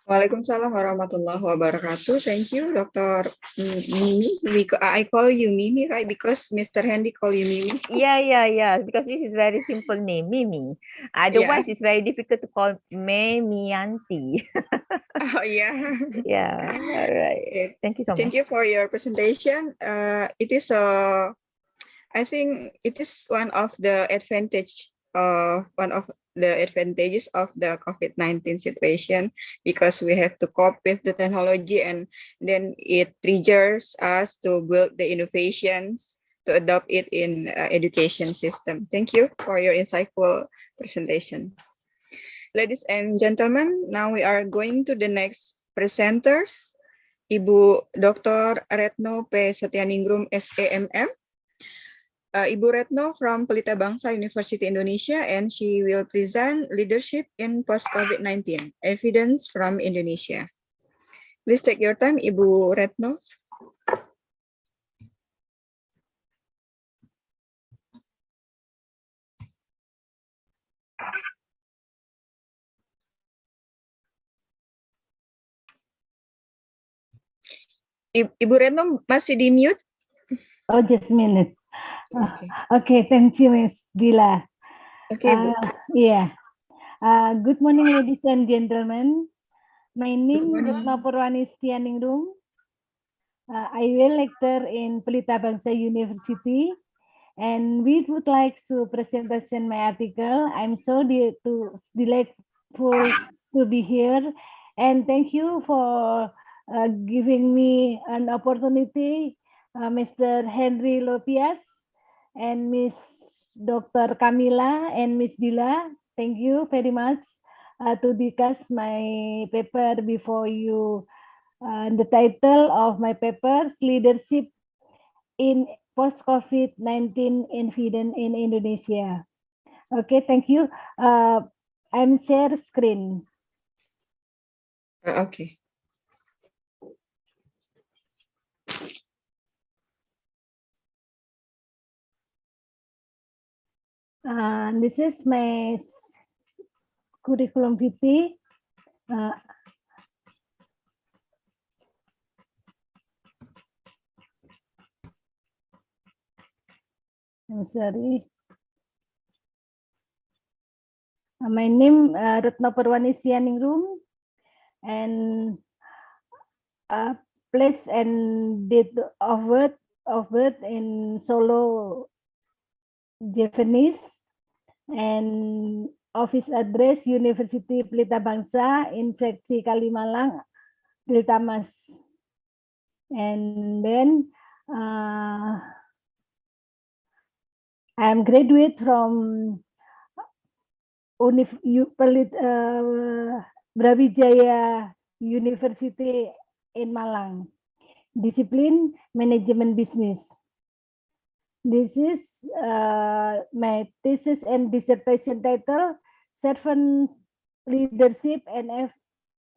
Speaker 1: Waalaikumsalam warahmatullahi wabarakatuh. Thank you, Dr. Mimi. I call you Mimi, right? Because Mr. Hendy call you Mimi.
Speaker 10: Yeah. Because this is very simple name, Mimi. Otherwise, it's very difficult to call Memianti.
Speaker 1: Oh, yeah.
Speaker 10: Yeah. All right. Thank you so much.
Speaker 1: Thank you for your presentation. It is I think it is one of the advantages of the COVID-19 situation, because we have to cope with the technology, and then it triggers us to build the innovations to adopt it in education system. Thank you for your insightful presentation. Ladies and gentlemen, now we are going to the next presenters. Ibu Dr. Retno P. Satyaningrum, SAMM. Ibu Retno from Pelita Bangsa University Indonesia, and she will present leadership in post-COVID-19, evidence from Indonesia. Please take your time, Ibu Retno. Ibu Retno masih di mute?
Speaker 14: Oh, just a minute.
Speaker 1: Okay.
Speaker 14: Okay, thank you, Ms. Dila.
Speaker 1: Okay, Bu.
Speaker 14: Yeah. Good morning, ladies and gentlemen. My name is
Speaker 1: morning.
Speaker 14: Retno Purwani Stianingrum. I will lecture in Pelita Bangsa University, and we would like to present my article. I'm so delightful to be here, and thank you for giving me an opportunity, Mr. Henry Lopias and Miss Dr. Camila and Miss Dila. Thank you very much to discuss my paper before you. The title of my paper is Leadership in Post-COVID-19 Environment in Indonesia. Okay, thank you. I'm share screen.
Speaker 1: Okay.
Speaker 14: This is my curriculum vitae. I'm sorry. My name Retno Purwani Sianingrum, and place and date of birth in Solo, Japanese, and office address University Pelita Bangsa, Infeksi Kalimalang, Delta Mas. And then I'm graduate from Brawijaya University in Malang. Discipline Management Business. This is my thesis and dissertation title, Servant Leadership and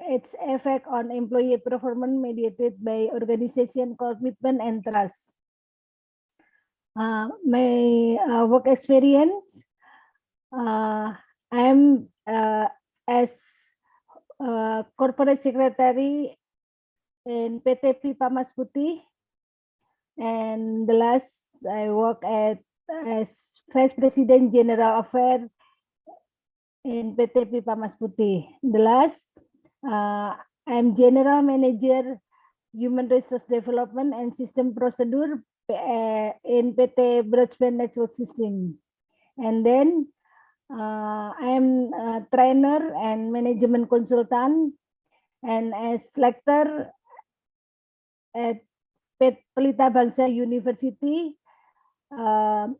Speaker 14: its effect on employee performance mediated by organization commitment and trust. My work experience, I'm as corporate secretary in PT Pipa Mas Putih, and the last I work as Vice President General Affairs in PT Pipa Mas Putih. The last, I'm General Manager Human Resource Development and System Procedure in PT Broadband Network System. And then I'm a trainer and management consultant, and as lecturer at Pelita Bangsa University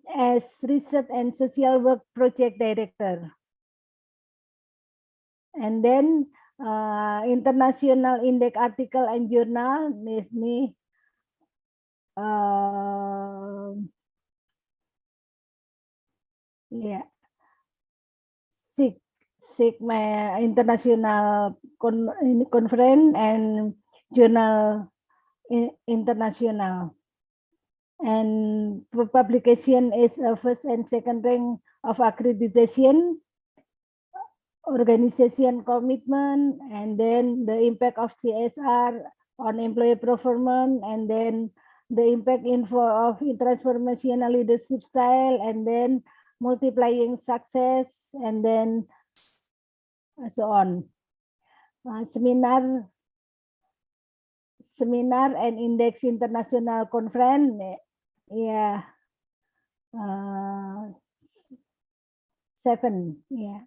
Speaker 14: as Research and Social Work Project Director. And then International Index Article and Journal, ini yeah, my international conference and journal international, and publication is a first and second rank of accreditation, organization commitment, and then the impact of CSR on employee performance, and then the impact of transformational leadership style, and then multiplying success, and then so on. Seminar and Index International Conference, yeah, 7, yeah,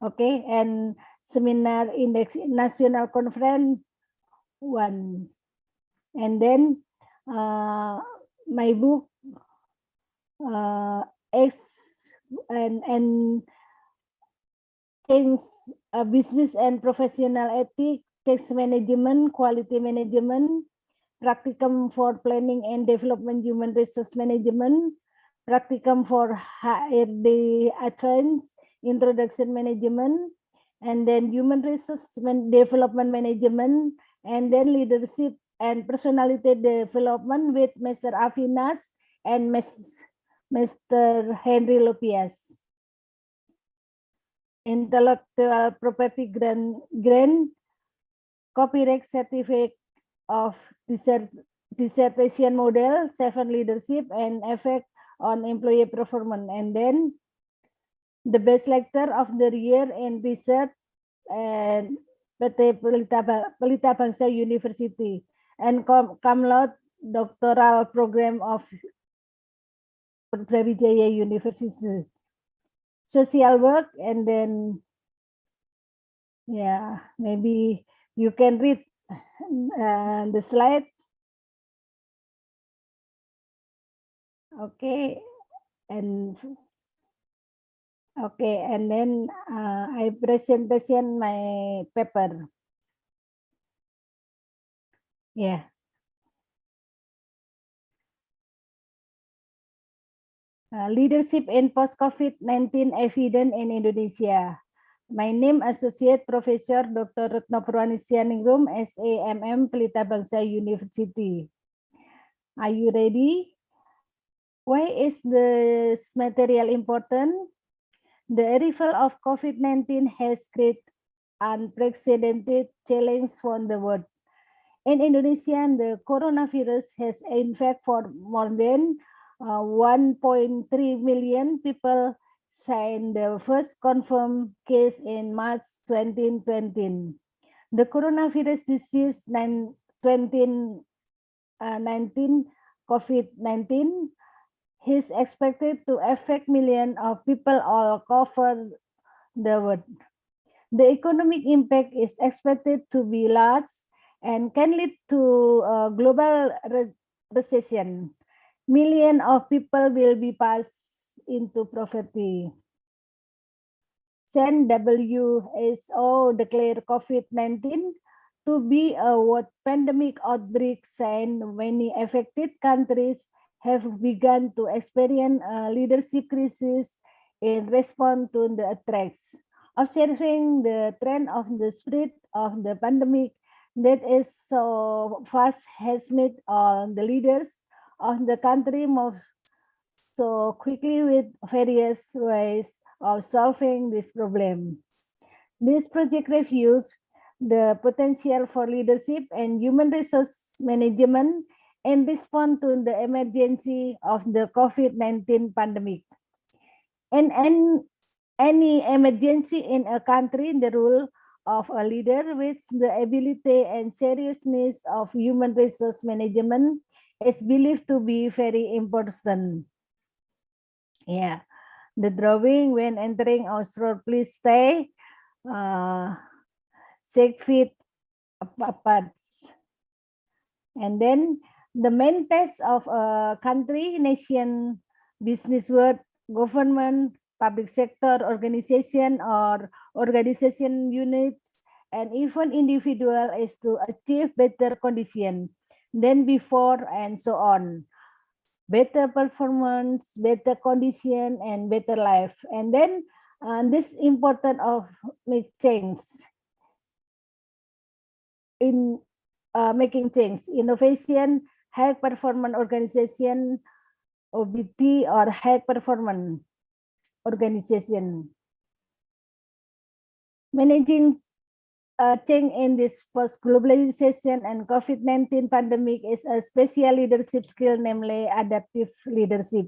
Speaker 14: okay, and Seminar Index National Conference 1, and then my book Business and Professional Ethics, Tax Management, Quality Management, Practicum for Planning and Development, Human Resource Management, Practicum for HRD Advanced, Introduction Management, and then Human Resource Development Management, and then leadership and personality development with Mr. Avinas and Mr. Henry Lopias. Intellectual property grant copyright certificate of dissertation model, 7 leadership and effect on employee performance, and then the best lecturer of the year in research and PT Pelita Bangsa University, and cum laude doctoral program of Brawijaya University. Social work, and then yeah, maybe you can read the slide. Okay, and then I presentation my paper. Yeah. Leadership in post-COVID-19 evidence in Indonesia. My name Associate Professor Dr. Retno Purwanisyaningrum, SAMM, Pelita Bangsa University. Are you ready? Why is this material important? The arrival of COVID-19 has created unprecedented challenge for the world. In Indonesia, the coronavirus has infected for more than 1.3 million people since the first confirmed case in March 2020. The coronavirus disease 2019 COVID-19 is expected to affect millions of people all over the world. The economic impact is expected to be large and can lead to a global recession. Millions of people will be passed into poverty. Since WHO declared COVID-19 to be a world pandemic outbreak, and many affected countries have begun to experience a leadership crisis in response to the attacks. Observing the trend of the spread of the pandemic that is so fast has made all the leaders of the country move so quickly with various ways of solving this problem. This project reviews the potential for leadership and human resource management in response to the emergency of the COVID-19 pandemic. In any emergency in a country, the role of a leader with the ability and seriousness of human resource management is believed to be very important. Yeah, the drawing when entering our store, please stay 6 feet apart. And then the main test of a country, nation, business world, government, public sector, organization or organization units, and even individual is to achieve better condition than before and so on. Better performance, better condition, and better life. And then this important of make change in making change, innovation, high performance organization, OBT or high performance organization. Managing change in this post-globalization and COVID-19 pandemic is a special leadership skill, namely adaptive leadership.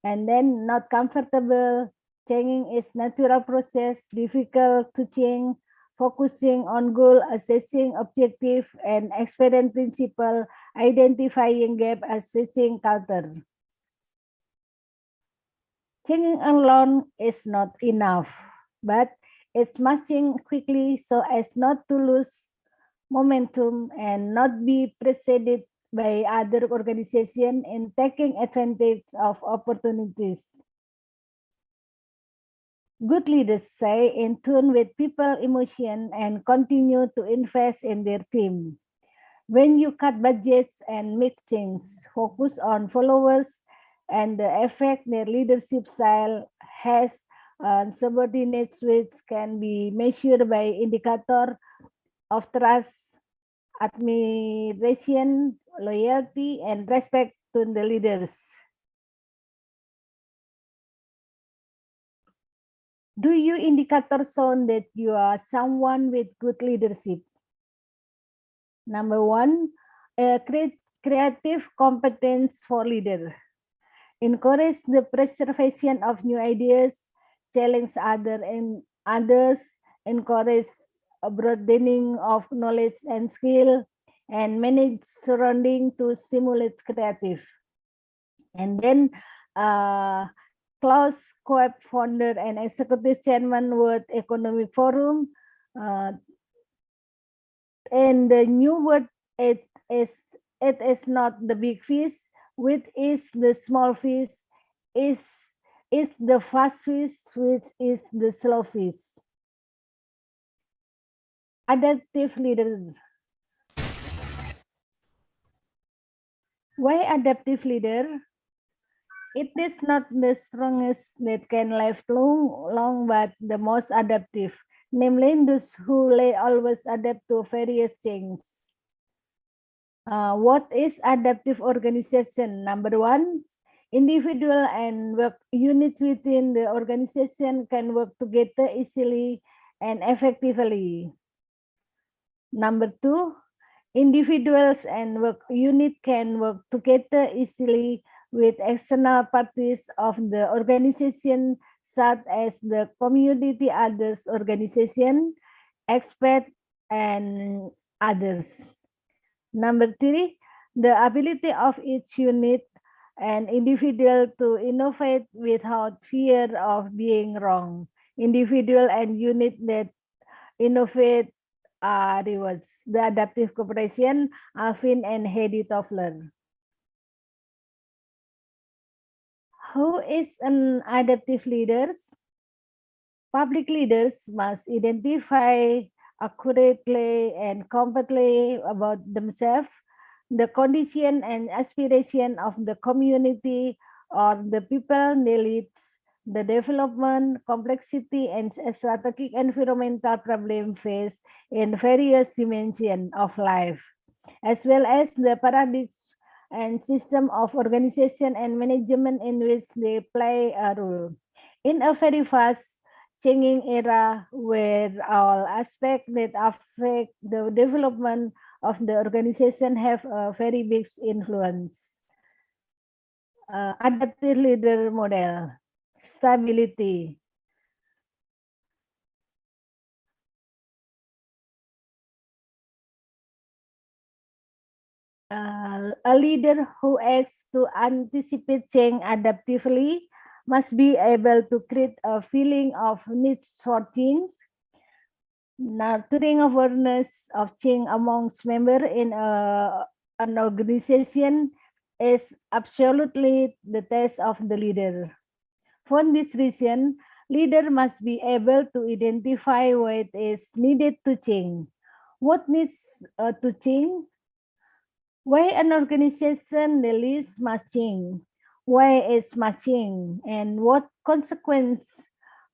Speaker 14: And then not comfortable, changing is natural process, difficult to change, focusing on goal, assessing objective, and experience principle, identifying gap, assessing culture. Changing alone is not enough, but it's marching quickly so as not to lose momentum and not be preceded by other organizations in taking advantage of opportunities. Good leaders stay in tune with people's emotion and continue to invest in their team. When you cut budgets and mix things, focus on followers and the effect their leadership style has on subordinates, which can be measured by indicator of trust, admiration, loyalty, and respect to the leaders. Do your indicators show that you are someone with good leadership? Number one, creative competence for leader. Encourage the preservation of new ideas, challenge others, encourage a broadening of knowledge and skill, and manage surrounding to stimulate creative. And then Klaus Schwab, founder and executive chairman World Economic Forum, and the new word it is not the big fish, which is the small fish, is the fast fish, which is the slow fish. Adaptive leader. Why adaptive leader? It is not the strongest that can live long, but the most adaptive, namely those who always adapt to various changes. What is adaptive organization? Number one, individual and work units within the organization can work together easily and effectively. Number two, individuals and work unit can work together easily with external parties of the organization, such as the community, others organization, expert, and others. Number three, the ability of each unit and individual to innovate without fear of being wrong. Individual and unit that innovate rewards. The adaptive cooperation, Alvin and Heidi Toffler. Who is an adaptive leader? Public leaders must identify accurately and competently about themselves, the condition and aspiration of the community or the people they lead, the development, complexity, and strategic environmental problems faced in various dimensions of life, as well as the paradigms and system of organization and management in which they play a role. In a very fast changing era where all aspects that affect the development of the organization have a very big influence. Adaptive leader model, stability. A leader who acts to anticipate change adaptively must be able to create a feeling of needs for change, nurturing awareness of change amongst members in an organization is absolutely the task of the leader. For this reason, leader must be able to identify what is needed to change. What needs to change? Why an organization the least must change? Why it must change? And what consequence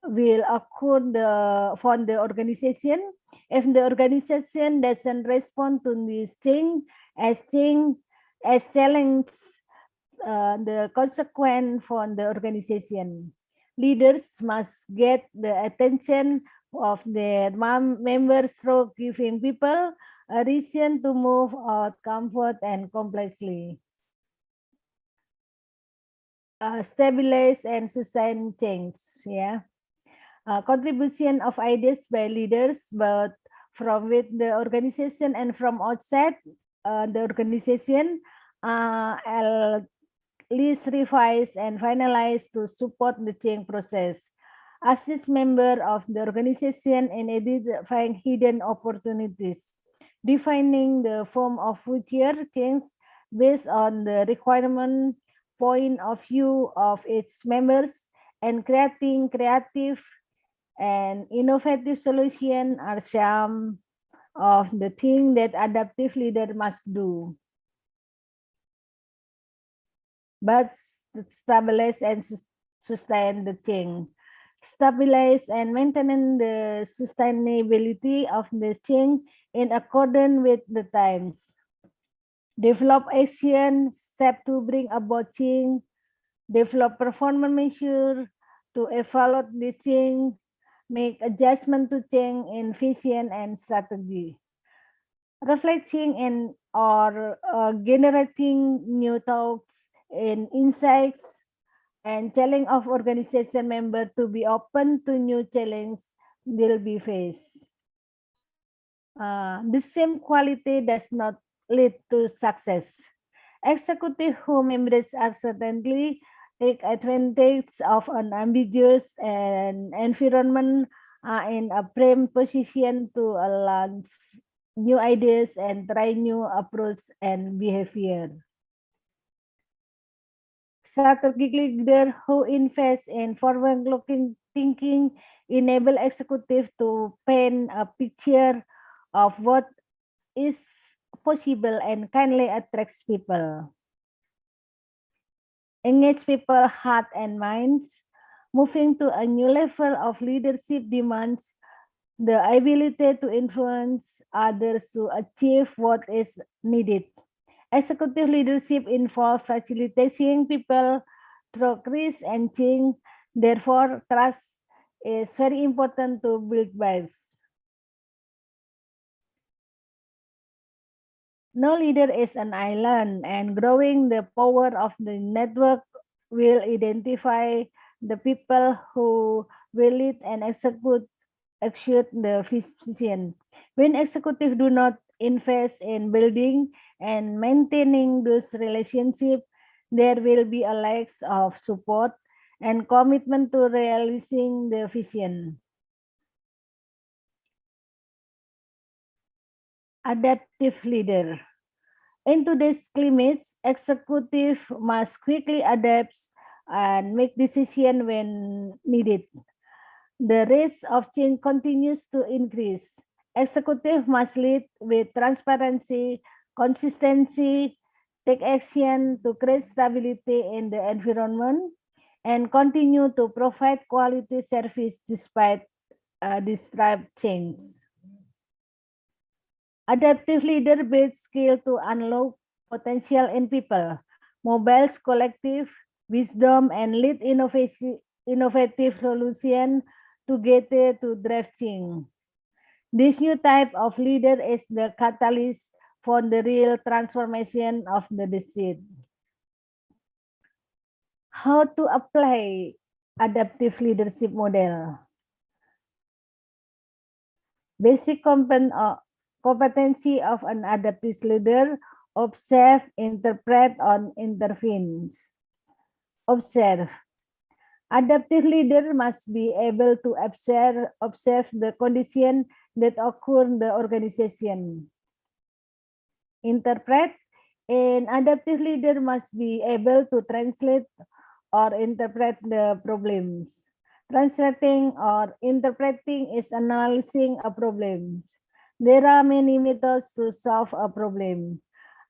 Speaker 14: will occur for the organization if the organization doesn't respond to this change as challenge the consequence for the organization. Leaders must get the attention of their members through giving people a reason to move out comfort and complexly. Stabilize and sustain change. Yeah. Contribution of ideas by leaders, both from with the organization and from outside the organization, at least revise and finalize to support the change process. Assist member of the organization in identifying hidden opportunities, defining the form of future change based on the requirement point of view of its members, and creating creative and innovative solutions are some of the things that adaptive leader must do. But stabilize and sustain the change. Stabilize and maintain the sustainability of the change in accordance with the times. Develop action step to bring about change. Develop performance measure to evaluate this change. Make adjustment to change in vision and strategy. Reflecting and or generating new thoughts and insights, and challenge of organization member to be open to new challenge will be faced. The same quality does not lead to success. Executive who embrace uncertainty take advantage of an ambiguous and environment are in a prime position to launch new ideas and try new approach and behavior. Strategic leader who invest in forward-looking thinking enable executive to paint a picture of what is possible and kindly attracts people. Engage people heart and minds. Moving to a new level of leadership demands the ability to influence others to achieve what is needed. Executive leadership involves facilitating people through risk and change. Therefore, trust is very important to build vibes. No leader is an island, and growing the power of the network will identify the people who will lead and execute the vision. When executives do not invest in building and maintaining those relationships, there will be a lack of support and commitment to realizing the vision. Adaptive leader. In today's climate, executive must quickly adapt and make decisions when needed. The rate of change continues to increase. Executive must lead with transparency, consistency, take action to create stability in the environment, and continue to provide quality service despite disrupt change. Adaptive leader builds skill to unlock potential in people, mobiles collective wisdom, and lead innovative solution together to drive change. This new type of leader is the catalyst for the real transformation of the disease. How to apply adaptive leadership model? Basic competency of an adaptive leader: observe, interpret, or intervenes. Observe. Adaptive leader must be able to observe the condition that occur in the organization. Interpret. An adaptive leader must be able to translate or interpret the problems. Translating or interpreting is analyzing a problem. There are many methods to solve a problem.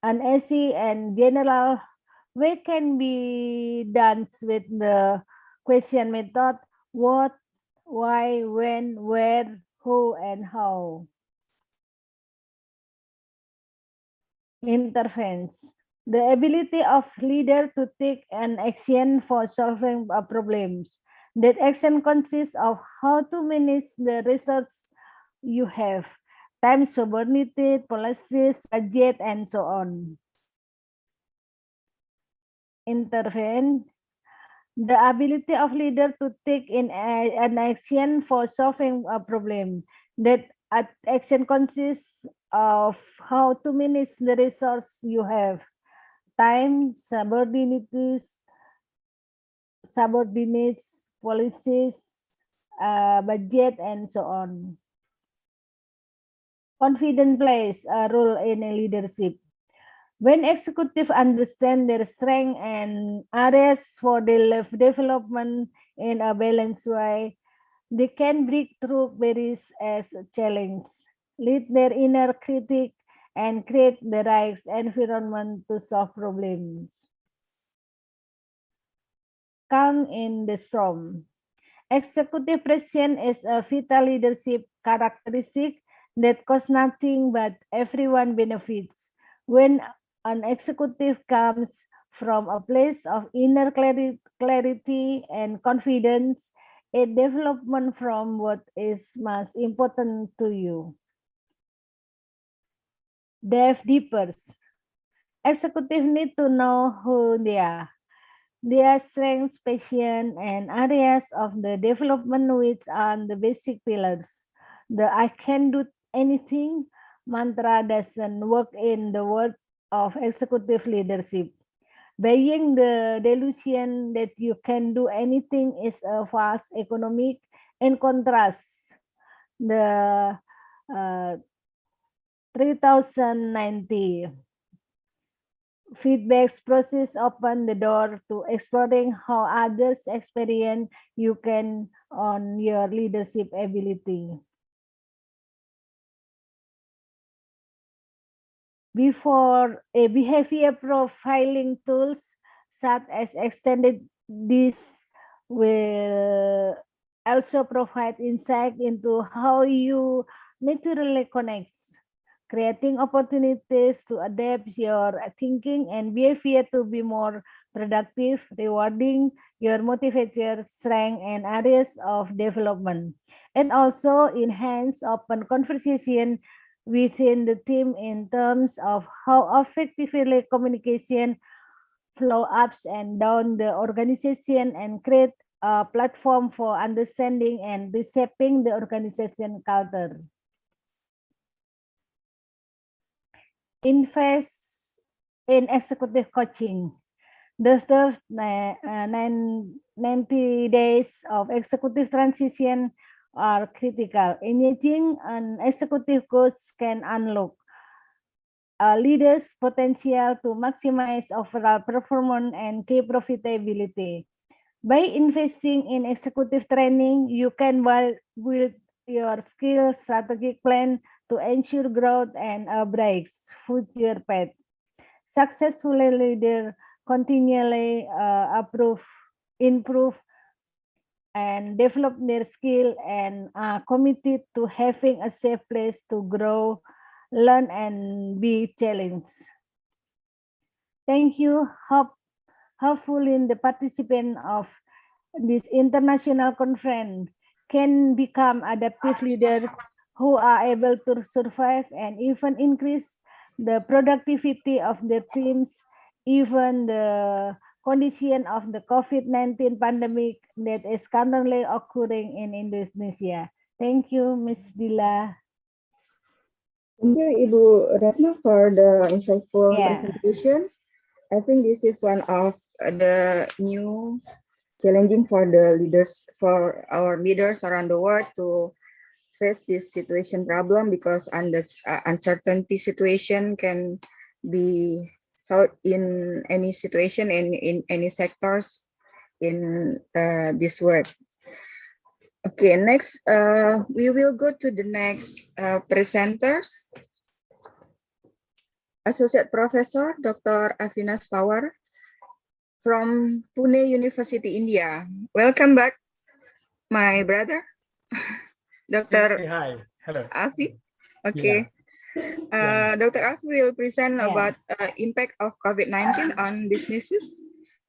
Speaker 14: An easy and general way can be done with the question method: what, why, when, where, who, and how. Intervenes. The ability of leader to take an action for solving problems. That action consists of how to manage the resources you have, time, sovereignty, policies, budget, and so on. Intervene. The ability of leader to take in an action for solving a problem. That action consists of how to manage the resource you have, time, subordinates, policies, budget, and so on. Confidence plays a role in a leadership. When executives understand their strengths and areas for development in a balanced way, they can break through barriers as a challenge, lead their inner critic, and create the right environment to solve problems. Calm in the storm. Executive presence is a vital leadership characteristic that costs nothing but everyone benefits. When an executive comes from a place of inner clarity and confidence, a development from what is most important to you. Dive deeper. Executives need to know who they are, their strengths, passion, and areas of the development which are the basic pillars. The I can do anything mantra doesn't work in the world of executive leadership. Buying the delusion that you can do anything is a false economic. In contrast, the 3090 feedbacks process open the door to exploring how others experience you can on your leadership ability. Before a behavior profiling tools such as extended this will also provide insight into how you naturally connect, creating opportunities to adapt your thinking and behavior to be more productive, rewarding your motivator, strength, and areas of development, and also enhance open conversation within the team in terms of how effectively communication flow ups and down the organization and create a platform for understanding and reshaping the organization culture. Invest in executive coaching. The first 90 days of executive transition are critical. Engaging an executive coach can unlock a leader's potential to maximize overall performance and key profitability. By investing in executive training, you can build your skill strategic plan to ensure growth and a bright future path. Successful leader continually improve, and develop their skill and are committed to having a safe place to grow, learn, and be challenged. Thank you. Hopefully the participant of this international conference can become adaptive leaders who are able to survive and even increase the productivity of the teams, even the condition of the COVID-19 pandemic that is currently occurring in Indonesia. Thank you, Ms. Dila.
Speaker 1: Thank you, Ibu Retno, for the insightful presentation. I think this is one of the new challenging for the leaders, for our leaders around the world to face this situation problem, because uncertainty situation can be held in any situation and in any sectors in this world. Okay, next we will go to the next presenters. Associate Professor Dr. Avinash Pawar from Pune University, India. Welcome back, my brother, Dr.
Speaker 15: Hey, hi, hello.
Speaker 1: Afi. Okay. Dr. Afi will present about impact of COVID-19 on businesses,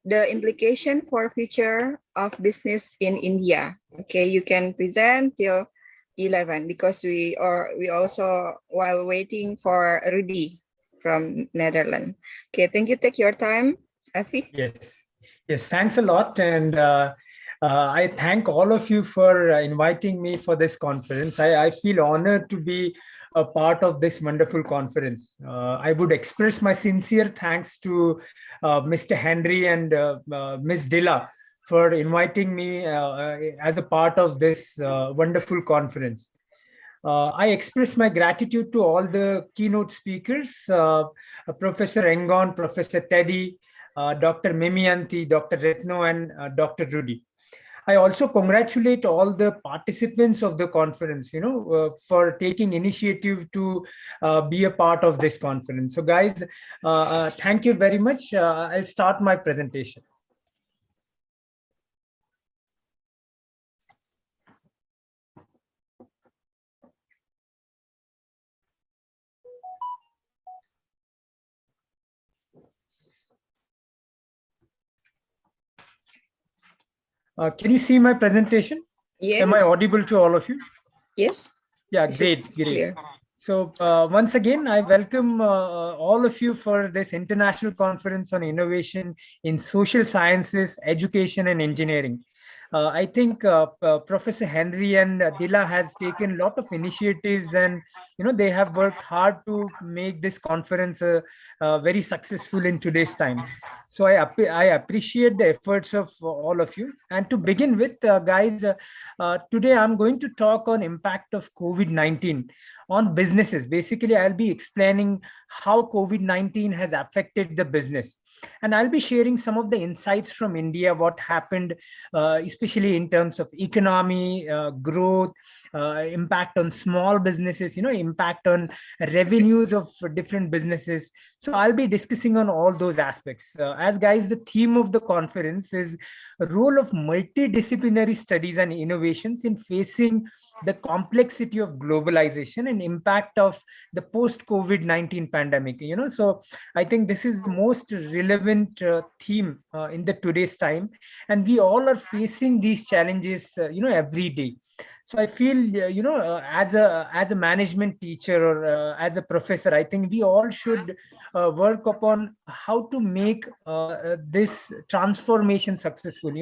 Speaker 1: the implication for future of business in India. Okay, you can present till 11 because we also while waiting for Rudy from Netherlands. Okay, thank you. Take your time, Afi.
Speaker 15: Yes, thanks a lot. And I thank all of you for inviting me for this conference. I feel honored to be a part of this wonderful conference. I would express my sincere thanks to Mr. Henry and Ms. Dila for inviting me as a part of this wonderful conference. I express my gratitude to all the keynote speakers, Professor Engon, Professor Teddy, Dr. Mimianti, Dr. Retno, and Dr. Rudy. I also congratulate all the participants of the conference, for taking initiative to be a part of this conference. So guys, thank you very much. I'll start my presentation. Can you see my presentation?
Speaker 1: Yes.
Speaker 15: Am I audible to all of you?
Speaker 1: Yes.
Speaker 15: Yeah,
Speaker 1: Is it
Speaker 15: great.
Speaker 1: clear?
Speaker 15: So once again, I welcome all of you for this International Conference on Innovation in Social Sciences, Education and Engineering. I think Professor Henry and Dila has taken a lot of initiatives, and they have worked hard to make this conference very successful in today's time. So I appreciate the efforts of all of you. And to begin with, guys, today I'm going to talk on impact of COVID-19 on businesses. Basically, I'll be explaining how COVID-19 has affected the business. And I'll be sharing some of the insights from India, what happened, especially in terms of economy, growth, impact on small businesses, impact on revenues of different businesses. So I'll be discussing on all those aspects. As guys, the theme of the conference is a role of multidisciplinary studies and innovations in facing the complexity of globalization and impact of the post-COVID-19 pandemic. So I think this is the most relevant theme in the today's time, and we all are facing these challenges every day. So I feel as a management teacher or as a professor, I think we all should work upon how to make this transformation successful.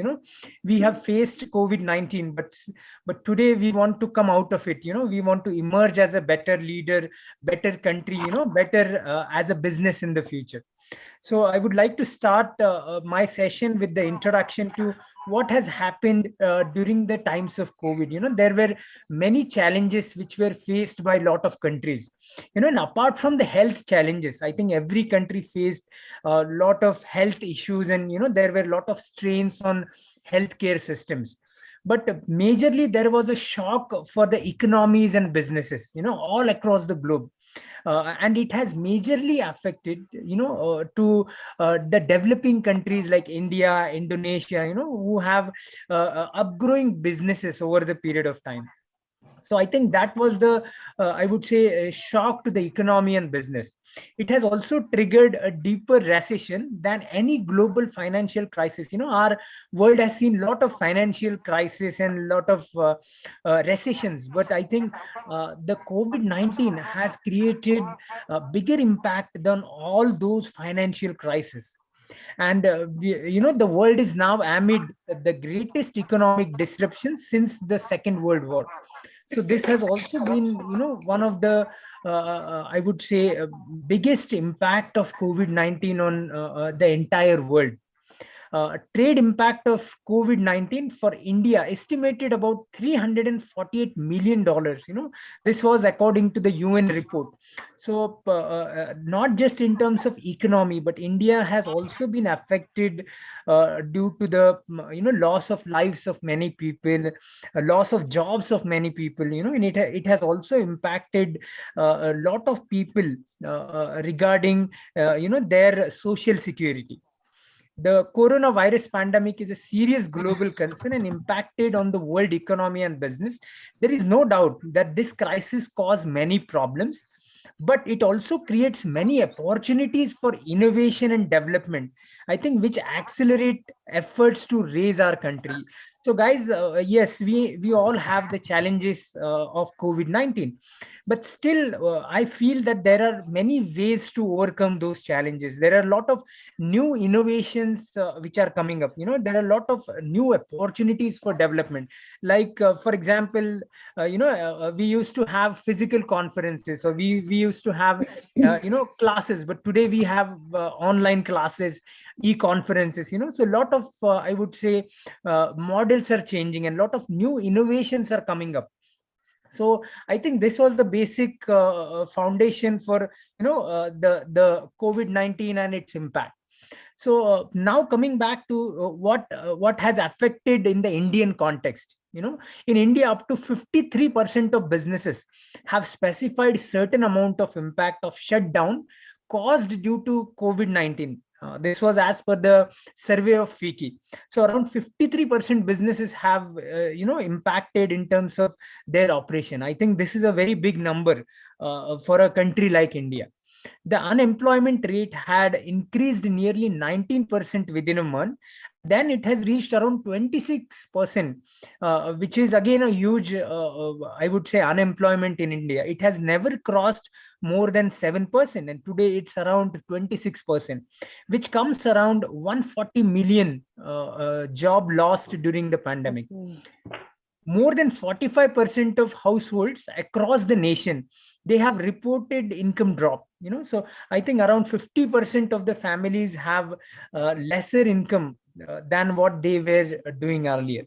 Speaker 15: We have faced COVID-19, but today we want to come out of it. We want to emerge as a better leader, better country, better as a business in the future. So I would like to start my session with the introduction to what has happened during the times of COVID. There were many challenges which were faced by a lot of countries. And apart from the health challenges, I think every country faced a lot of health issues, and there were a lot of strains on healthcare systems. But majorly there was a shock for the economies and businesses, all across the globe. And it has majorly affected, to the developing countries like India, Indonesia, who have upgrowing businesses over the period of time. So I think that was the, I would say, a shock to the economy and business. It has also triggered a deeper recession than any global financial crisis. Our world has seen a lot of financial crisis and a lot of recessions, but I think the COVID-19 has created a bigger impact than all those financial crises. And the world is now amid the greatest economic disruption since the Second World War. So this has also been, one of the, I would say, biggest impact of COVID-19 on the entire world. Trade impact of COVID-19 for India estimated about $348 million. This was according to the UN report. So not just in terms of economy, but India has also been affected due to the loss of lives of many people, loss of jobs of many people. And it has also impacted a lot of people regarding their social security. The coronavirus pandemic is a serious global concern and impacted on the world economy and business. There is no doubt that this crisis caused many problems, but it also creates many opportunities for innovation and development, I think, which accelerate efforts to raise our country. So guys, yes, we all have the challenges of COVID-19, but still I feel that there are many ways to overcome those challenges. There are a lot of new innovations which are coming up. There are a lot of new opportunities for development. Like for example, we used to have physical conferences, or we used to have classes, but today we have online classes, e-conferences. So a lot of I would say models are changing, and a lot of new innovations are coming up. So I think this was the basic foundation for the COVID-19 and its impact. So now coming back to what has affected in the Indian context. In India, up to 53% of businesses have specified certain amount of impact of shutdown caused due to COVID-19. This was as per the survey of FICCI. So around 53% businesses have, impacted in terms of their operation. I think this is a very big number for a country like India. the unemployment rate had increased nearly 19% within a month. Then it has reached around 26%, which is again a huge, I would say, unemployment in India. It has never crossed more than 7%, and today it's around 26%, which comes around 140 million job lost during the pandemic. More than 45% of households across the nation, they have reported income drop. So I think around 50% of the families have lesser income than what they were doing earlier.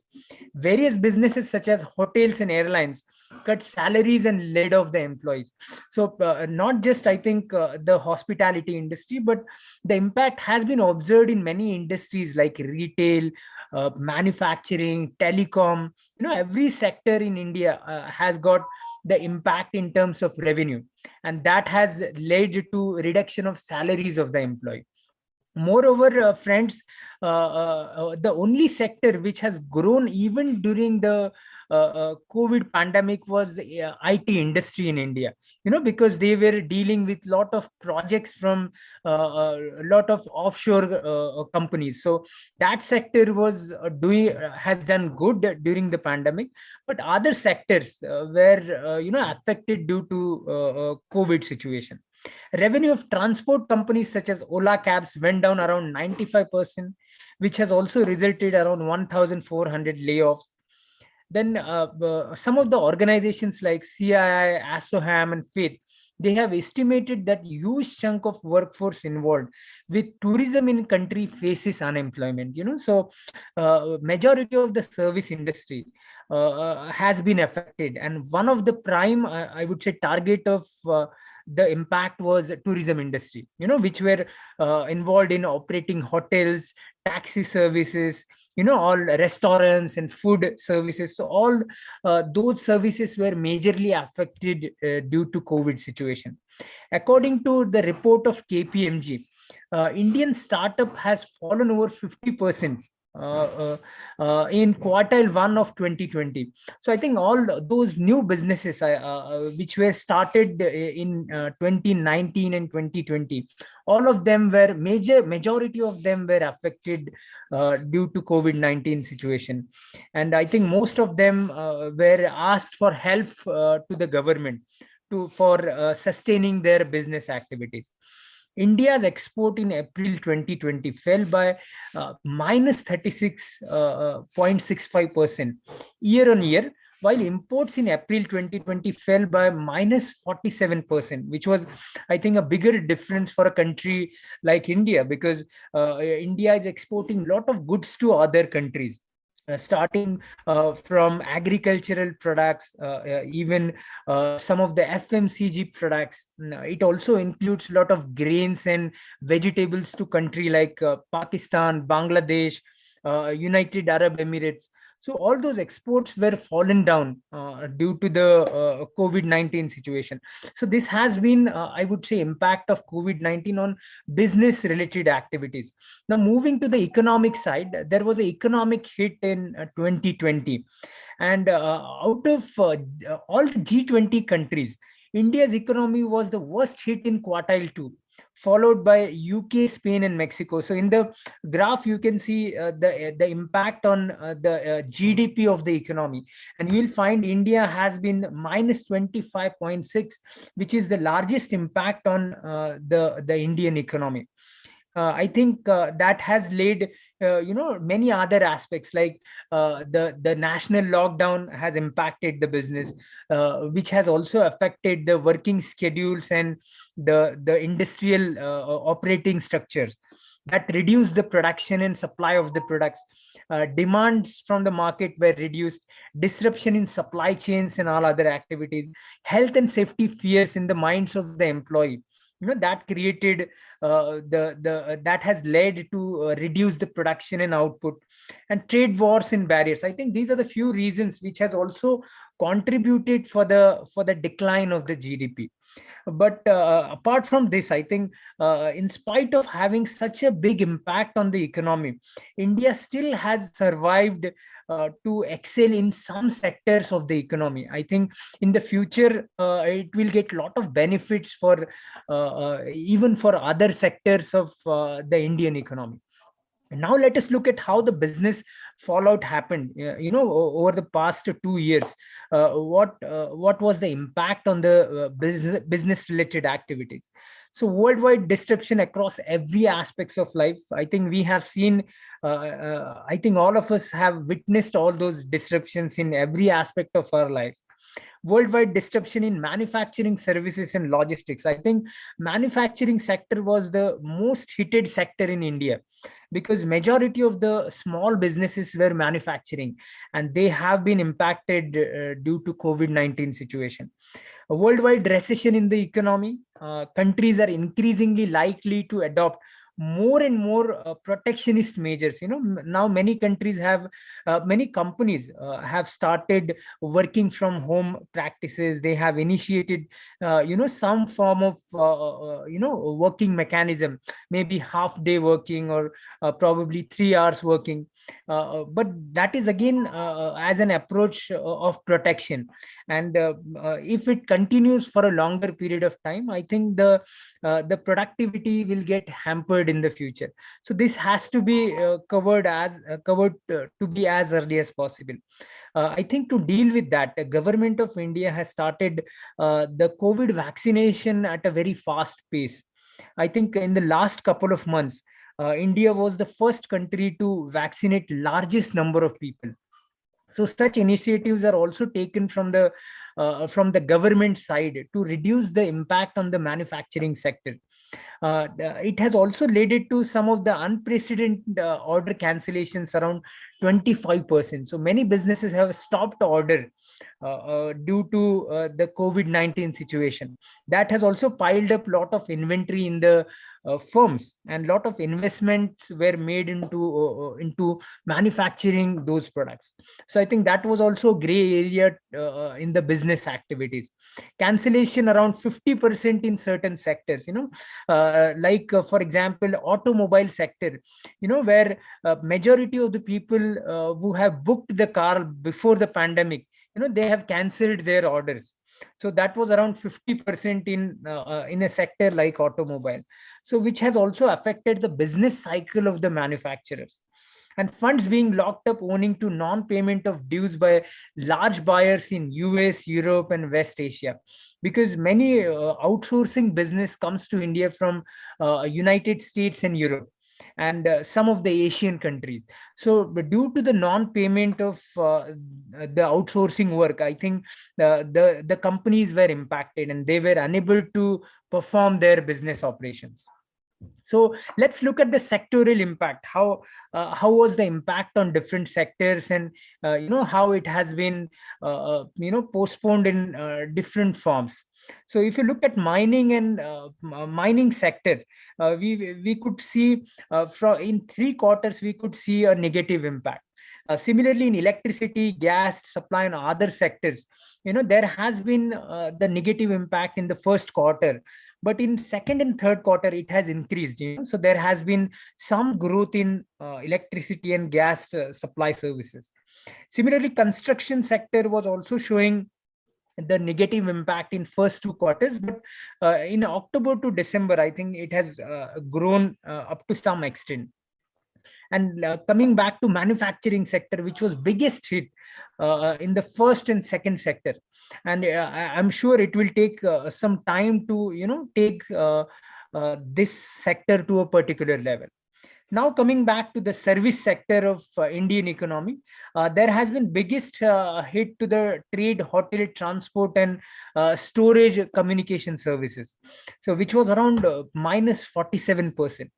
Speaker 15: Various businesses such as hotels and airlines cut salaries and laid off the employees. So not just, I think, the hospitality industry, but the impact has been observed in many industries like retail, manufacturing, telecom. Every sector in India has got the impact in terms of revenue, and that has led to reduction of salaries of the employee. Moreover, friends, the only sector which has grown even during the COVID pandemic was IT industry in India, because they were dealing with lot of projects from a lot of offshore companies. So that sector was has done good during the pandemic, but other sectors were affected due to COVID situation. Revenue of transport companies such as Ola Cabs went down around 95%, which has also resulted around 1,400 layoffs. Then some of the organizations like CII, ASSOHAM, and FAITH, they have estimated that huge chunk of workforce involved with tourism in country faces unemployment. So majority of the service industry has been affected, and one of the prime, I would say, target of the impact was tourism industry, which were involved in operating hotels, taxi services, all restaurants and food services. So all those services were majorly affected due to COVID situation. According to the report of KPMG, Indian startup has fallen over 50% in quartile 1 of 2020. So I think all those new businesses which were started in 2019 and 2020, all of them were majority of them were affected due to COVID-19 situation. And I think most of them were asked for help to the government for sustaining their business activities. India's export in April 2020 fell by minus 36.65% year on year, while imports in April 2020 fell by minus 47%, which was, I think, a bigger difference for a country like India, because India is exporting a lot of goods to other countries. Starting from agricultural products, even some of the FMCG products. It also includes a lot of grains and vegetables to country like Pakistan, Bangladesh, United Arab Emirates. So all those exports were fallen down due to the COVID-19 situation. So this has been, I would say, impact of COVID-19 on business related activities. Now moving to the economic side, there was an economic hit in 2020. And out of all the G20 countries, India's economy was the worst hit in quartile 2, followed by UK, Spain, and Mexico. So in the graph, you can see the impact on the GDP of the economy. And you will find India has been minus 25.6, which is the largest impact on the Indian economy. I think that has led, many other aspects like the national lockdown has impacted the business, which has also affected the working schedules and the industrial operating structures that reduce the production and supply of the products. Demands from the market were reduced, disruption in supply chains and all other activities, health and safety fears in the minds of the employee. That created that has led to reduce the production and output, and trade wars and barriers. I think these are the few reasons which has also contributed for the decline of the GDP. But apart from this, I think in spite of having such a big impact on the economy, India still has survived to excel in some sectors of the economy. I think in the future, it will get a lot of benefits for even for other sectors of the Indian economy. And now let us look at how the business fallout happened, over the past 2 years. What was the impact on the business related activities? So worldwide disruption across every aspects of life. I think we have seen, I think all of us have witnessed all those disruptions in every aspect of our life. Worldwide disruption in manufacturing, services, and logistics. I think manufacturing sector was the most hit sector in India, because majority of the small businesses were manufacturing, and they have been impacted due to COVID-19 situation. A worldwide recession in the economy. Countries are increasingly likely to adopt more and more protectionist measures. Now many countries have, many companies have started working from home practices. They have initiated, some form of, working mechanism, maybe half day working or probably 3 hours working. But that is again as an approach of protection. And if it continues for a longer period of time, I think the productivity will get hampered in the future. So this has to be covered to be as early as possible. I think to deal with that, the government of India has started the COVID vaccination at a very fast pace. I think in the last couple of months, India was the first country to vaccinate largest number of people. So such initiatives are also taken from the government side to reduce the impact on the manufacturing sector. It has also led to some of the unprecedented order cancellations, around 25%. So many businesses have stopped order due to the COVID-19 situation. That has also piled up a lot of inventory in the firms, and a lot of investments were made into manufacturing those products. So I think that was also a gray area in the business activities. Cancellation around 50% in certain sectors, like for example, automobile sector, where majority of the people who have booked the car before the pandemic, they have cancelled their orders. So that was around 50% in a sector like automobile. So which has also affected the business cycle of the manufacturers. And funds being locked up owing to non-payment of dues by large buyers in US, Europe, and West Asia, because many outsourcing business comes to India from United States and Europe, and some of the Asian countries. So due to the non-payment of the outsourcing work, I think the companies were impacted and they were unable to perform their business operations. So let's look at the sectoral impact. How was the impact on different sectors, and how it has been postponed in different forms. So if you look at mining and mining sector, we could see in 3 quarters we could see a negative impact. Similarly, in electricity, gas supply, and other sectors, there has been the negative impact in the first quarter, but in second and third quarter it has increased. So there has been some growth in electricity and gas supply services. Similarly, construction sector was also showing the negative impact in first 2 quarters, but in October to December, I think it has grown up to some extent. And coming back to manufacturing sector, which was biggest hit in the first and second sector, and I'm sure it will take some time to take this sector to a particular level. Now coming back to the service sector of Indian economy, there has been biggest hit to the trade, hotel, transport, and storage communication services, so which was around minus 47%.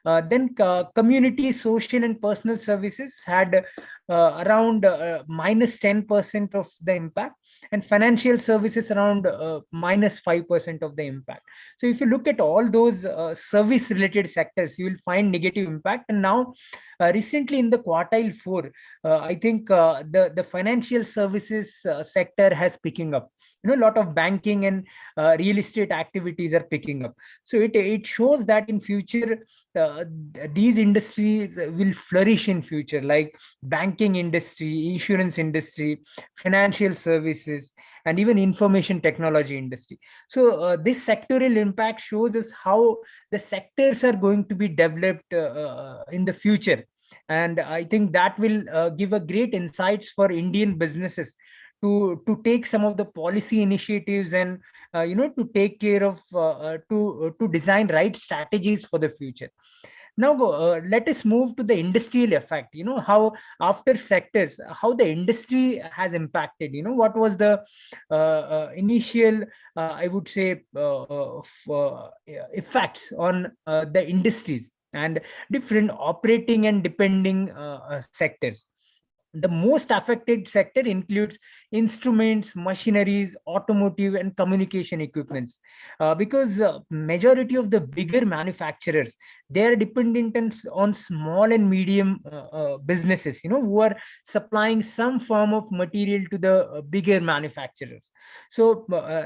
Speaker 15: Then community, social, and personal services had around minus 10% of the impact, and financial services around minus 5% of the impact. So if you look at all those service related sectors, you will find negative impact. And now recently in the quartile 4, I think the financial services sector has picking up. a lot of banking and real estate activities are picking up. So it shows that in future these industries will flourish in future, like banking industry, insurance industry, financial services, and even information technology industry. So this sectoral impact shows us how the sectors are going to be developed in the future. And I think that will give a great insights for Indian businesses to take some of the policy initiatives and to take care of to design right strategies for the future. Now let us move to the industrial effect. How after sectors, how the industry has impacted. What was the initial I would say effects on the industries and different operating and depending sectors. The most affected sector includes instruments, machineries, automotive, and communication equipments, because majority of the bigger manufacturers, they are dependent on small and medium businesses, who are supplying some form of material to the bigger manufacturers. So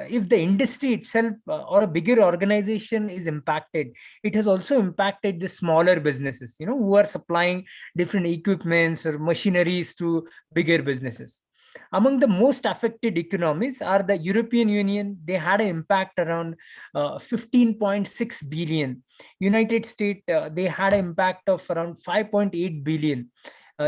Speaker 15: if the industry itself or a bigger organization is impacted, it has also impacted the smaller businesses, who are supplying different equipments or machineries to bigger businesses. Among the most affected economies are the European Union. They had an impact around 15.6 billion. United States, they had an impact of around 5.8 billion.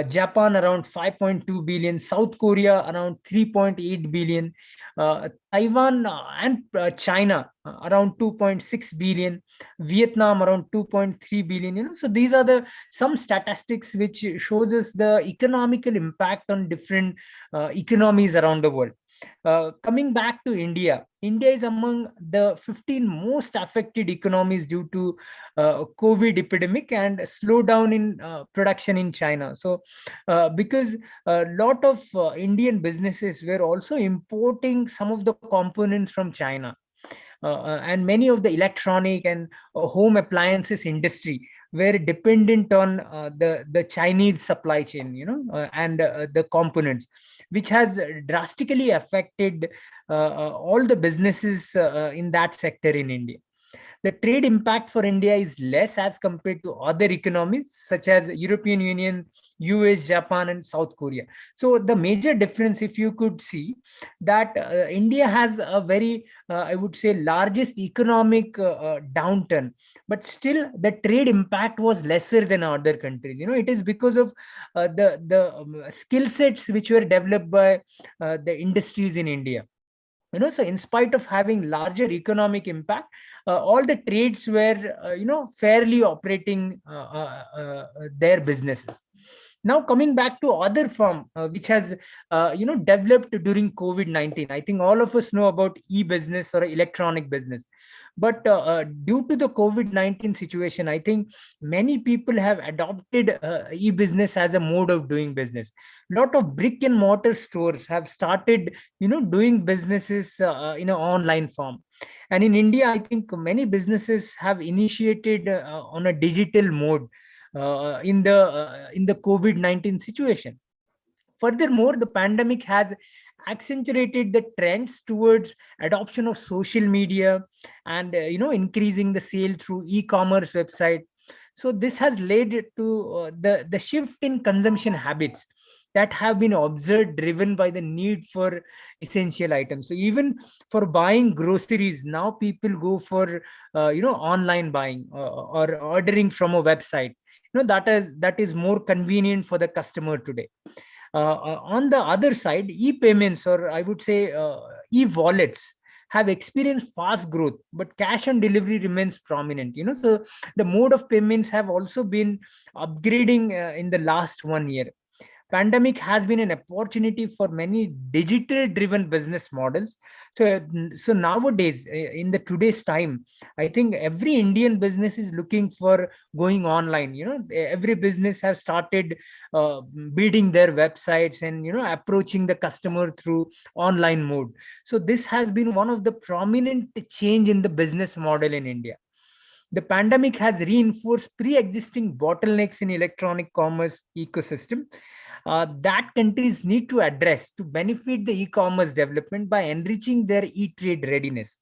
Speaker 15: Japan around 5.2 billion, South Korea around 3.8 billion, Taiwan and China around 2.6 billion, Vietnam around 2.3 billion. So these are the some statistics which shows us the economical impact on different economies around the world. Coming back to India, India is among the 15 most affected economies due to COVID epidemic and slowdown in production in China. So because a lot of Indian businesses were also importing some of the components from China, and many of the electronic and home appliances industry were dependent on the Chinese supply chain, and the components, which has drastically affected all the businesses in that sector in India. The trade impact for India is less as compared to other economies such as European Union, US, Japan, and South Korea. So the major difference, if you could see, that India has a very, I would say, largest economic downturn, but still the trade impact was lesser than other countries. It is because of the skill sets which were developed by the industries in India. So in spite of having larger economic impact, all the trades were, fairly operating their businesses. Now coming back to other firm which has, developed during COVID-19. I think all of us know about e-business or electronic business. But due to the COVID-19 situation, I think many people have adopted e-business as a mode of doing business. A lot of brick and mortar stores have started, doing businesses in an online form. And in India, I think many businesses have initiated on a digital mode in the COVID-19 situation. Furthermore, the pandemic has accentuated the trends towards adoption of social media and increasing the sale through e-commerce website. So this has led to the shift in consumption habits that have been observed, driven by the need for essential items. So even for buying groceries, now people go for online buying or ordering from a website. That is more convenient for the customer today. On the other side, e-payments, or I would say e-wallets, have experienced fast growth, but cash on delivery remains prominent. So the mode of payments have also been upgrading in the last 1 year. Pandemic has been an opportunity for many digital driven business models. So nowadays, in the today's time, I think every Indian business is looking for going online. Every business has started building their websites and approaching the customer through online mode. So this has been one of the prominent change in the business model in India. The pandemic has reinforced pre-existing bottlenecks in electronic commerce ecosystem. that countries need to address to benefit the e-commerce development by enriching their e-trade readiness.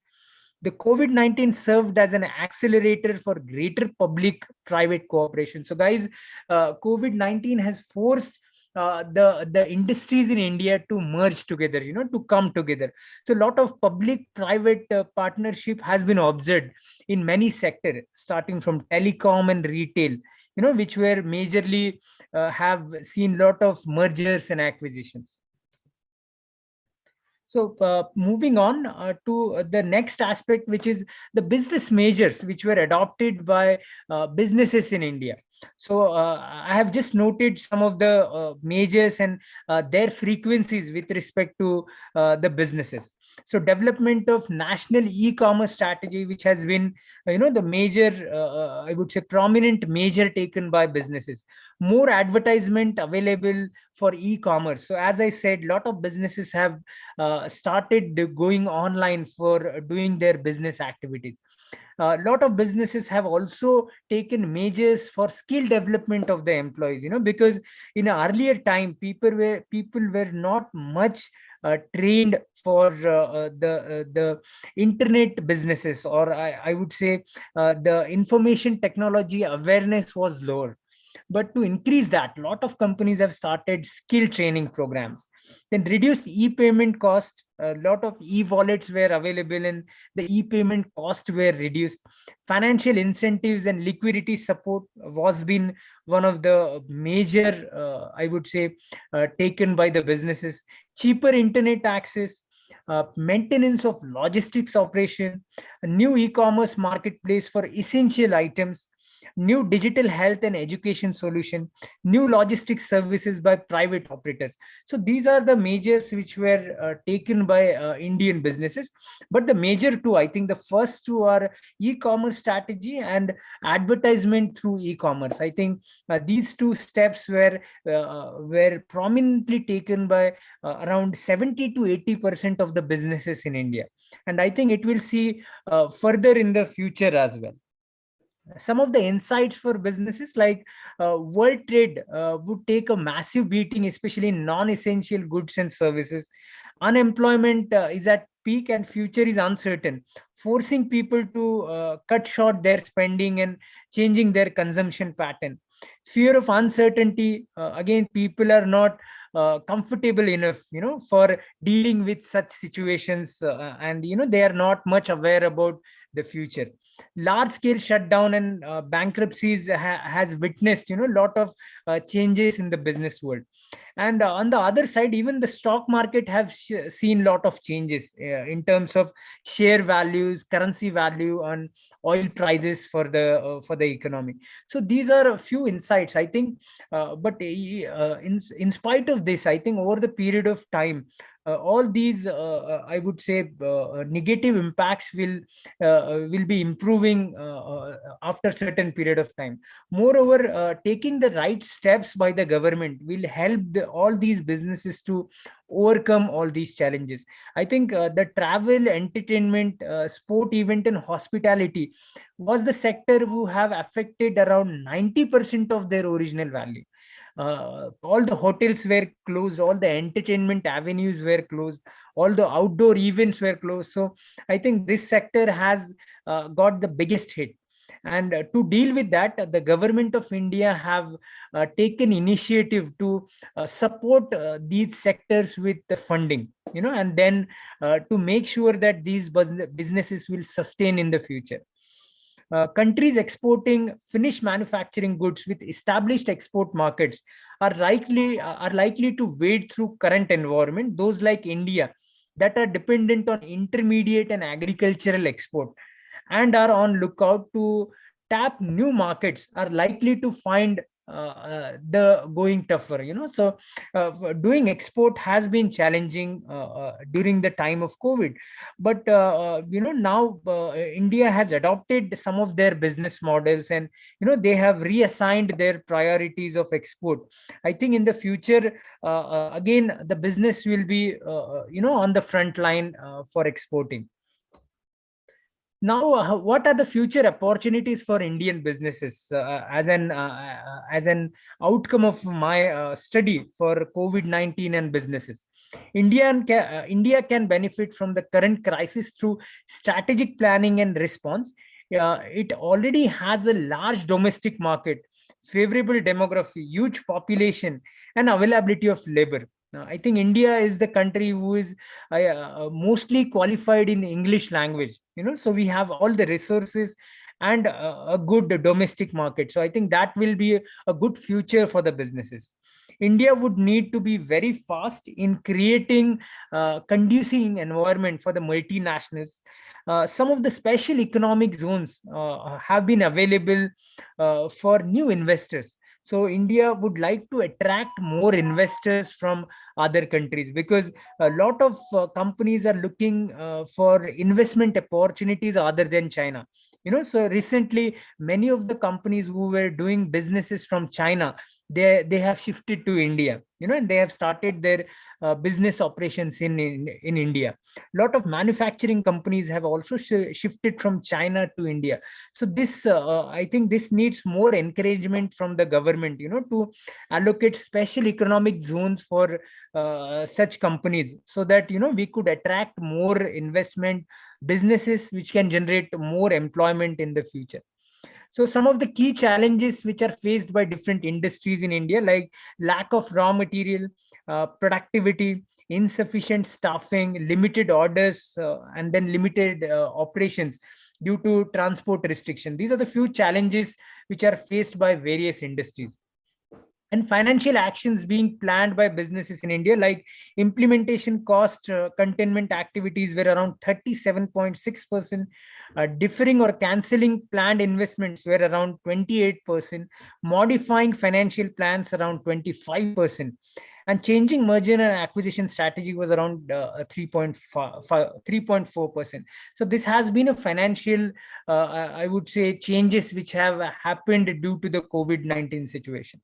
Speaker 15: The COVID-19 served as an accelerator for greater public-private cooperation. So guys, COVID-19 has forced the industries in India to merge together, to come together. So a lot of public-private partnership has been observed in many sectors, starting from telecom and retail, which were majorly have seen a lot of mergers and acquisitions. So moving on to the next aspect, which is the business measures which were adopted by businesses in India. So I have just noted some of the measures and their frequencies with respect to the businesses. So development of national e-commerce strategy, which has been, the major, I would say, prominent measure taken by businesses. More advertisement available for e-commerce. So as I said, a lot of businesses have started going online for doing their business activities. A lot of businesses have also taken measures for skill development of the employees, because in an earlier time, people were not much trained for the internet businesses, or I would say the information technology awareness was lower. But to increase that, a lot of companies have started skill training programs. Then reduced e-payment cost. A lot of e-wallets were available and the e-payment cost were reduced. Financial incentives and liquidity support was been one of the major, I would say, taken by the businesses. Cheaper internet access, maintenance of logistics operation, a new e-commerce marketplace for essential items, new digital health and education solution, new logistics services by private operators. So these are the measures which were taken by Indian businesses. But the major two, I think the first two are e-commerce strategy and advertisement through e-commerce. I think these two steps were prominently taken by around 70 to 80% of the businesses in India. And I think it will see further in the future as well. Some of the insights for businesses like world trade would take a massive beating, especially in non-essential goods and services. Unemployment is at peak and future is uncertain, forcing people to cut short their spending and changing their consumption pattern. Fear of uncertainty, again, people are not comfortable enough, for dealing with such situations, and they are not much aware about the future. Large scale shutdown and bankruptcies has witnessed, a lot of changes in the business world. And on the other side, even the stock market have seen a lot of changes in terms of share values, currency value, and oil prices for the economy. So these are a few insights, I think. But in spite of this, I think over the period of time, all these, I would say, negative impacts will be improving after a certain period of time. Moreover, taking the right steps by the government will help all these businesses to overcome all these challenges. I think the travel, entertainment, sport event, and hospitality was the sector who have affected around 90% of their original value. All the hotels were closed, all the entertainment avenues were closed, all the outdoor events were closed. So I think this sector has got the biggest hit. And to deal with that, the government of India have taken initiative to support these sectors with the funding, and then to make sure that these businesses will sustain in the future. Countries exporting finished manufacturing goods with established export markets are likely to wade through current environment. Those like India that are dependent on intermediate and agricultural export and are on lookout to tap new markets are likely to find the going tougher. So doing export has been challenging during the time of COVID, but now India has adopted some of their business models, and they have reassigned their priorities of export. I think in the future, again, the business will be on the front line for exporting. Now, what are the future opportunities for Indian businesses as an outcome of my study for COVID-19 and businesses? India can benefit from the current crisis through strategic planning and response. It already has a large domestic market, favorable demography, huge population, and availability of labor. I think India is the country who is mostly qualified in English language, so we have all the resources and a good domestic market. So I think that will be a good future for the businesses. India would need to be very fast in creating conducive environment for the multinationals. Some of the special economic zones have been available for new investors. So India would like to attract more investors from other countries, because a lot of companies are looking for investment opportunities other than China. So recently, many of the companies who were doing businesses from China, they have shifted to India, and they have started their business operations in India. A lot of manufacturing companies have also shifted from China to India. So this, I think this needs more encouragement from the government, to allocate special economic zones for such companies, so that, we could attract more investment businesses which can generate more employment in the future. So some of the key challenges which are faced by different industries in India, like lack of raw material, productivity, insufficient staffing, limited orders, and then limited operations due to transport restriction. These are the few challenges which are faced by various industries. And financial actions being planned by businesses in India, like implementation cost containment activities were around 37.6%, deferring or cancelling planned investments were around 28%, modifying financial plans around 25%, and changing merger and acquisition strategy was around 3.4%. So this has been a financial, I would say, changes which have happened due to the COVID-19 situation.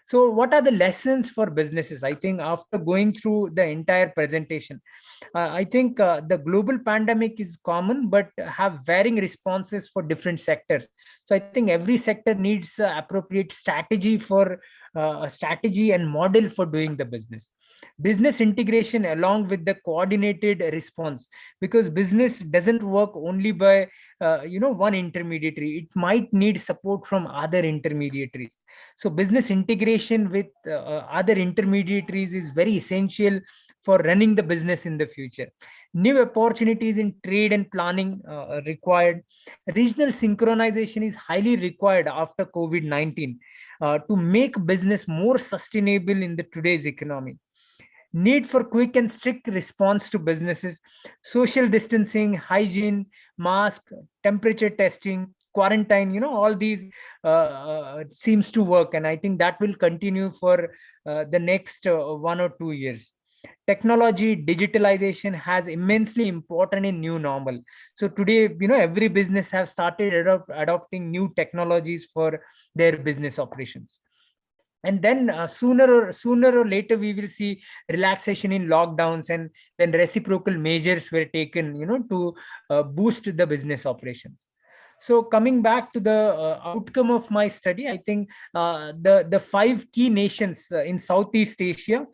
Speaker 15: So what are the lessons for businesses? I think after going through the entire presentation, I think the global pandemic is common, but have varying responses for different sectors. So I think every sector needs appropriate strategy for strategy and model for doing the business. Business integration along with the coordinated response, because business doesn't work only by one intermediary. It might need support from other intermediaries. So business integration with other intermediaries is very essential for running the business in the future. New opportunities in trade and planning required. Regional synchronization is highly required after COVID-19 to make business more sustainable in the today's economy. Need for quick and strict response to businesses, social distancing, hygiene, mask, temperature testing, quarantine, all these seems to work. And I think that will continue for the next 1 or 2 years. Technology, digitalization has immensely important in new normal. So today, every business have started adopting new technologies for their business operations. And then sooner or later, we will see relaxation in lockdowns, and then reciprocal measures were taken, to boost the business operations. So coming back to the outcome of my study, I think the 5 key nations in Southeast Asia,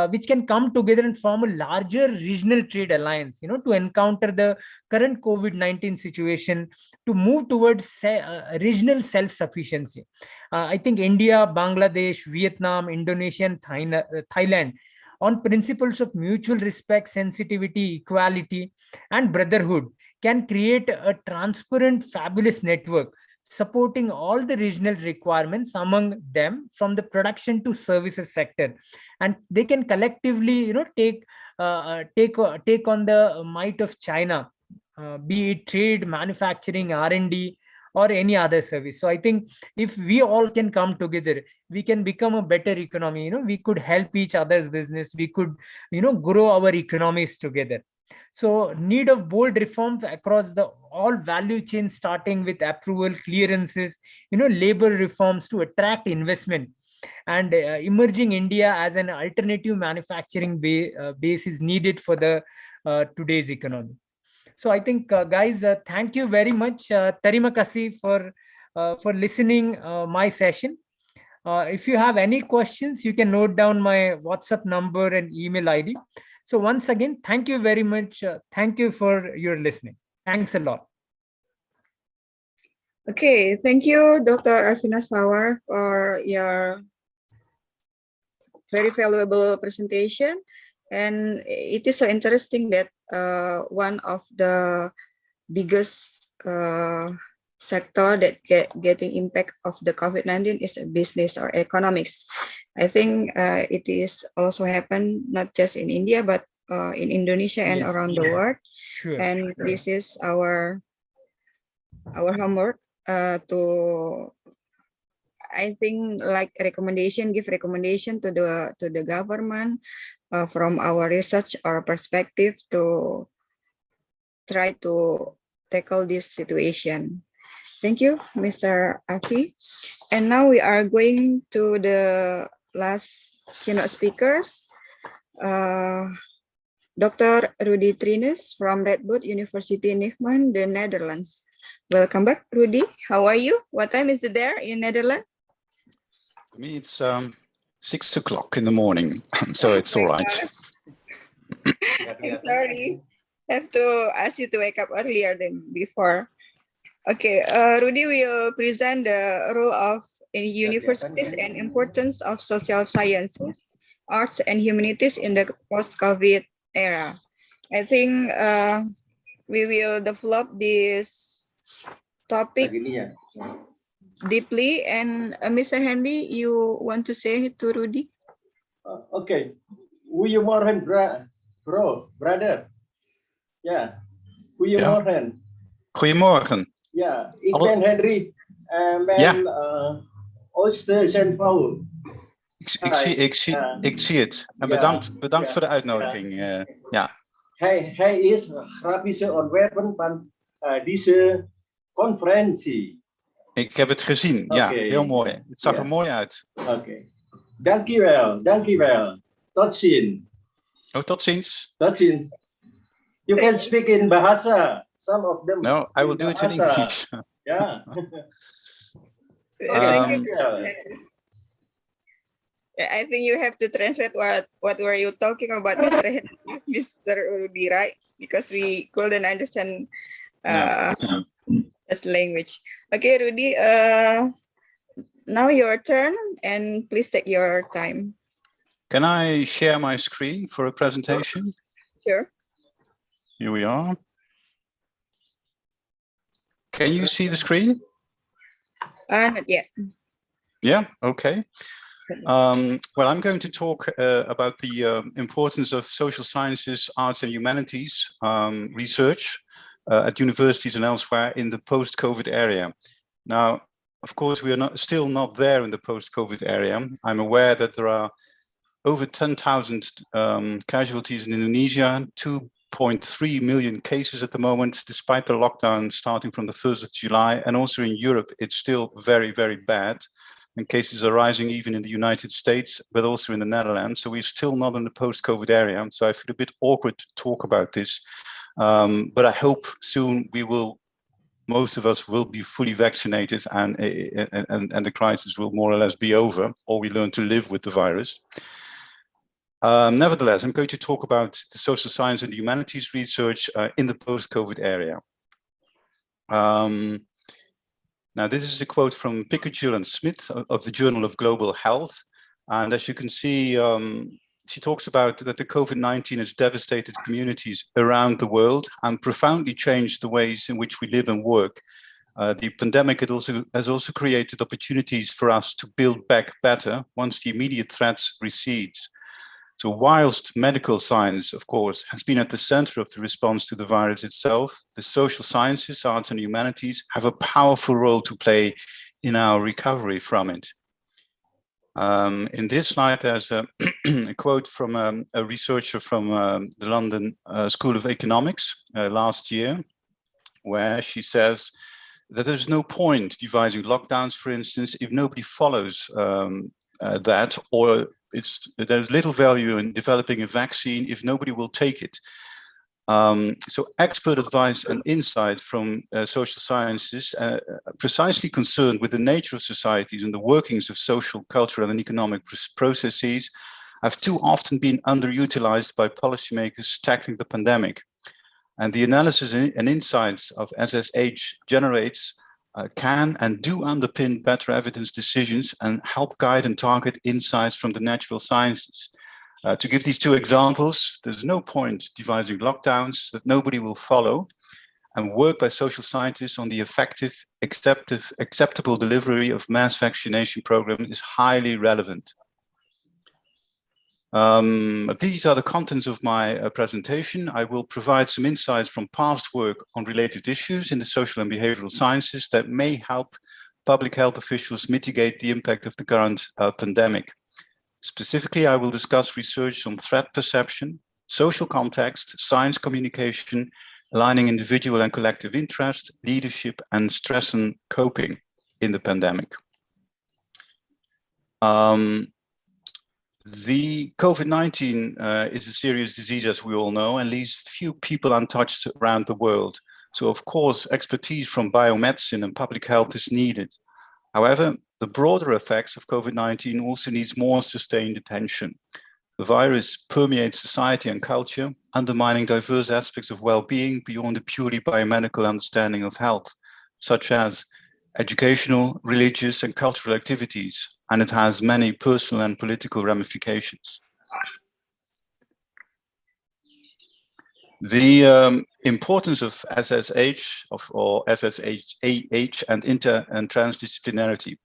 Speaker 15: which can come together and form a larger regional trade alliance, to encounter the current COVID-19 situation, to move towards regional self-sufficiency. I think India, Bangladesh, Vietnam, Indonesia, and Thailand, on principles of mutual respect, sensitivity, equality, and brotherhood, can create a transparent, fabulous network supporting all the regional requirements among them, from the production to services sector. And they can collectively, take on the might of China, be it trade, manufacturing, R&D, or any other service. So I think if we all can come together, we can become a better economy. We could help each other's business. We could, grow our economies together. So need of bold reforms across the all value chains, starting with approval, clearances, labor reforms to attract investment, and emerging India as an alternative manufacturing base is needed for the today's economy. So I think, guys, thank you very much, Terima kasih for listening my session. If you have any questions, you can note down my WhatsApp number and email ID. So once again, thank you very much. Thank you for your listening. Thanks a lot.
Speaker 1: Okay, thank you, Dr. Arvinas Pawar, for your very valuable presentation. And it is so interesting that one of the biggest sector that getting impact of the COVID-19 is business or economics. I think it is also happen not just in India, but in Indonesia and around the world.
Speaker 15: Sure,
Speaker 1: and this is our homework to, I think, like give recommendation to the government from our research or perspective to try to tackle this situation. Thank you, Mr. Afi. And now we are going to the last keynote speakers. Dr. Rudy Trinus from Radboud University Nijmegen, the Netherlands. Welcome back, Rudy. How are you? What time is it there in Netherlands?
Speaker 16: For me, it's 6 o'clock in the morning, so it's all right.
Speaker 1: I'm sorry. I have to ask you to wake up earlier than before. Okay, Rudy will present the role of universities and importance of social sciences, arts, and humanities in the post-COVID era. I think we will develop this topic deeply. And Mr. Henry, you want to say to Rudy?
Speaker 2: Okay. Goedemorgen, brother. Ja, goedemorgen.
Speaker 16: Goedemorgen.
Speaker 2: Ja, ik ben Henry. Ben Oost-St.
Speaker 16: Ik zie het. En bedankt voor de uitnodiging. Ja.
Speaker 2: Hij is grafische ontwerper van deze conferentie.
Speaker 16: Ik heb het gezien. Ja, heel mooi. Het zag er mooi uit.
Speaker 2: Oké. Dankjewel. Tot ziens.
Speaker 16: Oh, tot ziens.
Speaker 2: Tot ziens. You can speak in Bahasa. Some of them.
Speaker 16: No, I will do it in English.
Speaker 2: Yeah.
Speaker 1: I think you have to translate what were you talking about, Mr. Rudy, right? Because we couldn't understand this language. Okay, Rudy. Now your turn, and please take your time.
Speaker 16: Can I share my screen for a presentation?
Speaker 1: Sure.
Speaker 16: Here we are. Can you see the screen?
Speaker 1: Not yet.
Speaker 16: Yeah, okay. Well, I'm going to talk about the importance of social sciences, arts and humanities research at universities and elsewhere in the post-COVID area. Now, of course, we are still not there in the post-COVID area. I'm aware that there are over 10,000 casualties in Indonesia, 2.3 million cases at the moment, despite the lockdown starting from the 1st of July. And also in Europe, it's still very, very bad. And cases are rising even in the United States, but also in the Netherlands. So we're still not in the post-COVID area. So I feel a bit awkward to talk about this. But I hope soon most of us will be fully vaccinated and the crisis will more or less be over, or we learn to live with the virus. Nevertheless, I'm going to talk about the social science and humanities research in the post-COVID area. Now, this is a quote from Pickersgill and Smith of the Journal of Global Health. And as you can see, she talks about that the COVID-19 has devastated communities around the world and profoundly changed the ways in which we live and work. The pandemic has also created opportunities for us to build back better once the immediate threats recede. So whilst medical science, of course, has been at the center of the response to the virus itself, the social sciences, arts and humanities have a powerful role to play in our recovery from it. In this slide, there's a quote from a researcher from the London School of Economics last year, where she says that there's no point devising lockdowns, for instance, if nobody follows that, or there's little value in developing a vaccine if nobody will take it. So expert advice and insight from social sciences, precisely concerned with the nature of societies and the workings of social, cultural, and economic processes, have too often been underutilized by policymakers tackling the pandemic. And the analysis and insights of SSH generates can and do underpin better evidence decisions and help guide and target insights from the natural sciences. To give these two examples, there's no point devising lockdowns that nobody will follow, and work by social scientists on the effective, acceptable delivery of mass vaccination program is highly relevant. These are the contents of my presentation. I will provide some insights from past work on related issues in the social and behavioral sciences that may help public health officials mitigate the impact of the current pandemic. Specifically, I will discuss research on threat perception, social context, science communication, aligning individual and collective interest, leadership, and stress and coping in the pandemic. The COVID-19 is a serious disease, as we all know, and leaves few people untouched around the world. So, of course, expertise from biomedicine and public health is needed. However, the broader effects of COVID-19 also needs more sustained attention. The virus permeates society and culture, undermining diverse aspects of well-being beyond a purely biomedical understanding of health, such as educational, religious, and cultural activities, and it has many personal and political ramifications. The importance of SSH or SSH and inter and transdisciplinarity.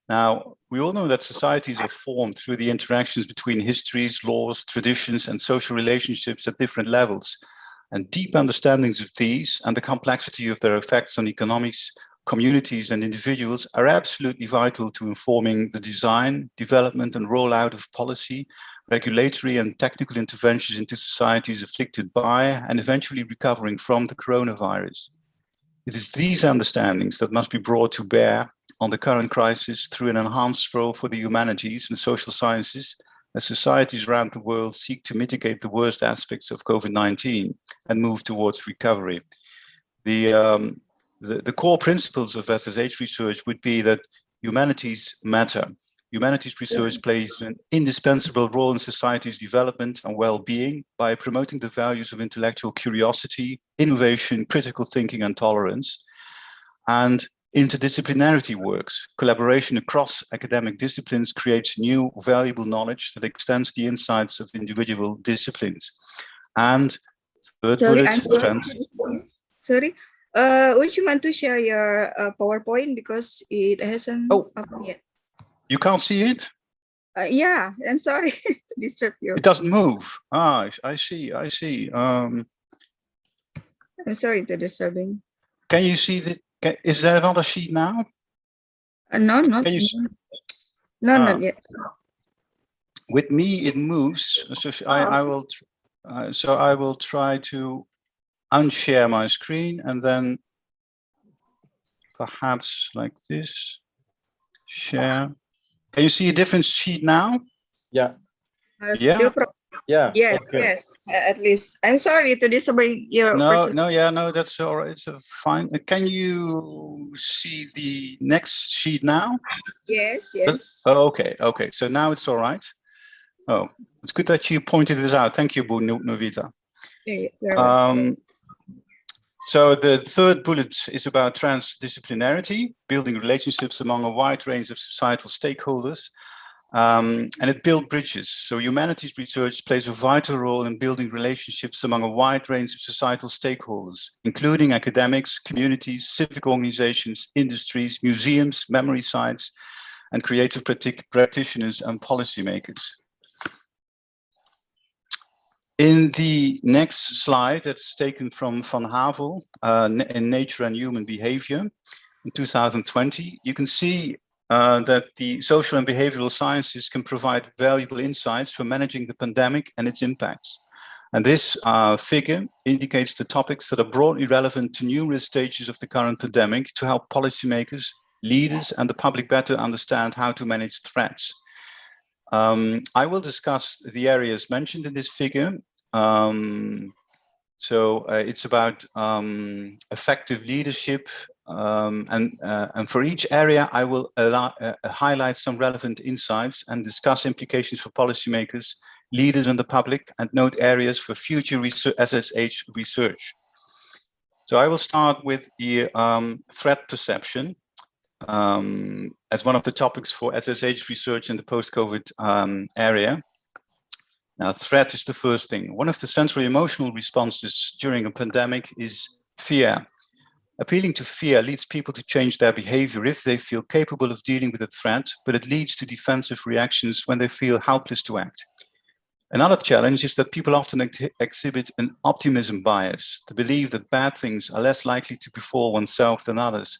Speaker 16: Now, we all know that societies are formed through the interactions between histories, laws, traditions, and social relationships at different levels. And deep understandings of these and the complexity of their effects on economics, communities, and individuals are absolutely vital to informing the design, development, and rollout of policy, regulatory and technical interventions into societies afflicted by and eventually recovering from the coronavirus. It is these understandings that must be brought to bear on the current crisis through an enhanced role for the humanities and social sciences as societies around the world seek to mitigate the worst aspects of COVID-19 and move towards recovery. The core principles of SSH research would be that humanities matter. Humanities research plays an indispensable role in society's development and well-being by promoting the values of intellectual curiosity, innovation, critical thinking, and tolerance. And interdisciplinarity works. Collaboration across academic disciplines creates new, valuable knowledge that extends the insights of individual disciplines. And third bullet,
Speaker 1: Sorry, would you want to share your PowerPoint because it hasn't opened yet?
Speaker 16: You can't see it?
Speaker 1: Yeah, I'm sorry to disturb you.
Speaker 16: It doesn't move. Ah, I see. I'm
Speaker 1: sorry to disturbing.
Speaker 16: Can you see the? Is there another sheet now?
Speaker 1: No, not.
Speaker 16: Can you see?
Speaker 1: No, not yet.
Speaker 16: With me, it moves. So I will. So I will try to unshare my screen and then perhaps like this. Share. Can you see a different sheet now?
Speaker 5: Yeah.
Speaker 16: Yeah.
Speaker 5: Yeah.
Speaker 1: Yes,
Speaker 5: okay.
Speaker 1: yes. At least I'm sorry to disturb your.
Speaker 16: No, that's all right. It's fine. Can you see the next sheet now?
Speaker 1: Yes.
Speaker 16: Oh, okay. So now it's all right. Oh, it's good that you pointed this out. Thank you, Novita. So the third bullet is about transdisciplinarity, building relationships among a wide range of societal stakeholders, and it builds bridges. So humanities research plays a vital role in building relationships among a wide range of societal stakeholders, including academics, communities, civic organizations, industries, museums, memory sites, and creative practitioners and policymakers. In the next slide, that's taken from Van Havel in Nature and Human Behavior in 2020, you can see that the social and behavioral sciences can provide valuable insights for managing the pandemic and its impacts. And this figure indicates the topics that are broadly relevant to numerous stages of the current pandemic to help policymakers, leaders, and the public better understand how to manage threats. I will discuss the areas mentioned in this figure So it's about effective leadership, and for each area, I will highlight some relevant insights and discuss implications for policymakers, leaders, and the public, and note areas for future SSH research. So I will start with the threat perception as one of the topics for SSH research in the post-COVID area. Now, threat is the first thing. One of the central emotional responses during a pandemic is fear. Appealing to fear leads people to change their behavior if they feel capable of dealing with a threat, but it leads to defensive reactions when they feel helpless to act. Another challenge is that people often exhibit an optimism bias, the belief that bad things are less likely to befall oneself than others.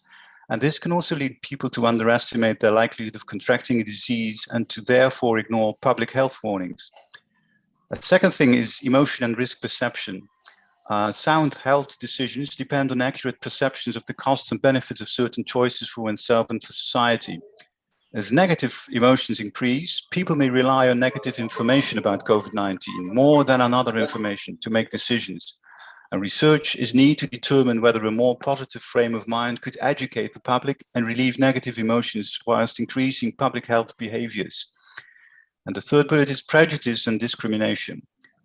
Speaker 16: And this can also lead people to underestimate their likelihood of contracting a disease and to therefore ignore public health warnings. The second thing is emotion and risk perception. Sound health decisions depend on accurate perceptions of the costs and benefits of certain choices for oneself and for society. As negative emotions increase, people may rely on negative information about COVID-19 more than on other information to make decisions. And research is needed to determine whether a more positive frame of mind could educate the public and relieve negative emotions whilst increasing public health behaviors. And the third bullet is prejudice and discrimination.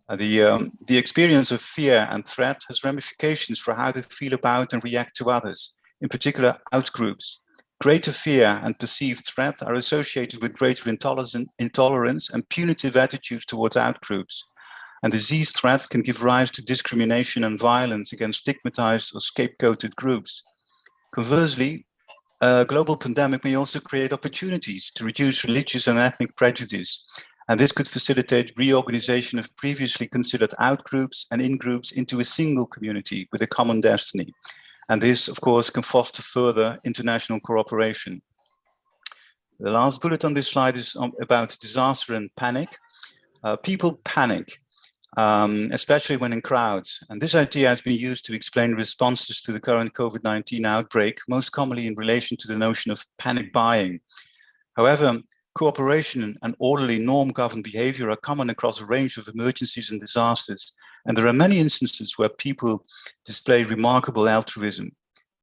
Speaker 16: The experience of fear and threat has ramifications for how they feel about and react to others, in particular outgroups. Greater fear and perceived threat are associated with greater intolerance and punitive attitudes towards outgroups. And disease threat can give rise to discrimination and violence against stigmatized or scapegoated groups. Conversely, a global pandemic may also create opportunities to reduce religious and ethnic prejudice. And this could facilitate reorganization of previously considered outgroups and in-groups into a single community with a common destiny. And this, of course, can foster further international cooperation. The last bullet on this slide is about disaster and panic. People panic, especially when in crowds. And this idea has been used to explain responses to the current COVID-19 outbreak, most commonly in relation to the notion of panic buying. However, cooperation and orderly norm-governed behavior are common across a range of emergencies and disasters. And there are many instances where people display remarkable altruism.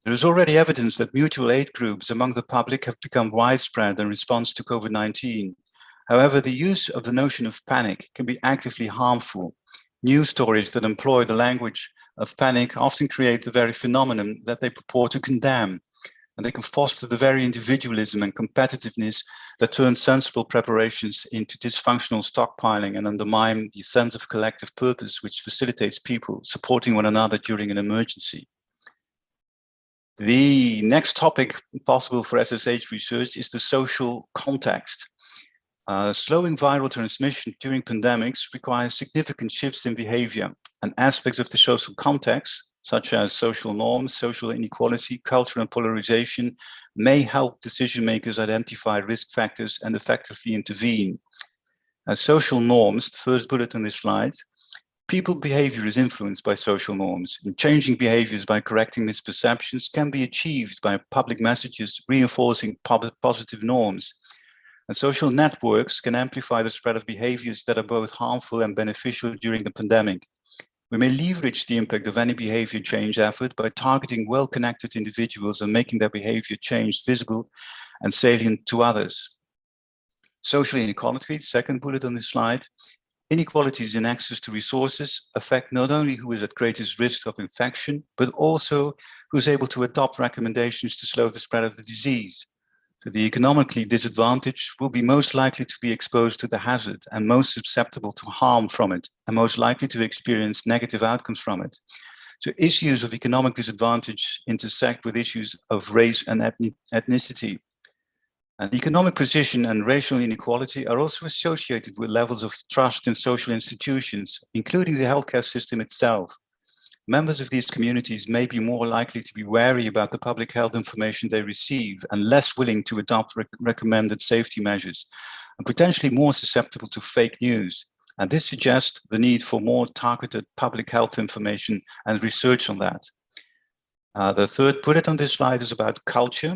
Speaker 16: There is already evidence that mutual aid groups among the public have become widespread in response to COVID-19. However, the use of the notion of panic can be actively harmful. News stories that employ the language of panic often create the very phenomenon that they purport to condemn. And they can foster the very individualism and competitiveness that turn sensible preparations into dysfunctional stockpiling and undermine the sense of collective purpose which facilitates people supporting one another during an emergency. The next topic possible for SSH research is the social context. Slowing viral transmission during pandemics requires significant shifts in behavior, and aspects of the social context, such as social norms, social inequality, culture, and polarization, may help decision makers identify risk factors and effectively intervene. As social norms, the first bullet on this slide, people behavior is influenced by social norms, and changing behaviors by correcting misperceptions can be achieved by public messages reinforcing positive norms. And social networks can amplify the spread of behaviors that are both harmful and beneficial during the pandemic. We may leverage the impact of any behavior change effort by targeting well-connected individuals and making their behavior change visible and salient to others. Social inequality, second bullet on this slide. Inequalities in access to resources affect not only who is at greatest risk of infection, but also who is able to adopt recommendations to slow the spread of the disease. So the economically disadvantaged will be most likely to be exposed to the hazard and most susceptible to harm from it, and most likely to experience negative outcomes from it. So issues of economic disadvantage intersect with issues of race and ethnicity. And economic position and racial inequality are also associated with levels of trust in social institutions, including the healthcare system itself. Members of these communities may be more likely to be wary about the public health information they receive and less willing to adopt recommended safety measures, and potentially more susceptible to fake news. And this suggests the need for more targeted public health information and research on that. The third bullet on this slide is about culture.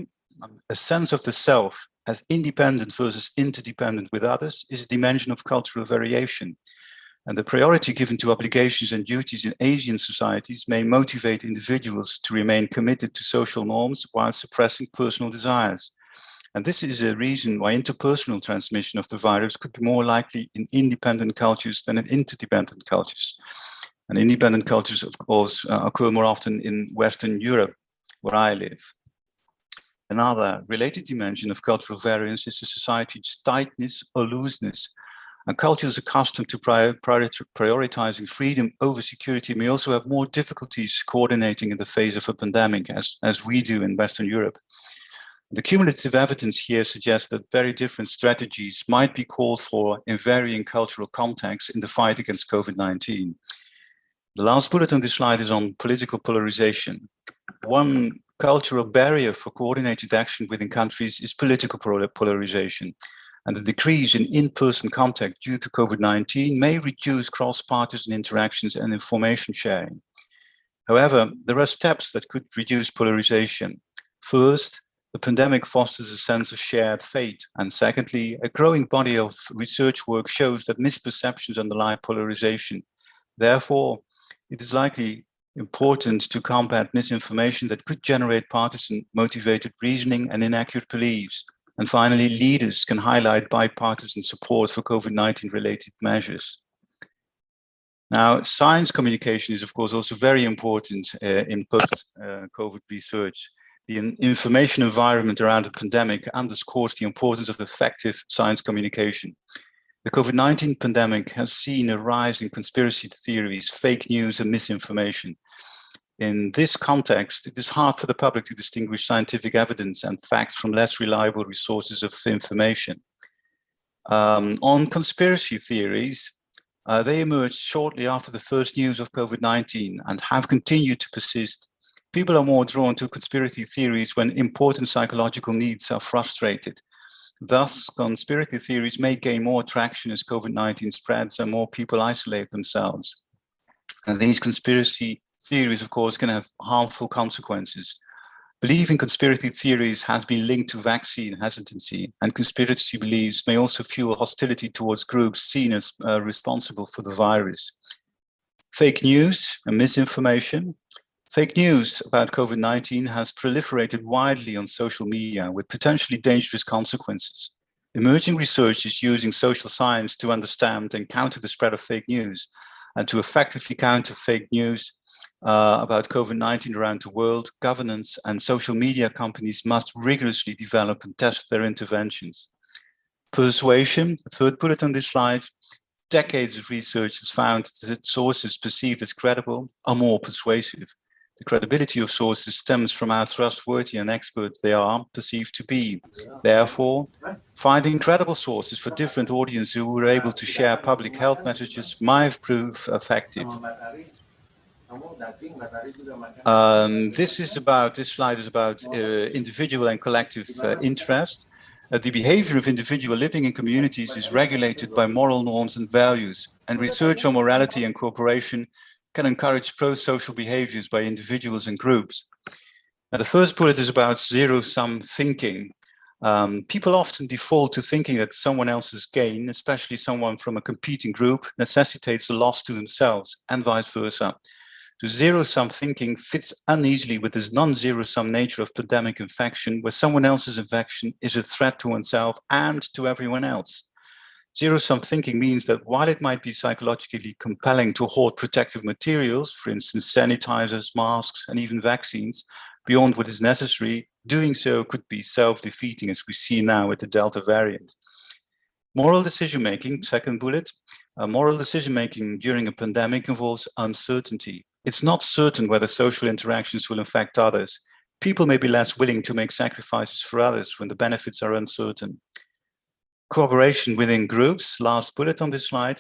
Speaker 16: A sense of the self as independent versus interdependent with others is a dimension of cultural variation. And the priority given to obligations and duties in Asian societies may motivate individuals to remain committed to social norms while suppressing personal desires. And this is a reason why interpersonal transmission of the virus could be more likely in independent cultures than in interdependent cultures. And independent cultures, of course, occur more often in Western Europe, where I live. Another related dimension of cultural variance is the society's tightness or looseness. And cultures accustomed to prioritizing freedom over security may also have more difficulties coordinating in the face of a pandemic, as we do in Western Europe. The cumulative evidence here suggests that very different strategies might be called for in varying cultural contexts in the fight against COVID-19. The last bullet on this slide is on political polarization. One cultural barrier for coordinated action within countries is political polarization. And the decrease in in-person contact due to COVID-19 may reduce cross-partisan interactions and information sharing. However, there are steps that could reduce polarization. First, the pandemic fosters a sense of shared fate. And secondly, a growing body of research work shows that misperceptions underlie polarization. Therefore, it is likely important to combat misinformation that could generate partisan-motivated reasoning and inaccurate beliefs. And finally, leaders can highlight bipartisan support for COVID-19 related measures. Now, science communication is, of course, also very important in post-COVID research. The information environment around the pandemic underscores the importance of effective science communication. The COVID-19 pandemic has seen a rise in conspiracy theories, fake news, and misinformation. In this context, it is hard for the public to distinguish scientific evidence and facts from less reliable resources of information. On conspiracy theories, they emerged shortly after the first news of COVID-19 and have continued to persist. People are more drawn to conspiracy theories when important psychological needs are frustrated. Thus, conspiracy theories may gain more traction as COVID-19 spreads and more people isolate themselves. And these conspiracy theories, of course, can have harmful consequences. Believing conspiracy theories has been linked to vaccine hesitancy, and conspiracy beliefs may also fuel hostility towards groups seen as responsible for the virus. Fake news and misinformation. Fake news about COVID-19 has proliferated widely on social media with potentially dangerous consequences. Emerging research is using social science to understand and counter the spread of fake news, and to effectively counter fake news about COVID-19 around the world, governments and social media companies must rigorously develop and test their interventions. Persuasion, the third bullet on this slide. Decades of research has found that sources perceived as credible are more persuasive. The credibility of sources stems from how trustworthy and expert they are perceived to be. Therefore, finding credible sources for different audiences who are able to share public health messages might prove effective. This slide is about individual and collective interest. The behavior of individuals living in communities is regulated by moral norms and values, and research on morality and cooperation can encourage pro-social behaviors by individuals and groups. Now, the first bullet is about zero-sum thinking. People often default to thinking that someone else's gain, especially someone from a competing group, necessitates a loss to themselves, and vice versa. So zero-sum thinking fits uneasily with this non-zero-sum nature of pandemic infection, where someone else's infection is a threat to oneself and to everyone else. Zero-sum thinking means that while it might be psychologically compelling to hoard protective materials, for instance, sanitizers, masks, and even vaccines, beyond what is necessary, doing so could be self-defeating, as we see now with the Delta variant. Moral decision-making, second bullet. Moral decision-making during a pandemic involves uncertainty. It's not certain whether social interactions will infect others. People may be less willing to make sacrifices for others when the benefits are uncertain. Cooperation within groups, last bullet on this slide.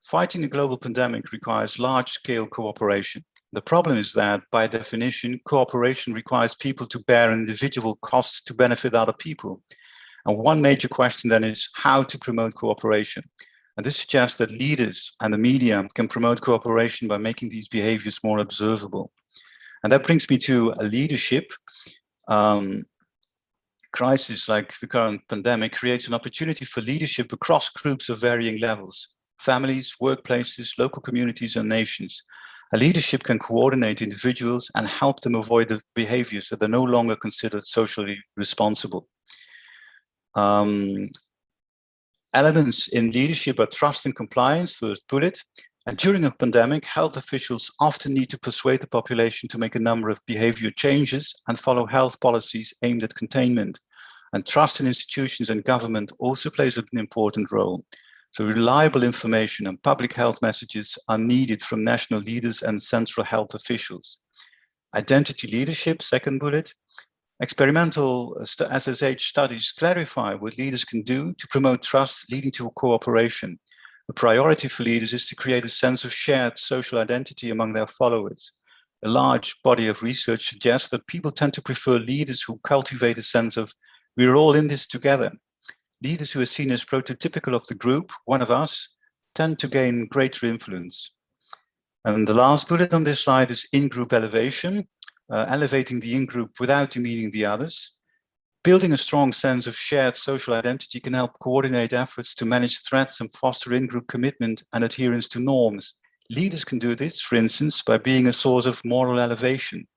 Speaker 16: Fighting a global pandemic requires large-scale cooperation. The problem is that, by definition, cooperation requires people to bear an individual cost to benefit other people. And one major question then is how to promote cooperation. And this suggests that leaders and the media can promote cooperation by making these behaviors more observable. And that brings me to a leadership. Crisis like the current pandemic creates an opportunity for leadership across groups of varying levels. families, workplaces, local communities, and nations. A leadership can coordinate individuals and help them avoid the behaviors that are no longer considered socially responsible. Elements in leadership are trust and compliance, first bullet. And during a pandemic, health officials often need to persuade the population to make a number of behavior changes and follow health policies aimed at containment. And trust in institutions and government also plays an important role. So reliable information and public health messages are needed from national leaders and central health officials. Identity leadership, second bullet. Experimental SSH studies clarify what leaders can do to promote trust, leading to cooperation. A priority for leaders is to create a sense of shared social identity among their followers. A large body of research suggests that people tend to prefer leaders who cultivate a sense of we're all in this together. Leaders who are seen as prototypical of the group, one of us, tend to gain greater influence. And the last bullet on this slide is in-group elevation. Elevating the in-group without demeaning the others. Building a strong sense of shared social identity can help coordinate efforts to manage threats and foster in-group commitment and adherence to norms. Leaders can do this, for instance, by being a source of moral elevation.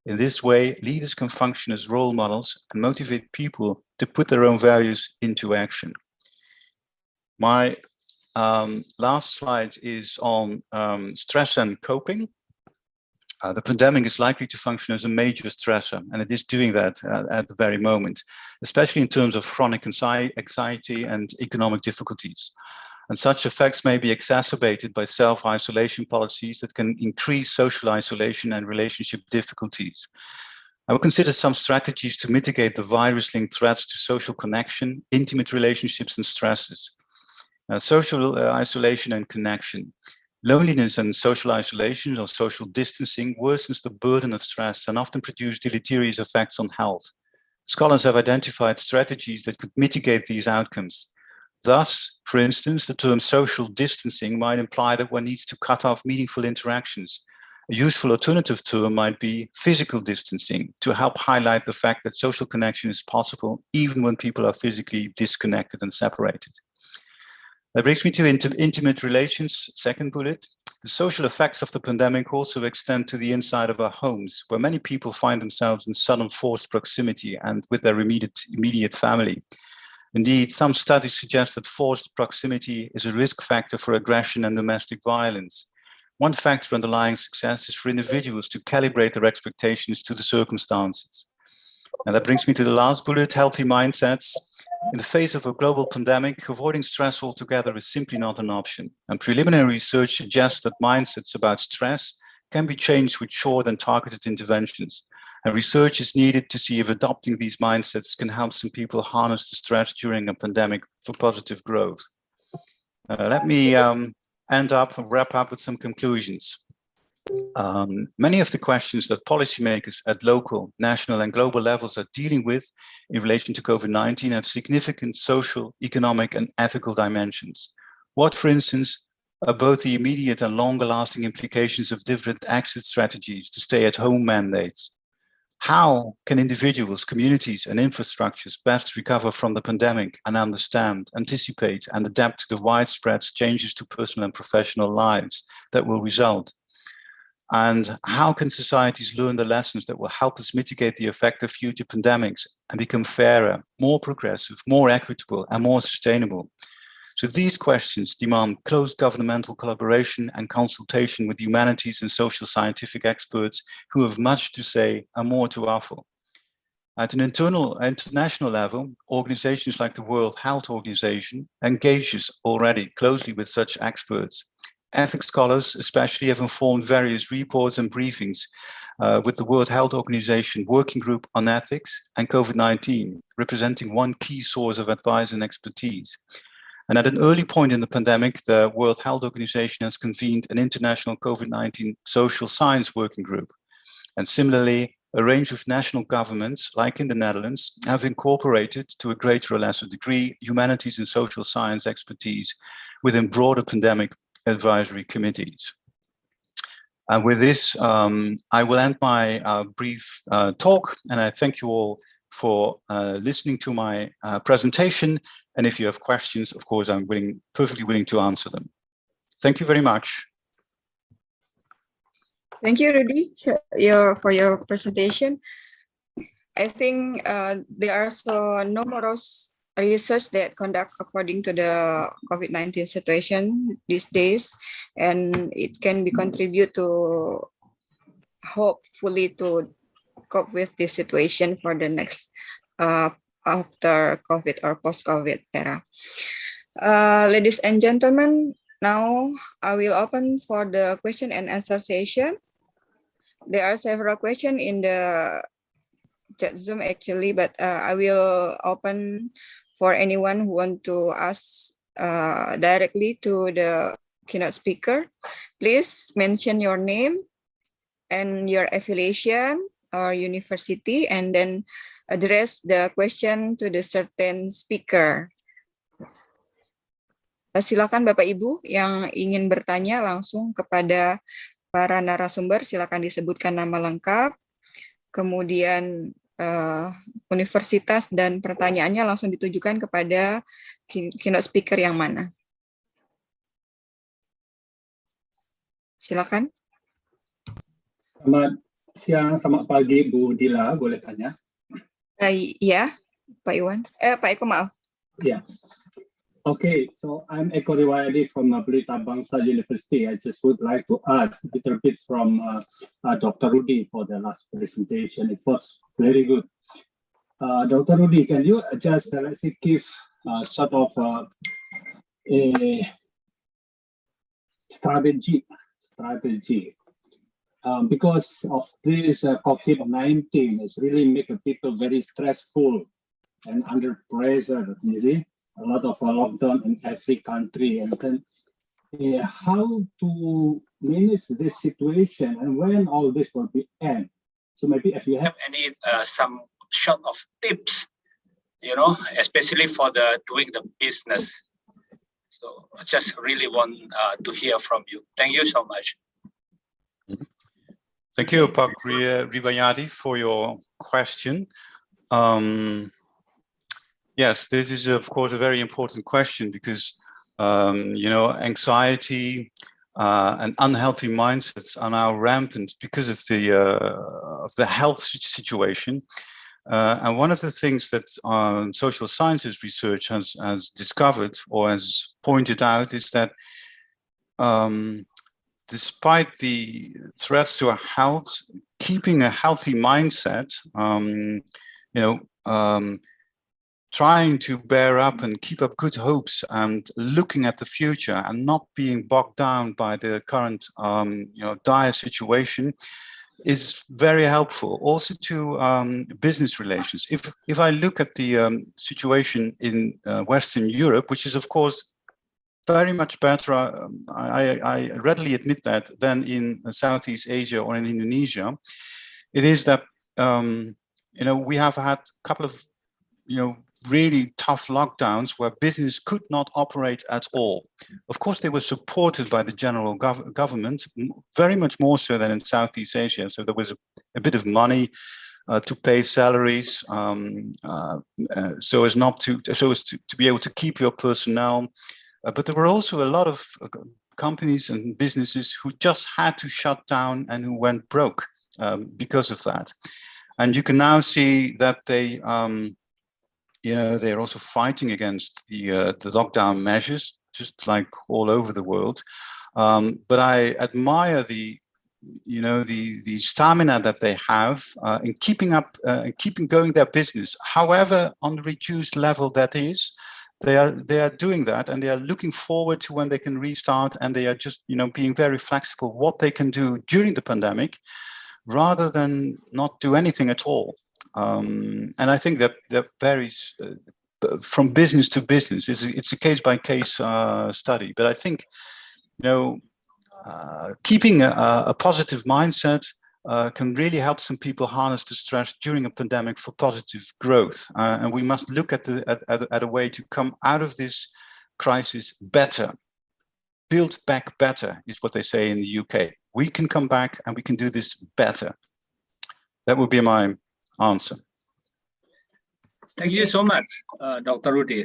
Speaker 16: In this way, leaders can function as role models and motivate people to put their own values into action. My last slide is on stress and coping. The pandemic is likely to function as a major stressor, and it is doing that at the very moment, especially in terms of chronic anxiety and economic difficulties. And such effects may be exacerbated by self-isolation policies that can increase social isolation and relationship difficulties. I will consider some strategies to mitigate the virus-linked threats to social connection, intimate relationships, and stresses. Social isolation and connection. Loneliness and social isolation or social distancing worsens the burden of stress and often produce deleterious effects on health. Scholars have identified strategies that could mitigate these outcomes. Thus, for instance, the term social distancing might imply that one needs to cut off meaningful interactions. A useful alternative term might be physical distancing to help highlight the fact that social connection is possible even when people are physically disconnected and separated. That brings me to intimate relations, second bullet. The social effects of the pandemic also extend to the inside of our homes, where many people find themselves in sudden forced proximity and with their immediate family. Indeed, some studies suggest that forced proximity is a risk factor for aggression and domestic violence. One factor underlying success is for individuals to calibrate their expectations to the circumstances. And that brings me to the last bullet, healthy mindsets. In the face of a global pandemic, avoiding stress altogether is simply not an option. And preliminary research suggests that mindsets about stress can be changed with short and targeted interventions. And research is needed to see if adopting these mindsets can help some people harness the stress during a pandemic for positive growth. Let me wrap up with some conclusions. Many of the questions that policymakers at local, national, and global levels are dealing with in relation to COVID-19 have significant social, economic, and ethical dimensions. What, for instance, are both the immediate and longer-lasting implications of different exit strategies to stay-at-home mandates? How can individuals, communities, and infrastructures best recover from the pandemic and understand, anticipate, and adapt to the widespread changes to personal and professional lives that will result? And how can societies learn the lessons that will help us mitigate the effect of future pandemics and become fairer, more progressive, more equitable, and more sustainable? So these questions demand close governmental collaboration and consultation with humanities and social scientific experts who have much to say and more to offer. At an international level, organizations like the World Health Organization engages already closely with such experts. Ethics scholars especially have informed various reports and briefings with the World Health Organization Working Group on Ethics and COVID-19, representing one key source of advice and expertise. And at an early point in the pandemic, the World Health Organization has convened an international COVID-19 social science working group. And similarly, a range of national governments, like in the Netherlands, have incorporated to a greater or lesser degree humanities and social science expertise within broader pandemic advisory committees. And with this, I will end my brief talk, and I thank you all for listening to my presentation. And if you have questions, of course, I'm perfectly willing to answer them. Thank you very much.
Speaker 1: Thank you, Rudy, for your presentation. I think there are so numerous research that conduct according to the COVID-19 situation these days, and it can be contribute to hopefully to cope with this situation for the next after COVID or post-COVID era. Ladies and gentlemen, now I will open for the question and answer session. There are several questions in the chat Zoom actually, but I will open for anyone who want to ask directly to the keynote speaker. Please mention your name and your affiliation or university, and then address the question to the certain speaker. Silakan Bapak Ibu yang ingin bertanya langsung kepada para narasumber, silakan disebutkan nama lengkap, kemudian universitas dan pertanyaannya langsung ditujukan kepada keynote speaker yang mana. Silakan.
Speaker 12: Selamat siang, selamat pagi Bu Dila, boleh tanya?
Speaker 1: Ya, Pak Iwan. Pak Eko, maaf.
Speaker 12: Yeah. Okay, so I'm Eko Riwayadi from Pelita Bangsa University. I just would like to ask a little bit from Dr. Rudy for the last presentation. It was very good. Dr. Rudy, can you just let's say give sort of a strategy because of this COVID-19 has really make people very stressful and under pressure, you see? A lot of lockdown in every country, and then how to manage this situation and when all this will be end. So maybe if you have any some sort of tips, you know, especially for the doing the business. So I just really want to hear from you. Thank you so much.
Speaker 16: Thank you, Pak Riwayadi, for your question. Yes, this is, of course, a very important question because, you know, anxiety and unhealthy mindsets are now rampant because of the health situation. And one of the things that social sciences research has discovered or has pointed out is that despite the threats to our health, keeping a healthy mindset, you know, trying to bear up and keep up good hopes and looking at the future and not being bogged down by the current you know, dire situation is very helpful also to business relations. If I look at the situation in Western Europe, which is of course very much better, I readily admit that, than in Southeast Asia or in Indonesia, it is that you know, we have had a couple of, you know, really tough lockdowns where business could not operate at all. Of course, they were supported by the general government, very much more so than in Southeast Asia. So there was a bit of money to pay salaries, so as to be able to keep your personnel. But there were also a lot of companies and businesses who just had to shut down and who went broke because of that. And you can now see that they you know, they're also fighting against the lockdown measures, just like all over the world. But I admire the, you know, the stamina that they have in keeping up, keeping going their business, however on the reduced level that is. They are doing that, and they are looking forward to when they can restart, and they are just, you know, being very flexible what they can do during the pandemic, rather than not do anything at all. And I think that varies from business to business. It's a case-by-case study. But I think, you know, keeping a positive mindset can really help some people harness the stress during a pandemic for positive growth. And we must look at a way to come out of this crisis better. Build back better is what they say in the UK. We can come back and we can do this better. That would be my answer.
Speaker 17: Thank you so much, Dr. Rudy.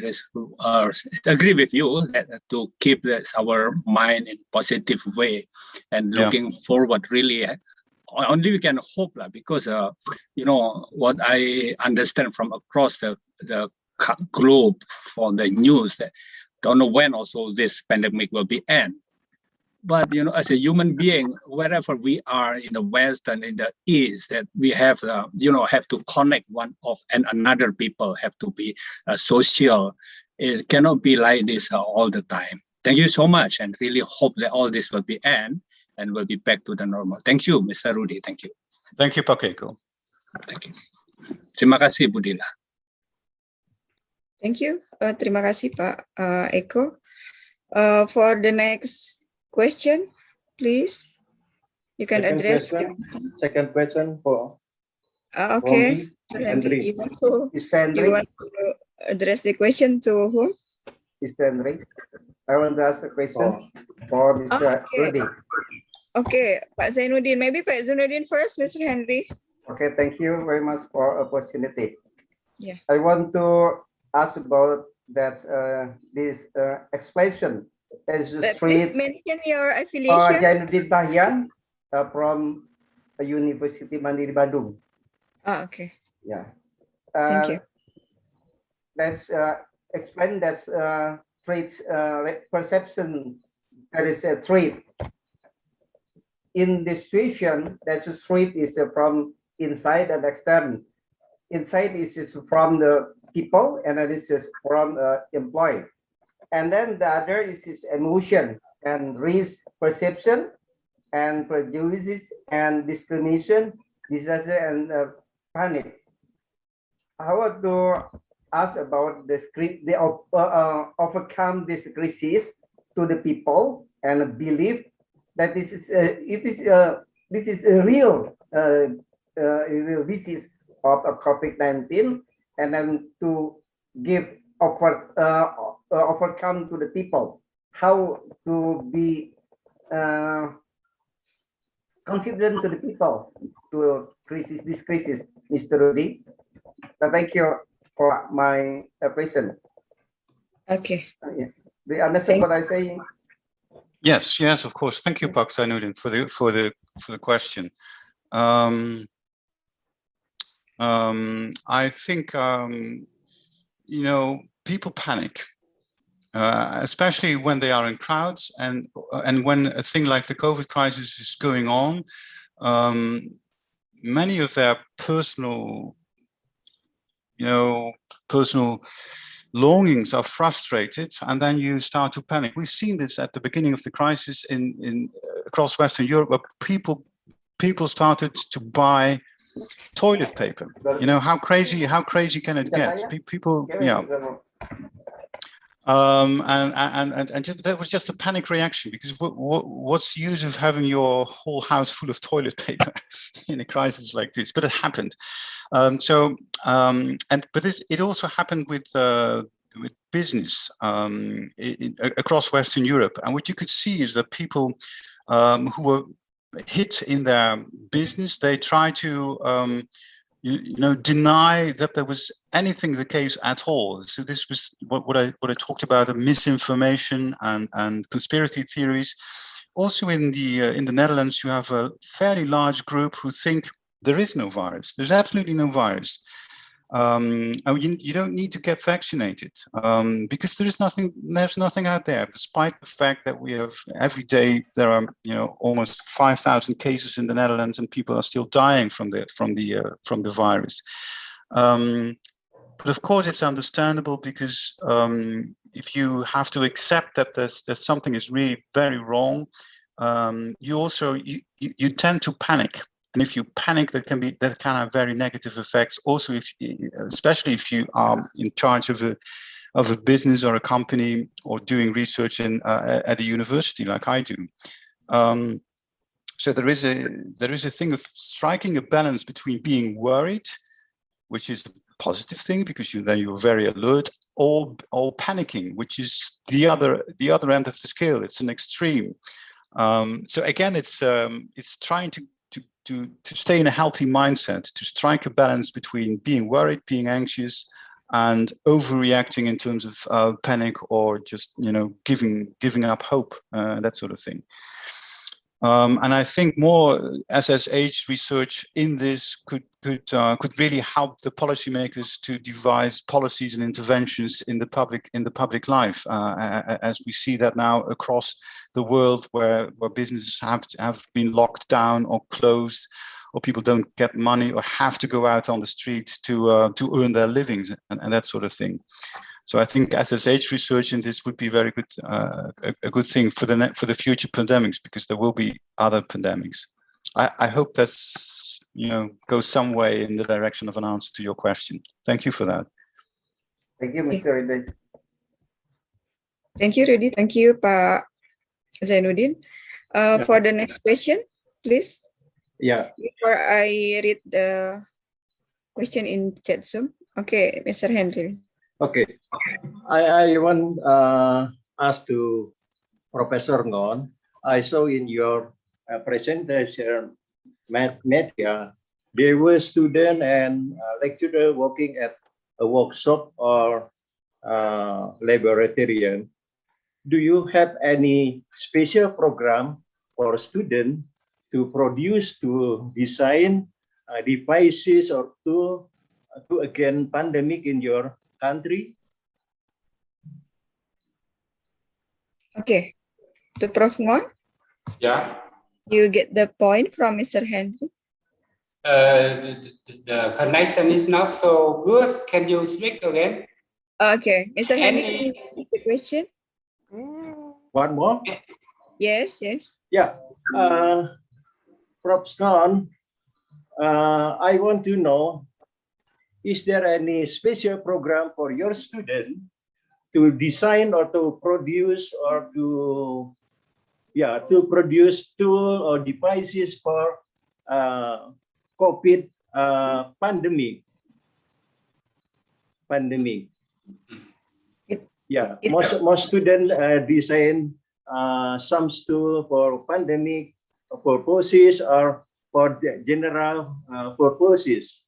Speaker 17: Agree with you that to keep our mind in positive way and looking forward. Really, only we can hope, because what I understand from across the globe from the news that don't know when also this pandemic will be end. But as a human being, wherever we are in the West and in the East, that we have have to connect one of and another. People have to be social. It cannot be like this all the time. Thank you so much, and really hope that all this will be end and will be back to the normal. Thank you, Mr. Rudy. Thank you.
Speaker 16: Thank you, Pak Eko.
Speaker 17: Thank you. Terima kasih, Bu Dila.
Speaker 1: Thank you. Terima kasih, Pak Eko. For the next question, please. You can address.
Speaker 2: Second question for.
Speaker 1: Okay.
Speaker 2: Henry.
Speaker 1: You want to address the question to whom?
Speaker 18: Mr. Henry. I want to ask a question for Mr. Rudy.
Speaker 1: Okay, Pak Zainuddin. Maybe Pak Zainuddin first, Mr. Henry.
Speaker 18: Okay, thank you very much for opportunity.
Speaker 1: Yeah.
Speaker 18: I want to ask about that this expansion as a street.
Speaker 1: Mention your affiliation.
Speaker 18: Zainuddin Tahyan from University Mandiri Bandung.
Speaker 1: Okay.
Speaker 18: Yeah.
Speaker 1: Thank you.
Speaker 18: Let's explain that street perception. There is a street. In this situation, that the street is from inside and external. Inside is from the people, and this is from employee. And then the other is emotion and risk perception and prejudices and discrimination, disaster and panic. I want to ask about the overcome this crisis to the people and believe that this is a real disease of COVID-19, and then to give overcome to the people how to be confident to the people to this crisis, Mr. Rudy. Thank you for my question.
Speaker 1: Okay.
Speaker 18: Do you understand what I'm saying?
Speaker 16: Yes, of course. Thank you, Pak Zainuddin, for the question. I think people panic, especially when they are in crowds and when a thing like the COVID crisis is going on. Many of their personal longings are frustrated, and then you start to panic. We've seen this at the beginning of the crisis in across Western Europe, where people started to buy toilet paper. How crazy can it get? People, and that was just a panic reaction, because what's the use of having your whole house full of toilet paper in a crisis like this? But it happened. But it also happened with business across Western Europe. And what you could see is that people who were hit in their business, they try to deny that there was anything the case at all. So this was what I talked about, misinformation and conspiracy theories. Also in the Netherlands, you have a fairly large group who think there is no virus. There's absolutely no virus. And you don't need to get vaccinated because there's nothing out there, despite the fact that we have every day there are almost 5,000 cases in the Netherlands, and people are still dying from the virus. But of course, it's understandable, because if you have to accept that something is really very wrong, you tend to panic. And if you panic, that can have very negative effects. Also, especially if you are in charge of a business or a company, or doing research at a university like I do. So there is a thing of striking a balance between being worried, which is a positive thing because then you're very alert, or panicking, which is the other end of the scale. It's an extreme. So again, it's trying to stay in a healthy mindset, to strike a balance between being worried, being anxious, and overreacting in terms of panic or just giving up hope, that sort of thing. And I think more SSH research in this could really help the policymakers to devise policies and interventions in the public life, as we see that now across the world, where businesses have been locked down or closed, or people don't get money or have to go out on the street to earn their livings and that sort of thing. So I think SSH research in this would be very good, a good thing for the future pandemics, because there will be other pandemics. I hope that's goes some way in the direction of an answer to your question. Thank you for that.
Speaker 18: Thank you, Mr. Rudy.
Speaker 1: Thank you, Rudy. Thank you, Pak Zainuddin. For the next question, please.
Speaker 2: Yeah.
Speaker 1: Before I read the question in chat Zoom. Okay, Mr. Henry.
Speaker 2: Okay, I want ask to Professor Ngon. I saw in your presentation media, there were student and lecturer working at a workshop or laboratorium. Do you have any special program for student to produce, to design devices or to against pandemic in your country?
Speaker 1: Okay, to Prof. Ngon.
Speaker 9: Yeah.
Speaker 1: You get the point from Mr. Henry.
Speaker 9: The connection is not so good. Can you speak again?
Speaker 1: Okay, Mr. Henry, can you repeat the question?
Speaker 2: One more?
Speaker 1: Yes, yes.
Speaker 2: Yeah. Prof. Ngon, I want to know, is there any special program for your student to design or to produce or to produce tool or devices for COVID pandemic? Yeah, most students design some tool for pandemic purposes or for the general purposes.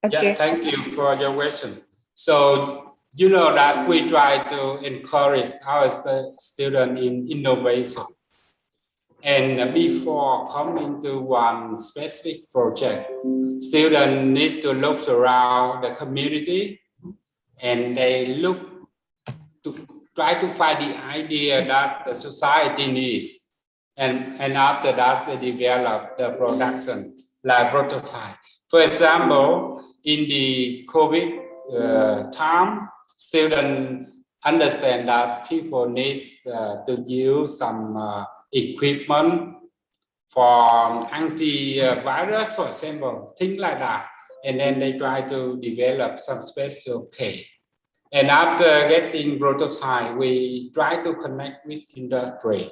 Speaker 1: Okay.
Speaker 9: Yeah, thank you for your question. So you know that we try to encourage our students in innovation. And before coming to one specific project, students need to look around the community, and they look to try to find the idea that the society needs. And after that, they develop the production like prototype. For example, in the COVID time, students understand that people need to use some equipment for antivirus, for example, things like that. And then they try to develop some special kit. And after getting prototype, we try to connect with industry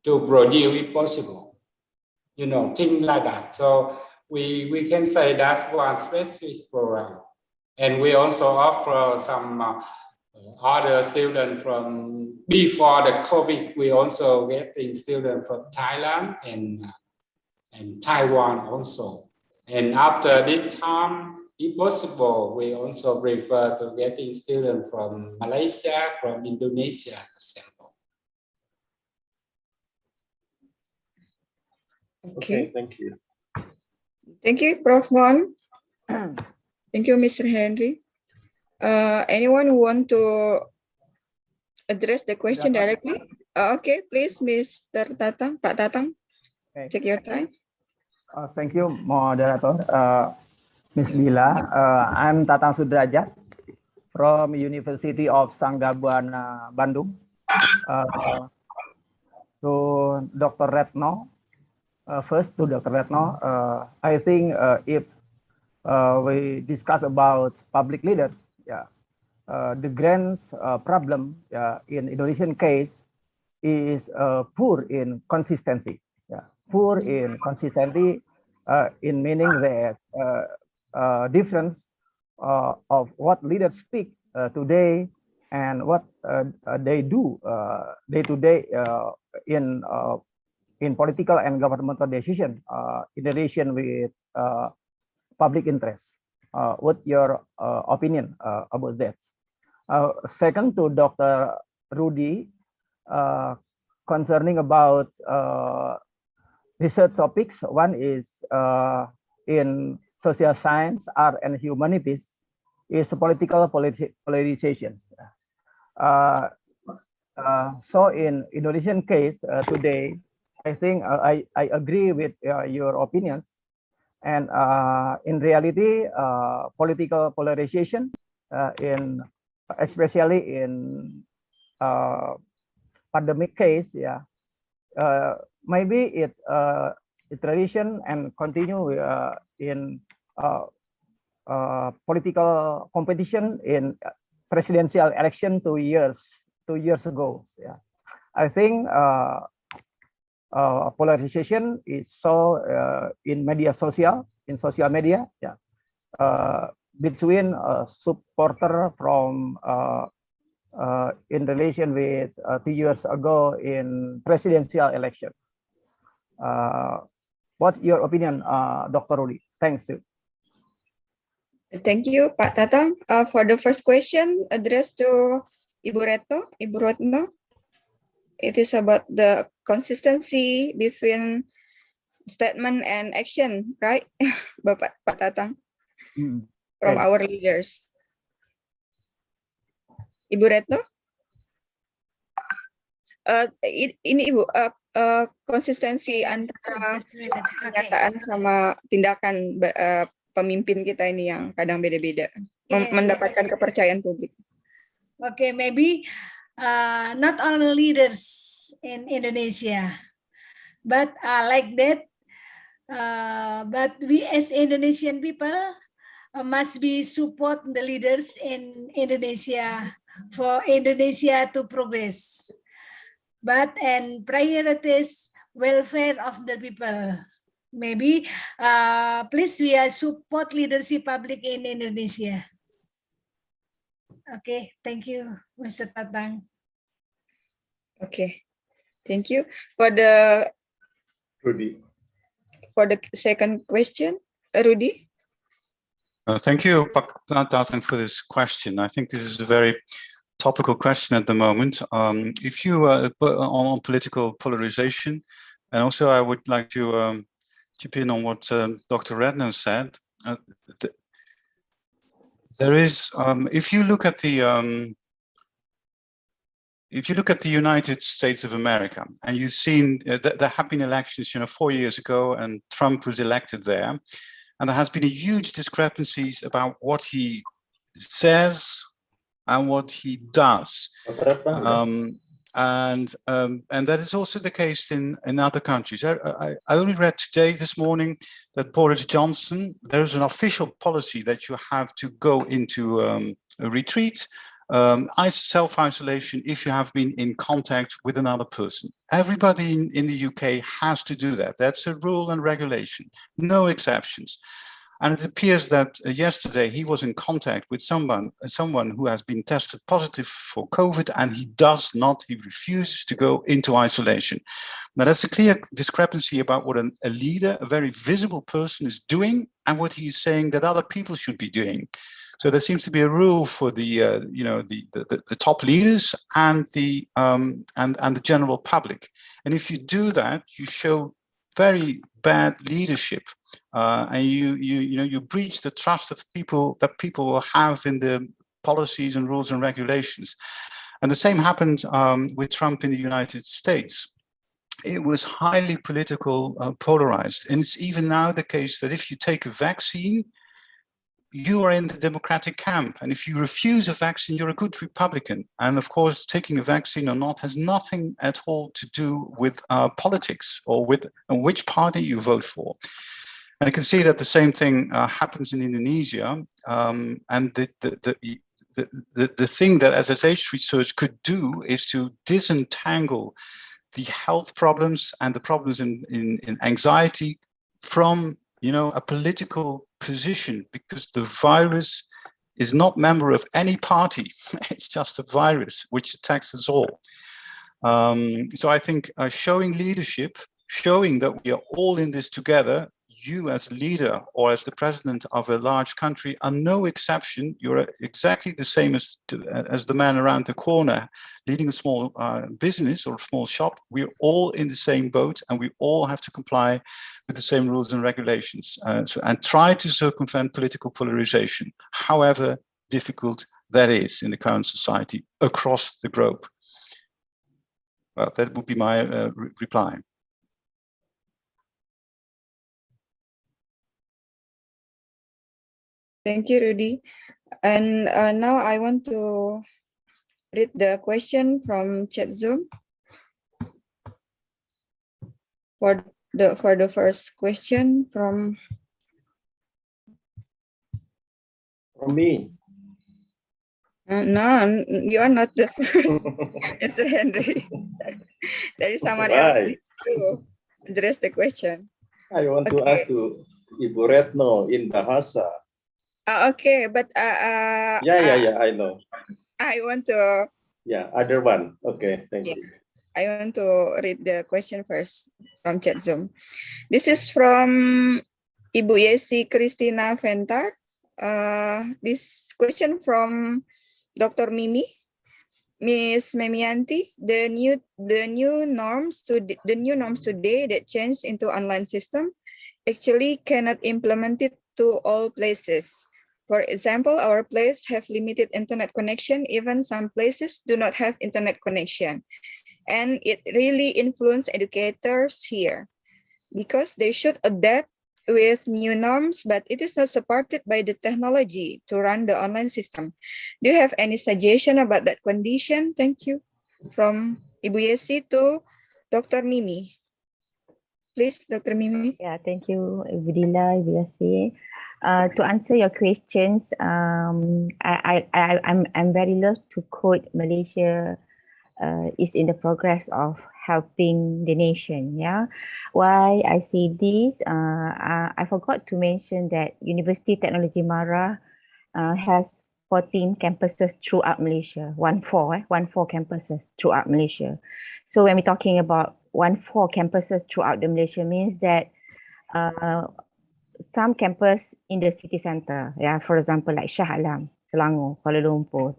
Speaker 9: to produce if possible, things like that. So we can say that's one specific program. And we also offer some other students from before the COVID. We also getting students from Thailand and Taiwan also. And after this time, if possible, we also prefer to getting students from Malaysia, from Indonesia, for example.
Speaker 1: Okay,
Speaker 2: thank you.
Speaker 1: Thank you, Prof. Ngon. Thank you, Mr. Henry. Anyone who want to address the question directly? Okay, please, Mr. Tatang, Pak Tatang, take your time.
Speaker 19: Thank you, moderator. Ms. Bila, I'm Tatang Sudrajat from University of Sangga-Buana, Bandung. To Dr. Retno, first to Dr. Retno, I think if we discuss about public leaders, the grand problem in Indonesian case is poor in consistency. Poor in consistency in meaning that difference of what leaders speak today and what they do day to day in political and governmental decision in relation with public interest. What your opinion about that? Second, to Dr. Rudy, concerning about research topics. One is in social science, art, and humanities is political polarization. So in Indonesian case today, I think I agree with your opinions. And in reality, political polarization especially in pandemic case, yeah, maybe it tradition and continue in political competition in presidential election 2 years ago. Yeah, I think polarization is so in social media, yeah, between supporter from in relation with 2 years ago in presidential election. What's your opinion, Dr. Rudy? Thanks.
Speaker 1: Thank you, Pak Tatang. For the first question addressed to Ibu Retno, it is about the consistency between statement and action, right, Pak Tatang, from our leaders. Ibu Retno, ini Ibu, konsistensi antara pernyataan sama tindakan pemimpin kita ini yang kadang beda-beda, mendapatkan kepercayaan publik.
Speaker 20: Okay, maybe not only leaders in Indonesia, but like that, but we as Indonesian people must be support the leaders in Indonesia for Indonesia to progress, but and prioritize welfare of the people. Maybe please we support leadership public in Indonesia. Okay, thank you, Mr. Tatang.
Speaker 1: Okay, thank you. For the second question, Rudy.
Speaker 16: Thank you, Pak Tatang, for this question. I think this is a very topical question at the moment. If you on political polarization, and also I would like to chip in on what Dr. Retno said. There is, if you look at the United States of America, and you've seen that there have been elections, 4 years ago, and Trump was elected there, and there has been a huge discrepancies about what he says and what he does. And that is also the case in other countries. I only read this morning that Boris Johnson, there is an official policy that you have to go into a retreat, self-isolation if you have been in contact with another person. Everybody in the UK has to do that. That's a rule and regulation, no exceptions. And it appears that yesterday he was in contact with someone who has been tested positive for COVID, and he refuses to go into isolation. Now that's a clear discrepancy about what a leader, a very visible person, is doing and what he is saying that other people should be doing. So there seems to be a rule for the top leaders and the general public. And if you do that, you show very bad leadership, and you breach the trust that people will have in the policies and rules and regulations. And the same happened with Trump in the United States. It was highly political, polarized, and it's even now the case that if you take a vaccine, you are in the Democratic camp, and if you refuse a vaccine, you're a good Republican. And of course, taking a vaccine or not has nothing at all to do with politics or with which party you vote for. And I can see that the same thing happens in Indonesia. And the thing that SSH research could do is to disentangle the health problems and the problems in anxiety from a political position, because the virus is not member of any party. It's just a virus which attacks us all. So I think showing leadership, showing that we are all in this together, you as leader or as the president of a large country are no exception. You're exactly the same as the man around the corner leading a small business or a small shop. We're all in the same boat, and we all have to comply with the same rules and regulations and try to circumvent political polarization, however difficult that is in the current society across the globe. Well, that would be my reply.
Speaker 1: Thank you, Rudy. And now I want to read the question from chat Zoom. For the first question from
Speaker 2: me.
Speaker 1: No, you are not the first, Mr. Henry. There is someone else to address the question.
Speaker 2: I want to ask to Ibu Retno in Bahasa.
Speaker 1: Okay, but
Speaker 2: Yeah, I know.
Speaker 1: I want to.
Speaker 2: Yeah, other one. Okay, thank you.
Speaker 1: I want to read the question first from chat Zoom. This is from Ibu Yesi Christina Ventar. This question from Dr. Mimi, Miss Memianti. The new norms today that changed into online system actually cannot implement it to all places. For example, our place have limited internet connection. Even some places do not have internet connection. And it really influences educators here because they should adapt with new norms, but it is not supported by the technology to run the online system. Do you have any suggestion about that condition? Thank you. From Ibu Yesi to Dr. Mimi. Please, Dr. Mimi.
Speaker 10: Yeah, thank you, Ibu Dila, Ibu Yesi. To answer your questions, I'm very loath to quote Malaysia is in the progress of helping the nation. Yeah, why I say this? I forgot to mention that University Technology Mara has 14 campuses throughout Malaysia. 14 campuses throughout Malaysia. So when we're talking about 14 campuses throughout the Malaysia, means that some campus in the city center, yeah, for example, like Shah Alam, Selangor, Kuala Lumpur.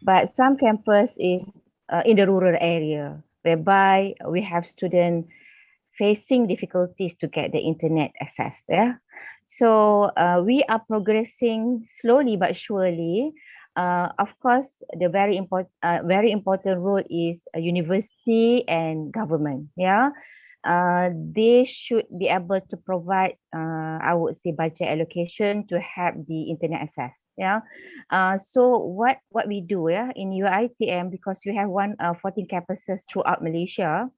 Speaker 10: But some campus is in the rural area, whereby we have students facing difficulties to get the internet access. Yeah, so we are progressing slowly but surely. Of course, the very important role is a university and government. Yeah. They should be able to provide, I would say, budget allocation to have the internet access. Yeah. So what we do, yeah, in UiTM, because we have 14 campuses throughout Malaysia,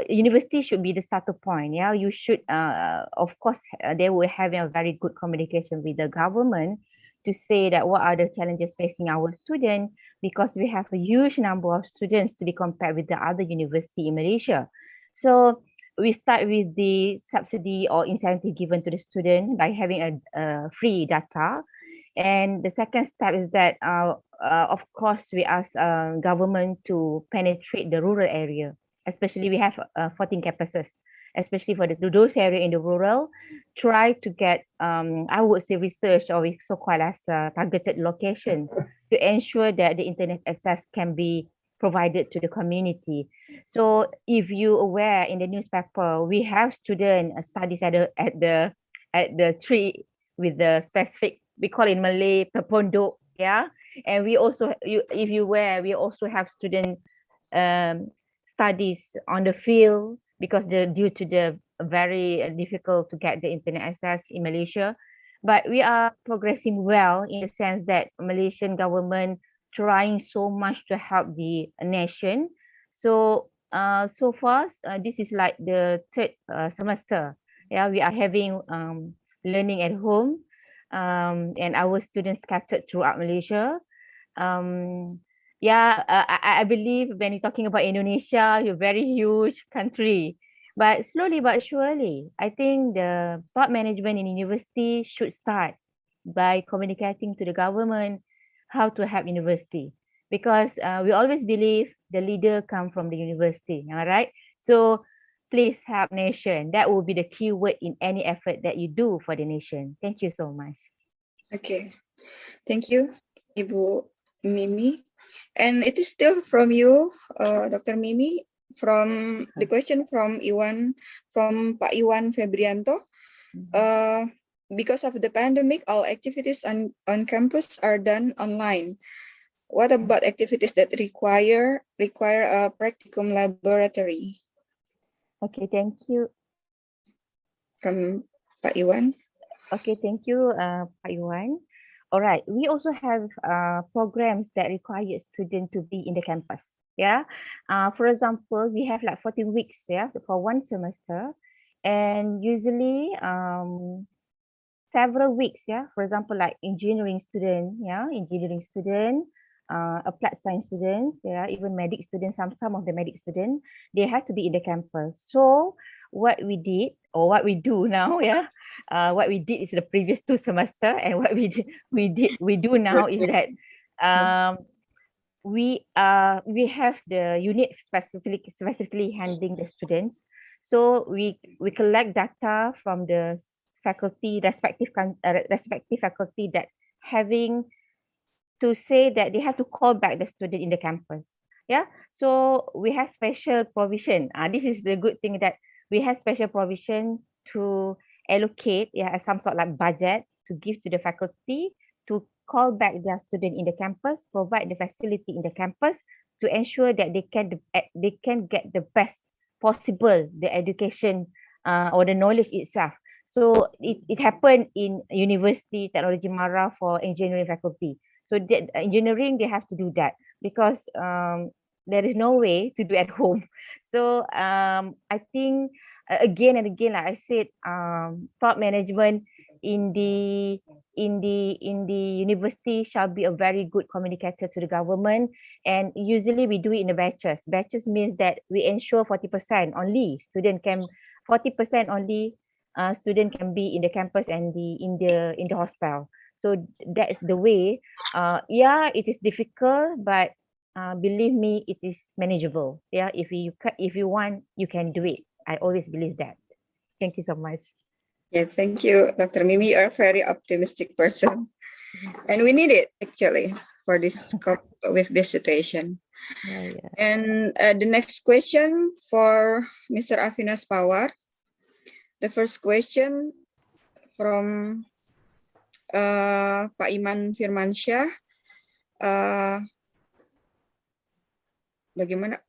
Speaker 10: university should be the starter point. Yeah, you should, of course, they will have a very good communication with the government to say that what are the challenges facing our students, because we have a huge number of students to be compared with the other university in Malaysia. So we start with the subsidy or incentive given to the student by having a free data. And the second step is that, of course, we ask government to penetrate the rural area, especially we have 14 campuses. Especially for those areas in the rural, try to get, I would say, research or so-called as targeted location to ensure that the internet access can be provided to the community. So if you're aware, in the newspaper, we have students studies at the tree with the specific, we call it in Malay, pepondok, yeah. And we also, if you aware, we also have student studies on the field, because due to the very difficult to get the internet access in Malaysia. But we are progressing well in the sense that Malaysian government trying so much to help the nation. So so far, this is like the third semester. Yeah, we are having learning at home, and our students scattered throughout Malaysia. Yeah, I believe when you're talking about Indonesia, you're a very huge country. But slowly but surely, I think the top management in university should start by communicating to the government how to help university. Because we always believe the leader come from the university, all right? So please help nation. That will be the key word in any effort that you do for the nation. Thank you so much.
Speaker 1: Okay, thank you, Ibu Mimi. And it is still from you, Dr. Mimi, from the question from Pak Iwan Febrianto. Because of the pandemic, all activities on campus are done online. What about activities that require a practicum laboratory?
Speaker 10: Okay, thank you.
Speaker 1: From Pak Iwan.
Speaker 10: Okay, thank you, Pak Iwan. All right, we also have programs that require students to be in the campus. Yeah, for example, we have like 14 weeks, yeah, for one semester, and usually several weeks, yeah. For example, like engineering student, yeah, applied science students, yeah, even medic students, some of the medic students, they have to be in the campus. So what we did, or what we do now, yeah, what we did is the previous 2 semester, and what we do now is that we have the unit specifically handling the students. So we collect data from the faculty, respective faculty that having to say that they have to call back the student in the campus. Yeah, so we have special provision. This is the good thing, that we have special provision to allocate, yeah, some sort of like budget to give to the faculty to call back their student in the campus, provide the facility in the campus to ensure that they can get the best possible the education or the knowledge itself. So it happened in University Technology Mara for engineering faculty. So that engineering, they have to do that because there is no way to do at home. So I think again and again, like I said, top management in the university shall be a very good communicator to the government. And usually we do it in the batches. Batches means that we ensure 40% only student can 40% only student can be in the campus and in the hostel. So that is the way. Yeah, it is difficult, but believe me, it is manageable. Yeah, if you want, you can do it. I always believe that. Thank you so much.
Speaker 1: Yeah, thank you, Dr. Mimi. You are a very optimistic person, and we need it actually for this with this situation.
Speaker 10: Yeah.
Speaker 1: And the next question for Mr. Afinas Pawar. The first question from Pak Iman Firmansyah. Bagaimana?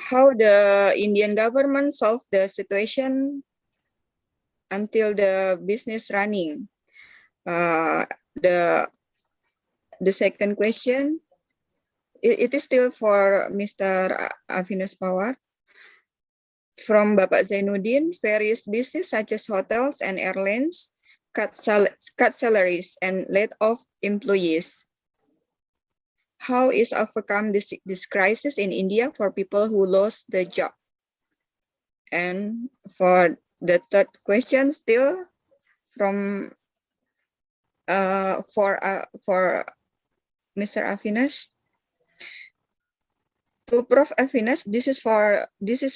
Speaker 1: How the Indian government solve the situation until the business running? The second question, it is still for Mr. Afinas Pawar. From Bapak Zainuddin, various business such as hotels and airlines cut salaries and laid off employees. How is overcome this crisis in India for people who lost the job? And for the third question, still from for Mr. Afinas. To Prof. Afinas, this is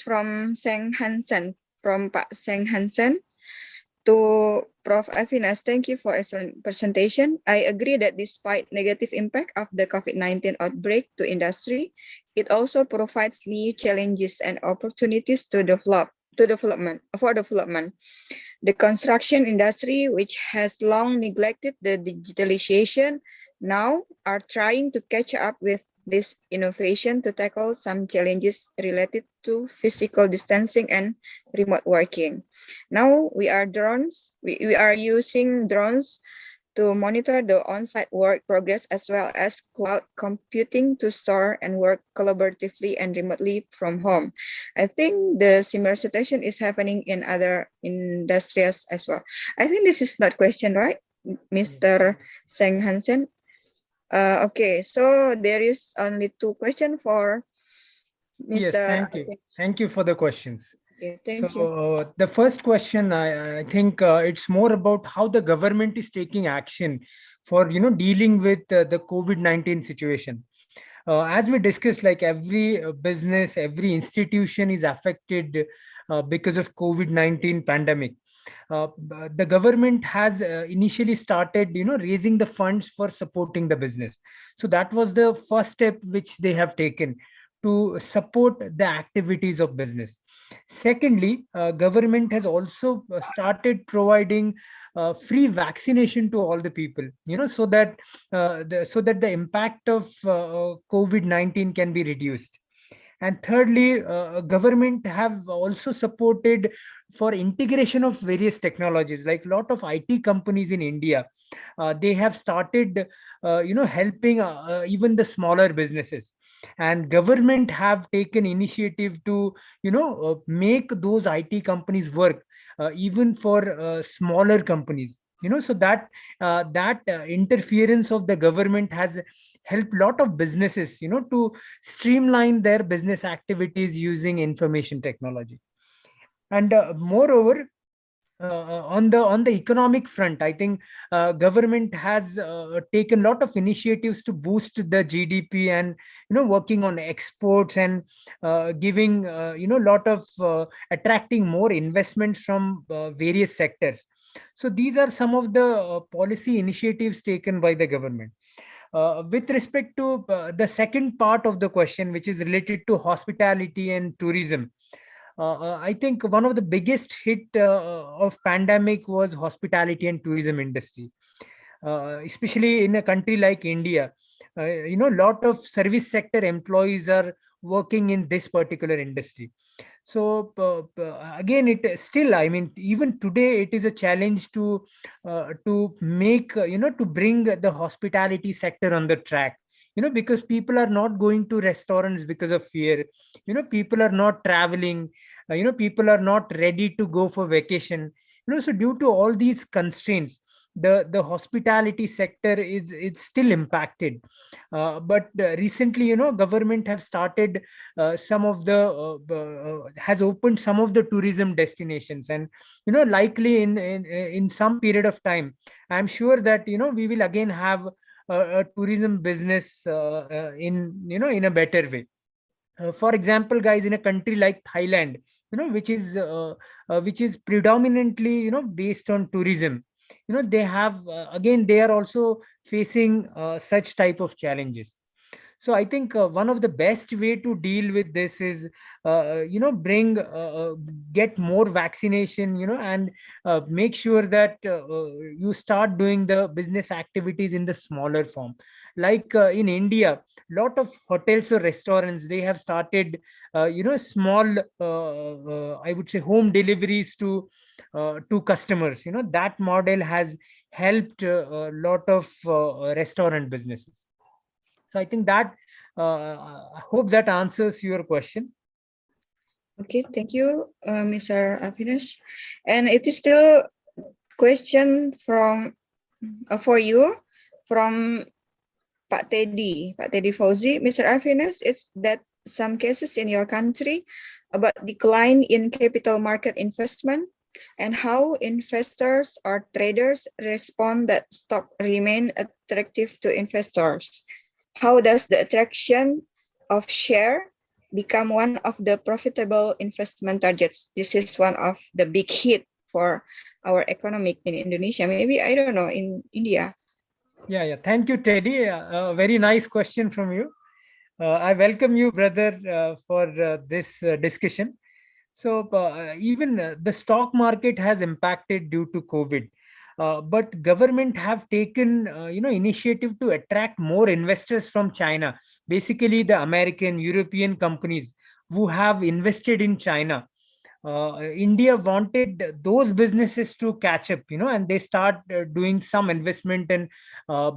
Speaker 1: from Seng Hansen, from Pak Seng Hansen. To Prof. Afinas, thank you for excellent presentation. I agree that despite negative impact of the COVID-19 outbreak to industry, it also provides new challenges and opportunities to development. The construction industry, which has long neglected the digitalization, now are trying to catch up with this innovation to tackle some challenges related to physical distancing and remote working. Now we are using drones to monitor the on-site work progress as well as cloud computing to store and work collaboratively and remotely from home. I think the similar situation is happening in other industries as well. I think this is not question, right, Mr. Seng Hansen? Okay, so there is only 2 questions for Mr.
Speaker 15: Yes, thank you. Thank you for the questions.
Speaker 1: Okay, thank you.
Speaker 15: So the first question, I think it's more about how the government is taking action for dealing with the COVID-19 situation. as we discussed, like every business, every institution is affected because of COVID-19 pandemic. The government has initially started, raising the funds for supporting the business. So that was the first step which they have taken to support the activities of business. Secondly, government has also started providing free vaccination to all the people, so that the impact of COVID-19 can be reduced. And thirdly, government have also supported for integration of various technologies, like a lot of IT companies in India. They have started, helping even the smaller businesses. And government have taken initiative to, make those IT companies work, even for smaller companies. So that interference of the government has help lot of businesses to streamline their business activities using information technology. And moreover, on the economic front, I think government has taken a lot of initiatives to boost the GDP, and working on exports, and giving lot of attracting more investments from various sectors. So these are some of the policy initiatives taken by the government. With respect to the second part of the question, which is related to hospitality and tourism, I think one of the biggest hit of pandemic was hospitality and tourism industry, especially in a country like India. Lot of service sector employees are working in this particular industry. So again, it still, I mean, even today, it is a challenge to make, to bring the hospitality sector on the track, because people are not going to restaurants because of fear. People are not traveling, people are not ready to go for vacation. So due to all these constraints, the hospitality sector is still impacted. But recently, government have started some of the has opened some of the tourism destinations, and likely in some period of time, I'm sure that we will again have a tourism business in a better way. For example, guys, in a country like Thailand, which is predominantly based on tourism, they have again, they are also facing such type of challenges. So I think one of the best way to deal with this is bring get more vaccination, and make sure that you start doing the business activities in the smaller form. Like in India, lot of hotels or restaurants, they have started small I would say home deliveries to customers. That model has helped a lot of restaurant businesses. So I think that I hope that answers your question.
Speaker 1: Okay, thank you, Mr. Avinash. And it is still question from for you from Pak Teddy Fauzi. Mr. Avinash, is that some cases in your country about decline in capital market investment, and how investors or traders respond that stock remain attractive to investors? How does the attraction of share become one of the profitable investment targets? This is one of the big hit for our economic in Indonesia. Maybe, I don't know, in India.
Speaker 15: Yeah. Thank you, Teddy. A very nice question from you. I welcome you, brother, for this discussion. So even the stock market has impacted due to COVID. But government have taken initiative to attract more investors from China, basically the American, European companies who have invested in China. India wanted those businesses to catch up, and they start doing some investment in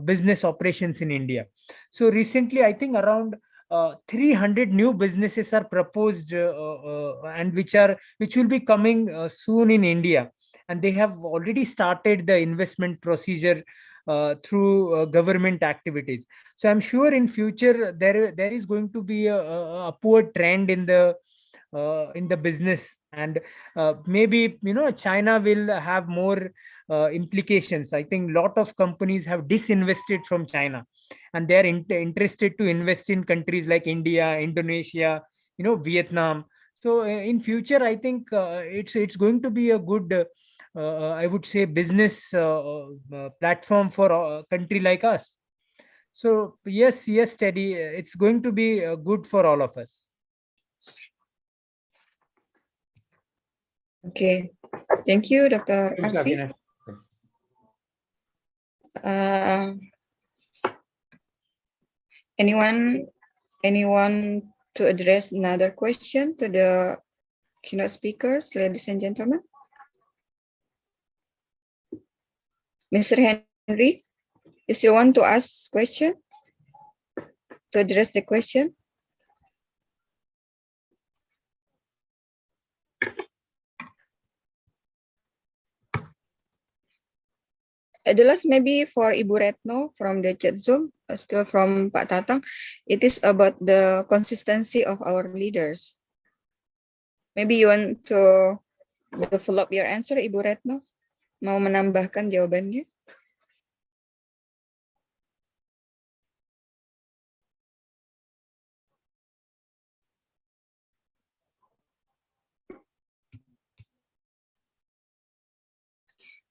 Speaker 15: business operations in India. So recently, I think around 300 new businesses are proposed, and which will be coming soon in India. And they have already started the investment procedure through government activities. So I'm sure in future there is going to be a upward trend in the business And maybe, China will have more implications. I think a lot of companies have disinvested from China, and they're interested to invest in countries like India, Indonesia, Vietnam. So in future, I think it's going to be a good, I would say, business platform for a country like us. So yes, Teddy, it's going to be good for all of us.
Speaker 1: Okay, thank you, Dr.
Speaker 15: Thanks,
Speaker 1: Afi.
Speaker 15: Agnes.
Speaker 1: Anyone to address another question to the keynote speakers, ladies and gentlemen? Mr. Henry, is you want to ask question? To address the question? The last maybe for Ibu Retno from the chat Zoom, still from Pak Tatang. It is about the consistency of our leaders. Maybe you want to develop your answer, Ibu Retno? Mau menambahkan jawabannya?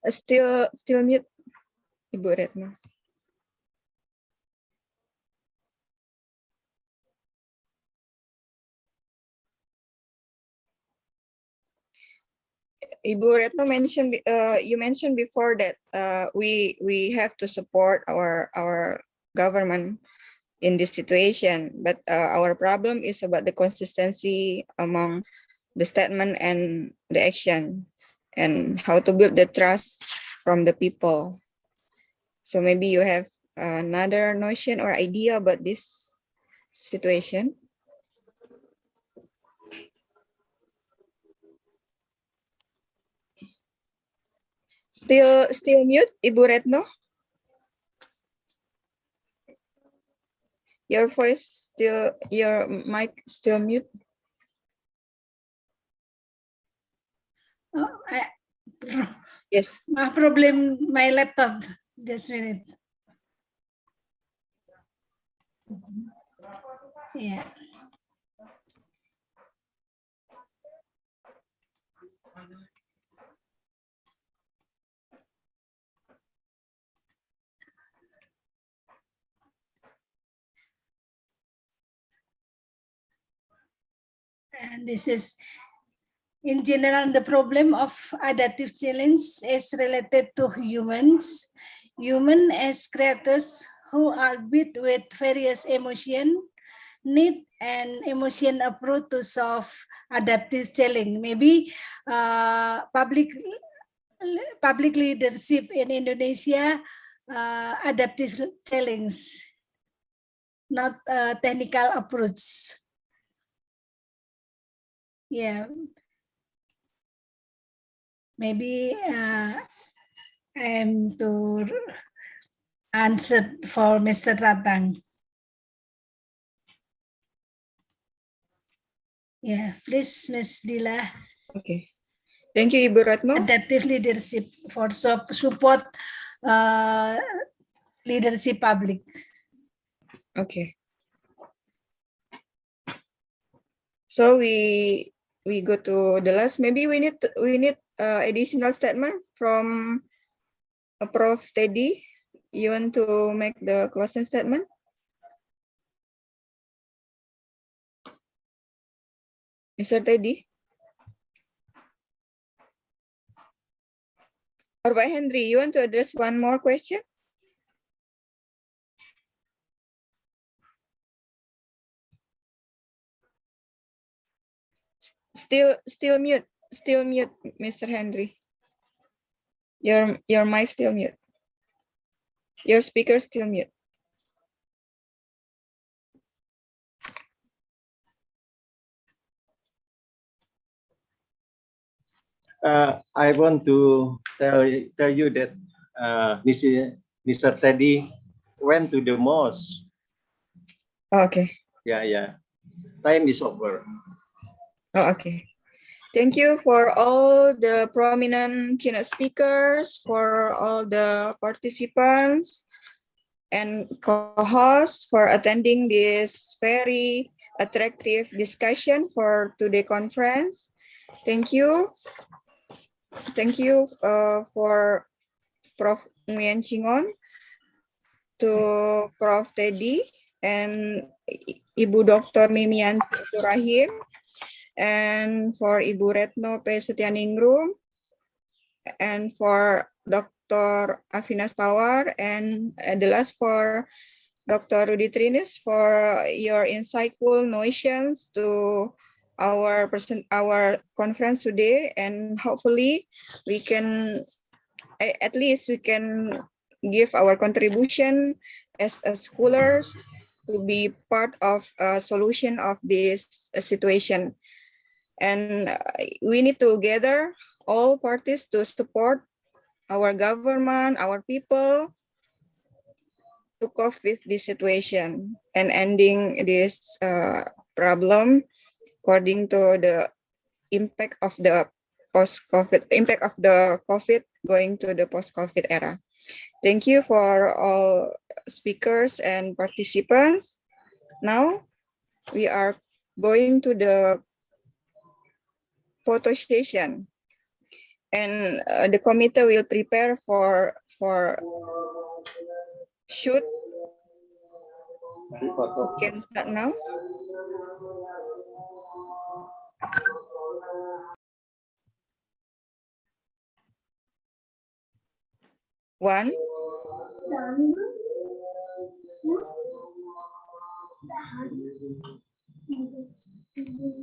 Speaker 1: Still mute, Ibu Retno. Ibu Retno mentioned, you mentioned before that we have to support our government in this situation, but our problem is about the consistency among the statement and the action, and how to build the trust from the people. So maybe you have another notion or idea about this situation? Still mute, Ibu Retno? Your voice still, your mic still mute.
Speaker 20: Oh,
Speaker 1: yes.
Speaker 20: My problem, my laptop. Just a minute. Yeah. And this is, in general, the problem of adaptive challenge is related to humans. Human as creators who are built with various emotion, need and emotion approach to solve adaptive challenge. Maybe public leadership in Indonesia, adaptive challenge, not technical approach. Yeah, maybe I'm to answer for Mr. Tatang. Yeah, please, Ms. Dila.
Speaker 1: Okay, thank you, Ibu Retno.
Speaker 20: Adaptive leadership for support leadership public.
Speaker 1: Okay. So we go to the last. Maybe we need additional statement from Prof. Teddy. You want to make the closing statement? Mr. Teddy? Or by Henry, you want to address one more question? Still mute, Mr. Henry. Your mic still mute. Your speaker still mute.
Speaker 2: I want to tell you that Mr. Teddy went to the mosque.
Speaker 1: Oh, okay.
Speaker 2: Yeah. Time is over.
Speaker 1: Oh, okay. Thank you for all the prominent keynote speakers, for all the participants and co-hosts for attending this very attractive discussion for today's conference. Thank you. Thank you for Prof. Nguyen Chingon, to Prof. Teddy, and Ibu Dr. Mimiyanti Rahim, and for Ibu Retno P. Setianingrum, and for Dr. Afinas Pawar, and the last for Dr. Rudy Trinis for your insightful notions to our conference today, and hopefully we can, at least we can give our contribution as scholars to be part of a solution of this situation. And we need to gather all parties to support our government, our people, to cope with this situation and ending this problem according to the impact of the COVID going to the post-COVID era. Thank you for all speakers and participants. Now we are going to the photo session, and the committee will prepare for shoot. We can start now. One.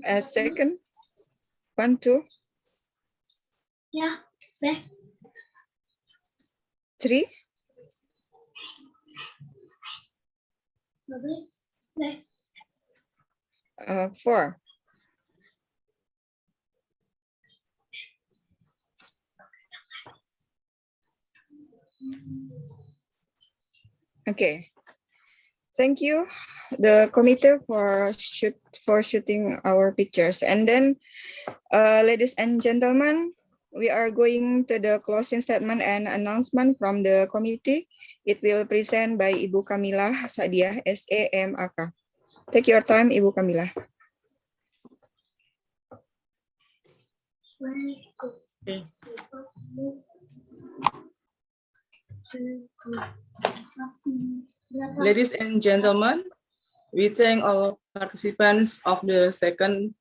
Speaker 1: A second. 1, 2.
Speaker 20: Yeah.
Speaker 1: 3. 4. Okay. Thank you, the committee, for shooting our pictures. And then, ladies and gentlemen, we are going to the closing statement and announcement from the committee. It will present by Ibu Kamila Sadiah, SAMAK. Take your time, Ibu Kamila.
Speaker 3: Okay. Ladies and gentlemen, we thank all participants of the second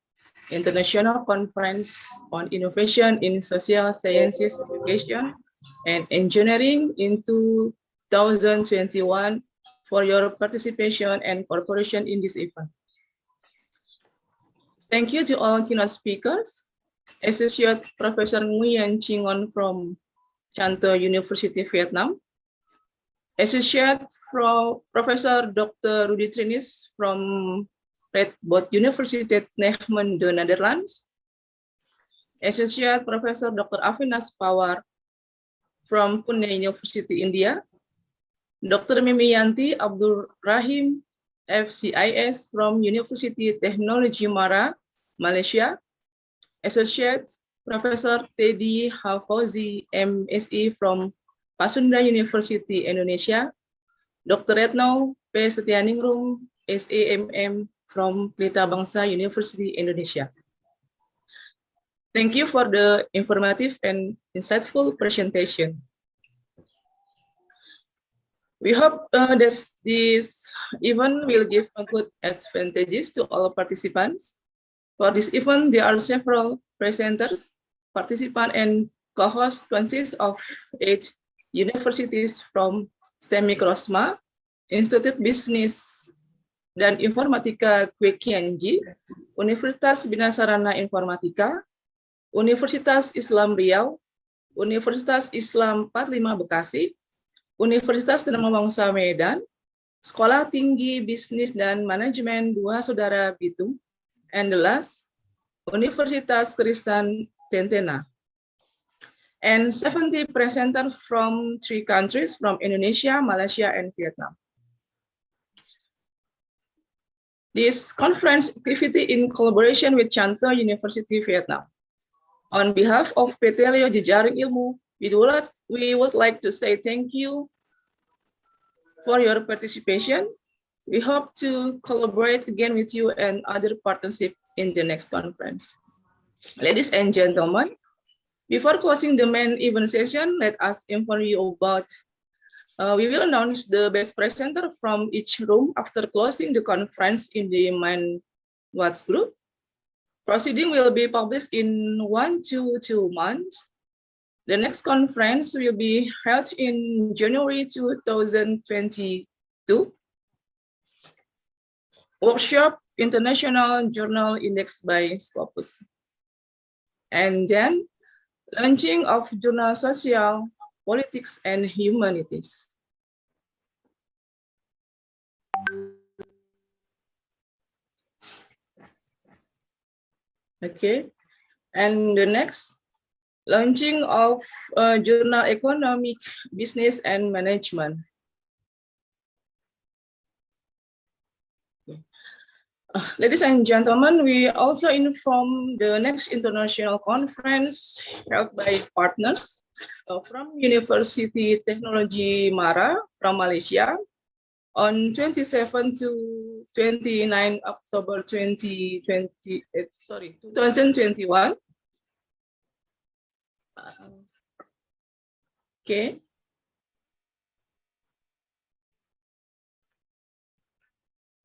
Speaker 3: International Conference on Innovation in Social Sciences, Education and Engineering in 2021 for your participation and cooperation in this event. Thank you to all keynote speakers, Associate Professor Nguyen Chingon from Trăn Ter University, Vietnam, Associate Professor Dr. Rudy Trinis from Radboud University, Nijmegen, the Netherlands, Associate Professor Dr. Afinas Pawar from Pune University, India, Dr. Mimiyanti Abdul Rahim, FCIS from University Technology Mara, Malaysia, Associate Professor Teddy Hafauzi, MSc from Pasundan University, Indonesia, Dr. Retno P. Setianingrum, SAMM from Pelita Bangsa University, Indonesia. Thank you for the informative and insightful presentation. We hope that this event will give a good advantages to all participants. For this event, there are several presenters, participants, and co-hosts consist of 8 universities from STEMIC Rosma, Institut Bisnis dan Informatika Kwe Kianji, Universitas Bina Sarana Informatika, Universitas Islam Riau, Universitas Islam 45 Bekasi, Universitas Dharma Wangsa Medan, Sekolah Tinggi Bisnis dan Manajemen 2 Saudara Bitung, and the last, Universitas Kristen Tentena. And 70 presenters from 3 countries, from Indonesia, Malaysia, and Vietnam. This conference activity in collaboration with Trăn Ter University, Vietnam. On behalf of PT Leo Jejaring Ilmu, we would like to say thank you for your participation. We hope to collaborate again with you and other partnership in the next conference. Ladies and gentlemen, before closing the main event session, let us inform you about we will announce the best presenter from each room after closing the conference in the main WhatsApp group. Proceeding will be published in 1 to 2 months. The next conference will be held in January 2022. Workshop International Journal Index by Scopus. And then launching of Journal Social, Politics and Humanities. Okay, and the next, launching of Journal Economic, Business and Management. Ladies and gentlemen, we also inform the next international conference held by partners from University Technology Mara from Malaysia on 27 to 29 October 2021. Okay.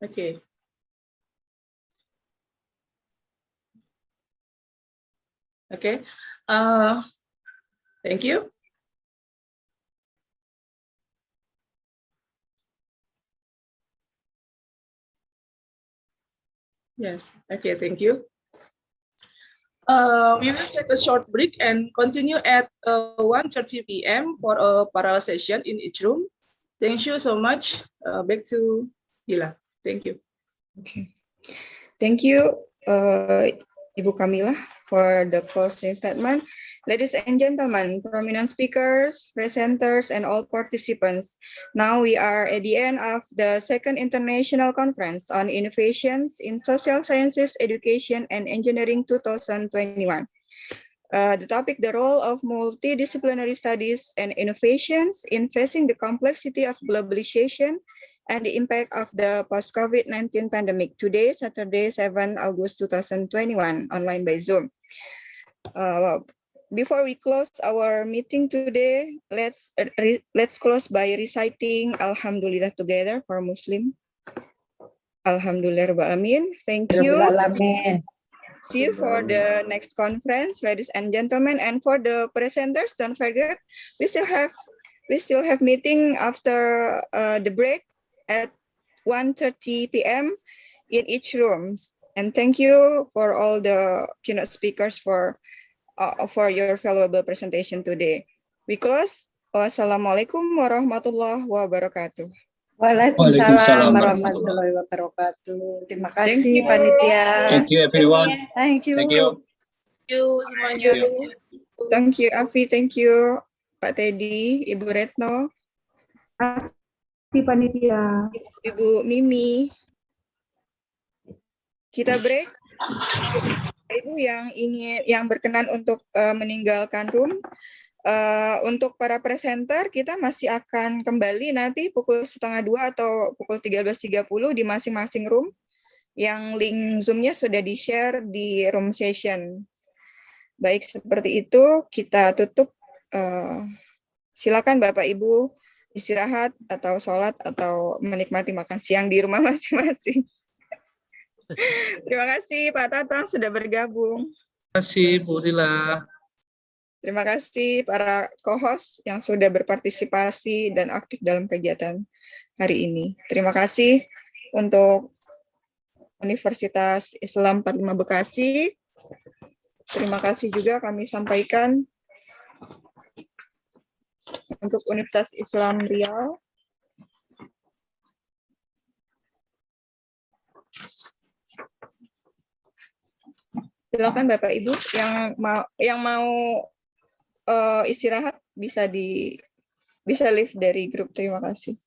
Speaker 3: Okay. Okay. Thank you. Yes. Okay. Thank you. We will take a short break and continue at 1:30 p.m. for a parallel session in each room. Thank you so much. Back to Dila. Thank you.
Speaker 1: Okay. Thank you, Ibu Kamila, for the closing statement. Ladies and gentlemen, prominent speakers, presenters, and all participants, now we are at the end of the second international conference on innovations in social sciences, education, and engineering 2021. The topic, the role of multidisciplinary studies and innovations in facing the complexity of globalization and the impact of the post-COVID-19 pandemic. Today, Saturday, 7 August 2021, online by Zoom. Before we close our meeting today, let's close by reciting Alhamdulillah together for Muslim. Alhamdulillah Rabbil Alamin. Thank you. See you for the next conference, ladies and gentlemen. And for the presenters, don't forget, we still have meeting after the break at 1:30 p.m. in each room. And thank you for all the keynote speakers for your valuable presentation today. We close. Wassalamualaikum warahmatullahi wabarakatuh.
Speaker 21: Waalaikumsalam warahmatullahi wabarakatuh. Terima kasih panitia.
Speaker 17: Thank you everyone.
Speaker 21: Thank you.
Speaker 17: Thank you.
Speaker 3: Thank you semuanya.
Speaker 1: Thank you Afi, thank you Pak Teddy, Ibu Retno.
Speaker 6: Terima kasih panitia.
Speaker 1: Ibu Mimi. Kita break. Ibu yang berkenan untuk meninggalkan room. Untuk para presenter, kita masih akan kembali nanti pukul 1:30 atau pukul 13.30 di masing-masing room. Yang link Zoom-nya sudah di-share di room session. Baik, seperti itu kita tutup. Silakan Bapak Ibu istirahat atau sholat atau menikmati makan siang di rumah masing-masing. Terima kasih Pak Tatang sudah bergabung.
Speaker 17: Terima kasih Bu Dila.
Speaker 1: Terima kasih para co-host yang sudah berpartisipasi dan aktif dalam kegiatan hari ini. Terima kasih untuk Universitas Islam 45 Bekasi. Terima kasih juga kami sampaikan untuk Universitas Islam Riau. Silakan Bapak Ibu yang mau istirahat bisa leave dari grup. Terima kasih.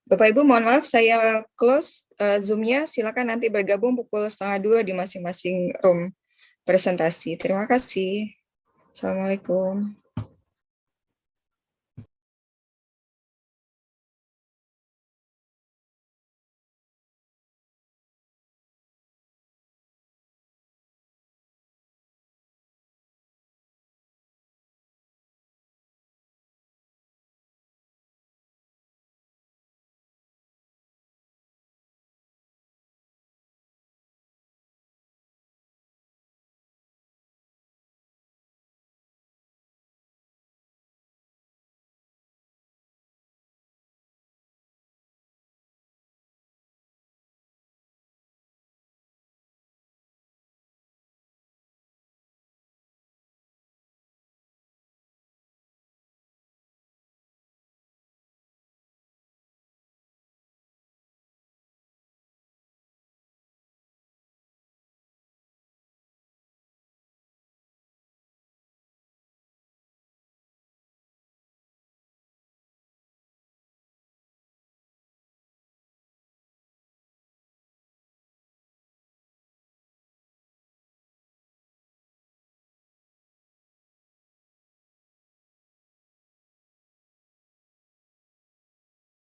Speaker 1: Bapak Ibu, mohon maaf saya close Zoom-nya. Silakan nanti bergabung pukul 1:30 di masing-masing room presentasi. Terima kasih. Assalamualaikum.